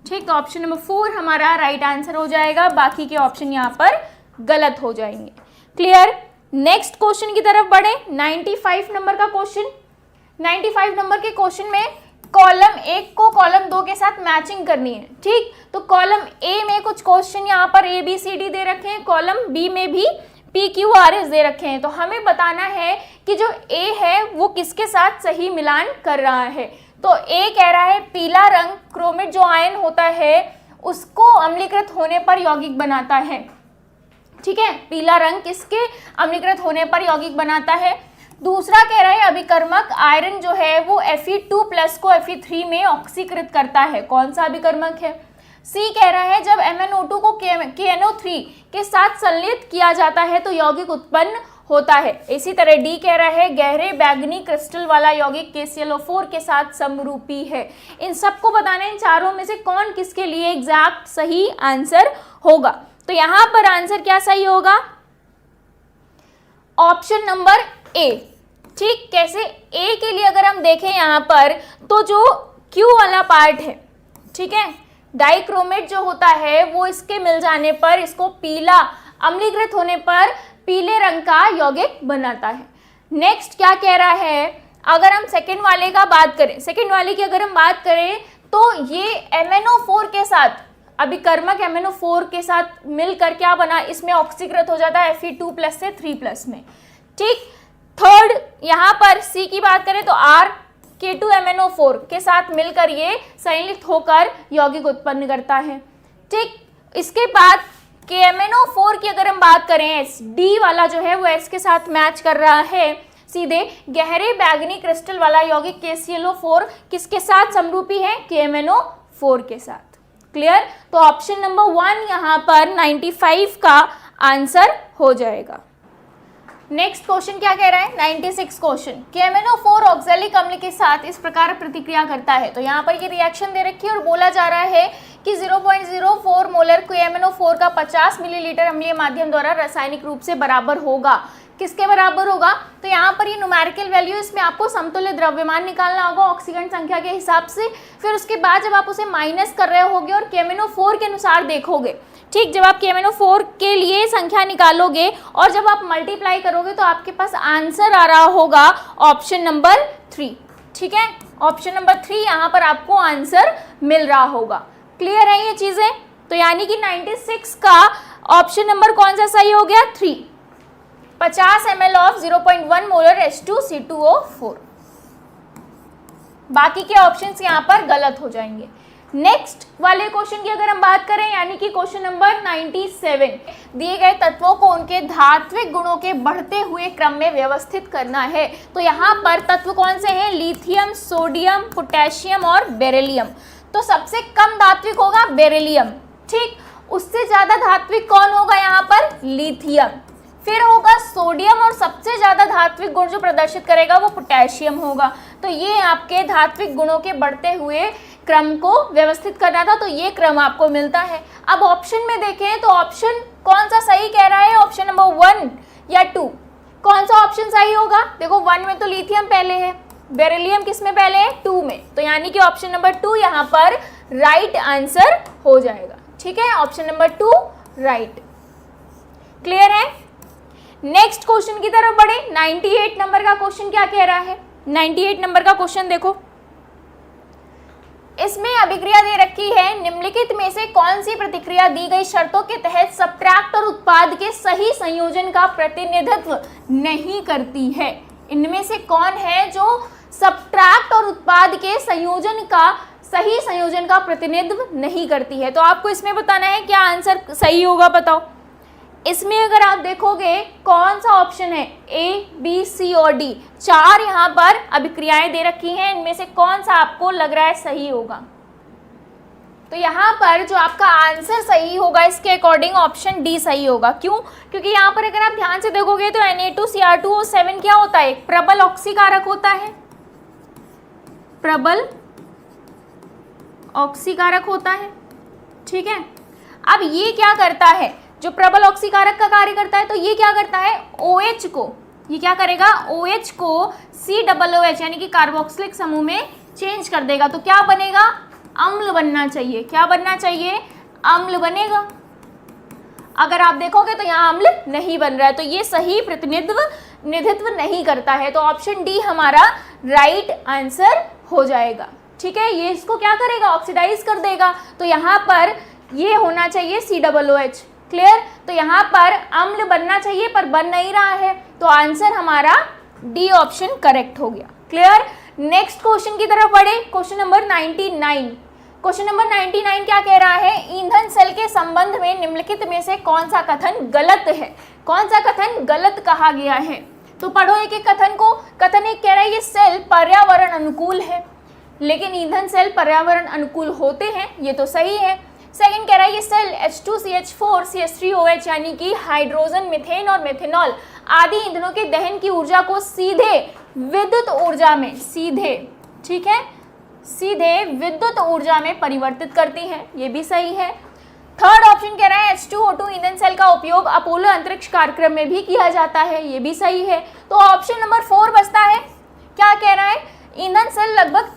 B: ठीक, तो ऑप्शन नंबर 4 हमारा राइट आंसर हो जाएगा, बाकी के ऑप्शन यहाँ पर गलत हो जाएंगे। क्लियर? नेक्स्ट क्वेश्चन की तरफ बढ़े। 95 नंबर का क्वेश्चन। 95 नंबर के क्वेश्चन में कॉलम 1 को कॉलम 2 के साथ मैचिंग करनी है। ठीक, तो कॉलम ए में कुछ क्वेश्चन यहाँ पर ABCD दे रखे हैं, कॉलम बी में भी PQRS दे रखे हैं। तो हमें बताना है कि जो ए है वो किसके साथ सही मिलान कर रहा है। तो ए कह रहा है पीला रंग क्रोमेट जो आयन होता है उसको अम्लीकृत होने पर यौगिक बनाता है। ठीक है, पीला रंग किसके अम्लीकृत होने पर यौगिक बनाता है। दूसरा कह रहा है अभिकर्मक आयरन जो है वो Fe2+ को Fe3 में ऑक्सीकृत करता है। कौन सा अभिकर्मक है? सी कह रहा है जब MnO2 को KNO3 के साथ संलित किया जाता है तो यौगिक उत्पन्न होता है। इसी तरह डी कह रहा है गहरे बैगनी क्रिस्टल वाला यौगिक KClO4 के साथ समरूपी है। इन सबको बताना है इन चारों में से कौन किसके लिए एग्जैक्ट सही आंसर होगा। तो यहाँ पर आंसर क्या सही होगा? Option number A. ठीक, कैसे? ए के लिए अगर हम देखें यहाँ पर तो जो क्यू वाला पार्ट है, ठीक है, डाइक्रोमेट जो होता है वो इसके मिल जाने पर, इसको पीला अम्लीकृत होने पर पीले रंग का यौगिक बनाता है। नेक्स्ट क्या कह रहा है? अगर हम सेकंड वाले का बात करें, सेकंड वाले की अगर हम बात करें तो ये MnO4 के साथ, अभिकर्मक MnO4 के साथ मिलकर क्या बना? इसमें ऑक्सीकृत हो जाता है Fe2+ से 3+ में। ठीक, थर्ड यहाँ पर सी की बात करें तो RK2MnO4 के साथ मिलकर ये संलित होकर यौगिक उत्पन्न करता है। ठीक, इसके बाद KMnO4 की अगर हम बात करें, डी वाला जो है वो एस के साथ मैच कर रहा है सीधे। गहरे बैगनी क्रिस्टल वाला यौगिक KClO4 किसके साथ समरूपी है? KMnO4 के साथ। क्लियर? तो ऑप्शन नंबर 1 यहाँ पर 95 का आंसर हो जाएगा। नेक्स्ट क्वेश्चन क्या कह रहा है? 96 क्वेश्चन। KMnO4 ऑक्सैलिक अम्ल के साथ इस प्रकार प्रतिक्रिया करता है। तो यहाँ पर ये रिएक्शन दे रखी है और बोला जा रहा है कि 0.04 मोलर KMnO4 का 50 मिलीलीटर अम्लीय माध्यम द्वारा रासायनिक रूप से बराबर होगा। किसके बराबर होगा? तो यहाँ पर ये न्यूमेरिकल वैल्यू, इसमें आपको समतुल्य द्रव्यमान निकालना होगा ऑक्सीजन संख्या के हिसाब से। फिर उसके बाद जब आप उसे माइनस कर रहे होगे और KMnO4 के अनुसार देखोगे, ठीक, जब आप KMnO4 के लिए संख्या निकालोगे और जब आप मल्टीप्लाई करोगे तो आपके पास आंसर आ रहा होगा ऑप्शन नंबर 3। ठीक है, ऑप्शन नंबर 3 यहाँ पर आपको आंसर मिल रहा होगा। क्लियर है ये चीजें? तो यानी कि 96 का ऑप्शन नंबर कौन सा सही हो गया? 3। 50 ml ऑफ 0.1 मोलर H2CO4। बाकी के ऑप्शंस यहाँ पर गलत हो जाएंगे। नेक्स्ट वाले क्वेश्चन की अगर हम बात करें, यानी कि क्वेश्चन नंबर 97, दिए गए तत्वों को उनके धात्विक गुणों के बढ़ते हुए क्रम में व्यवस्थित करना है। तो यहाँ पर तत्व कौन से हैं? लिथियम, सोडियम, पोटेशियम और बेरिलियम। तो सबसे कम धात्विक होगा बेरिलियम। ठीक, उससे ज्यादा धात्विक कौन होगा? यहाँ पर लिथियम। फिर होगा सोडियम और सबसे ज्यादा धात्विक गुण जो प्रदर्शित करेगा वो पोटेशियम होगा। तो ये आपके धात्विक गुणों के बढ़ते हुए क्रम को व्यवस्थित करना था, तो ये क्रम आपको मिलता है। अब ऑप्शन में देखें तो ऑप्शन कौन सा सही कह रहा है, ऑप्शन नंबर 1 या 2, कौन सा ऑप्शन सही होगा? देखो 1 में तो लिथियम पहले है, बेरिलियम किस में पहले है? 2 में, तो यानी कि ऑप्शन नंबर 2 यहाँ पर राइट आंसर हो जाएगा। ठीक है, ऑप्शन नंबर 2 राइट। क्लियर है? नेक्स्ट क्वेश्चन की तरफ बढ़े। 98 नंबर का क्वेश्चन क्या कह रहा है? 98 नंबर का क्वेश्चन देखो, इसमें अभिक्रिया दे रखी है, निम्नलिखित में से कौन सी प्रतिक्रिया दी गई शर्तों के तहत सब्ट्रैक्ट और उत्पाद के सही संयोजन का प्रतिनिधित्व नहीं करती है? इनमें से कौन है जो सब्ट्रैक्ट और उत्पाद के संयोजन का सही संयोजन का प्रतिनिधित्व नहीं करती है? तो आपको इसमें बताना है क्या आंसर सही होगा, बताओ। इसमें अगर आप देखोगे कौन सा ऑप्शन है, ए, बी, सी और डी, 4 यहाँ पर अभिक्रियाएं दे रखी हैं, इनमें से कौन सा आपको लग रहा है सही होगा? तो यहाँ पर जो आपका आंसर सही होगा इसके अकॉर्डिंग ऑप्शन डी सही होगा। क्यों? क्योंकि यहाँ पर अगर आप ध्यान से देखोगे तो Na2Cr2O7 क्या होता है? प्रबल ऑक्सीकारक होता है, प्रबल ऑक्सीकारक होता है। ठीक है, अब ये क्या करता है, जो प्रबल ऑक्सीकारक का कार्य करता है, तो ये क्या करता है, OH को, ये क्या करेगा, OH को COOH यानी कि कार्बोक्सिलिक समूह में चेंज कर देगा, तो क्या बनेगा, अम्ल बनना चाहिए। क्या बनना चाहिए? अम्ल बनेगा। अगर आप देखोगे तो यहाँ अम्ल नहीं बन रहा है, तो ये सही प्रतिनिधित्व नहीं करता है, तो ऑप्शन डी हमारा राइट आंसर हो जाएगा। ठीक है, ये इसको क्या करेगा, ऑक्सीडाइज कर देगा, तो यहाँ पर ये होना चाहिए COOH। क्लियर? तो यहाँ पर अम्ल बनना चाहिए पर बन नहीं रहा है, तो आंसर हमारा डी ऑप्शन करेक्ट हो गया। क्लियर? नेक्स्ट क्वेश्चन की तरफ बढ़े, क्वेश्चन नंबर 99। क्वेश्चन नंबर 99 क्या कह रहा है, ईंधन सेल के संबंध में निम्नलिखित में से कौन सा कथन गलत है? कौन सा कथन गलत कहा गया है? तो पढ़ो एक एक कथन को। कथन एक कह रहा है ये सेल पर्यावरण अनुकूल है, लेकिन ईंधन सेल पर्यावरण अनुकूल होते हैं, ये तो सही है। सेकंड कह रहा है ये सेल H2CH4CH3OH यानी कि हाइड्रोजन, मीथेन और मेथेनॉल आदि ईंधनों के दहन की ऊर्जा को सीधे विद्युत ऊर्जा में, सीधे, ठीक है, सीधे विद्युत ऊर्जा में परिवर्तित करती है, ये भी सही है। थर्ड ऑप्शन कह रहा है H2O2 ईंधन सेल का उपयोग अपोलो अंतरिक्ष कार्यक्रम में भी किया जाता है, ये भी सही है। तो ऑप्शन नंबर 4 बचता है। क्या कह रहा है, ईंधन सेल लगभग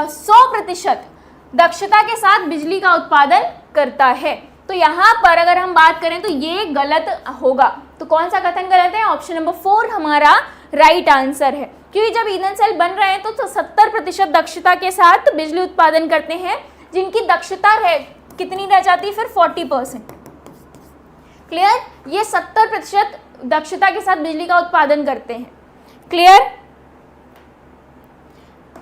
B: 100% दक्षता के साथ बिजली का उत्पादन करता है। तो यहाँ पर अगर हम बात करें तो ये गलत होगा। तो कौन सा कथन गलत है? ऑप्शन नंबर 4 हमारा राइट आंसर है, क्योंकि जब ईंधन सेल बन रहे हैं तो 70% दक्षता के साथ बिजली उत्पादन करते हैं, जिनकी दक्षता है कितनी रह जाती है फिर 40%। क्लियर? ये 70% दक्षता के साथ बिजली का उत्पादन करते हैं। क्लियर?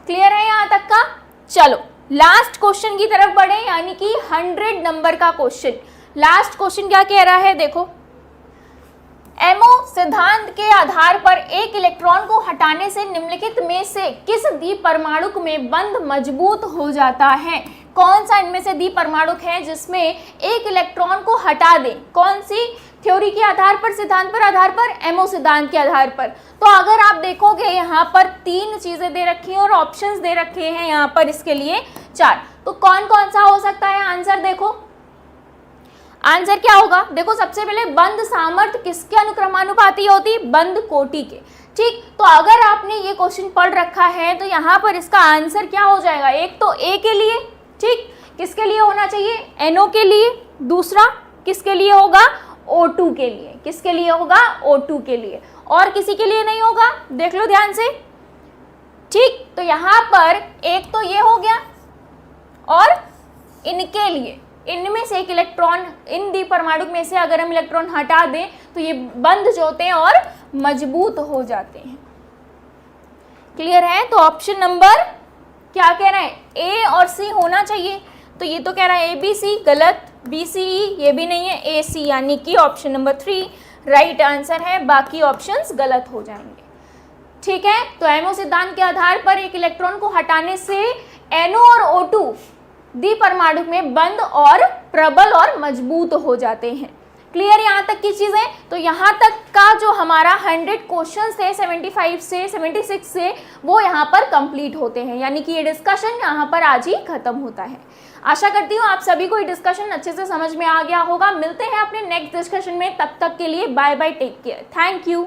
B: क्लियर है यहाँ तक का? चलो लास्ट क्वेश्चन की तरफ बढ़े, यानी कि 100 नंबर का क्वेश्चन। लास्ट क्वेश्चन क्या कह रहा है, देखो, एमओ सिद्धांत के आधार पर एक इलेक्ट्रॉन को हटाने से निम्नलिखित में से किस द्विपरमाणुक में बंध मजबूत हो जाता है? कौन सा इनमें से द्विपरमाणुक है जिसमें एक इलेक्ट्रॉन को हटा दे? कौन सी थ्योरी के आधार पर, सिद्धांत पर आधार पर? एमओ सिद्धांत के आधार पर। तो अगर आप देखोगे यहाँ पर 3 चीजें दे रखी हैं और ऑप्शंस दे रखे हैं यहाँ पर इसके लिए 4। तो कौन कौन सा हो सकता है आंसर? देखो आंसर क्या होगा, देखो सबसे पहले बंध सामर्थ्य किसके अनुक्रमानुपाती होती? बंध कोटि के। ठीक, तो अगर आपने ये क्वेश्चन पढ़ रखा है तो यहाँ पर इसका आंसर क्या हो जाएगा? एक तो ए के लिए, ठीक, किसके लिए होना चाहिए? NO के लिए। दूसरा किसके लिए होगा? O2 के लिए। किसके लिए होगा? O2 के लिए। और किसी के लिए नहीं होगा, देख लो ध्यान से। ठीक, तो यहाँ पर एक तो ये हो गया, और इनके लिए, इनमें से एक इलेक्ट्रॉन, इन द्विपरमाणुक में से अगर हम इलेक्ट्रॉन हटा दें तो ये बंध जो होते हैं और मजबूत हो जाते हैं। क्लियर है? तो ऑप्शन नंबर क्या कह रहा है? ए और सी होना चाहिए। तो ये तो कह रहा है ABC, गलत। BCE ये भी नहीं है, AC यानी कि ऑप्शन नंबर 3 राइट आंसर है, बाकी ऑप्शंस गलत हो जाएंगे। ठीक है, तो एमओ सिद्धांत के आधार पर एक इलेक्ट्रॉन को हटाने से NO और O2 द्विपरमाणुक में बंध और प्रबल और मजबूत हो जाते हैं। क्लियर यहाँ तक की चीजें? तो यहाँ तक का जो हमारा 100 क्वेश्चन थे 75 से 76 से वो यहाँ पर कंप्लीट होते हैं, यानी कि ये डिस्कशन यहाँ पर आज ही खत्म होता है। आशा करती हूँ आप सभी को ये डिस्कशन अच्छे से समझ में आ गया होगा। मिलते हैं अपने नेक्स्ट डिस्कशन में, तब तक के लिए bye bye, take care, thank you.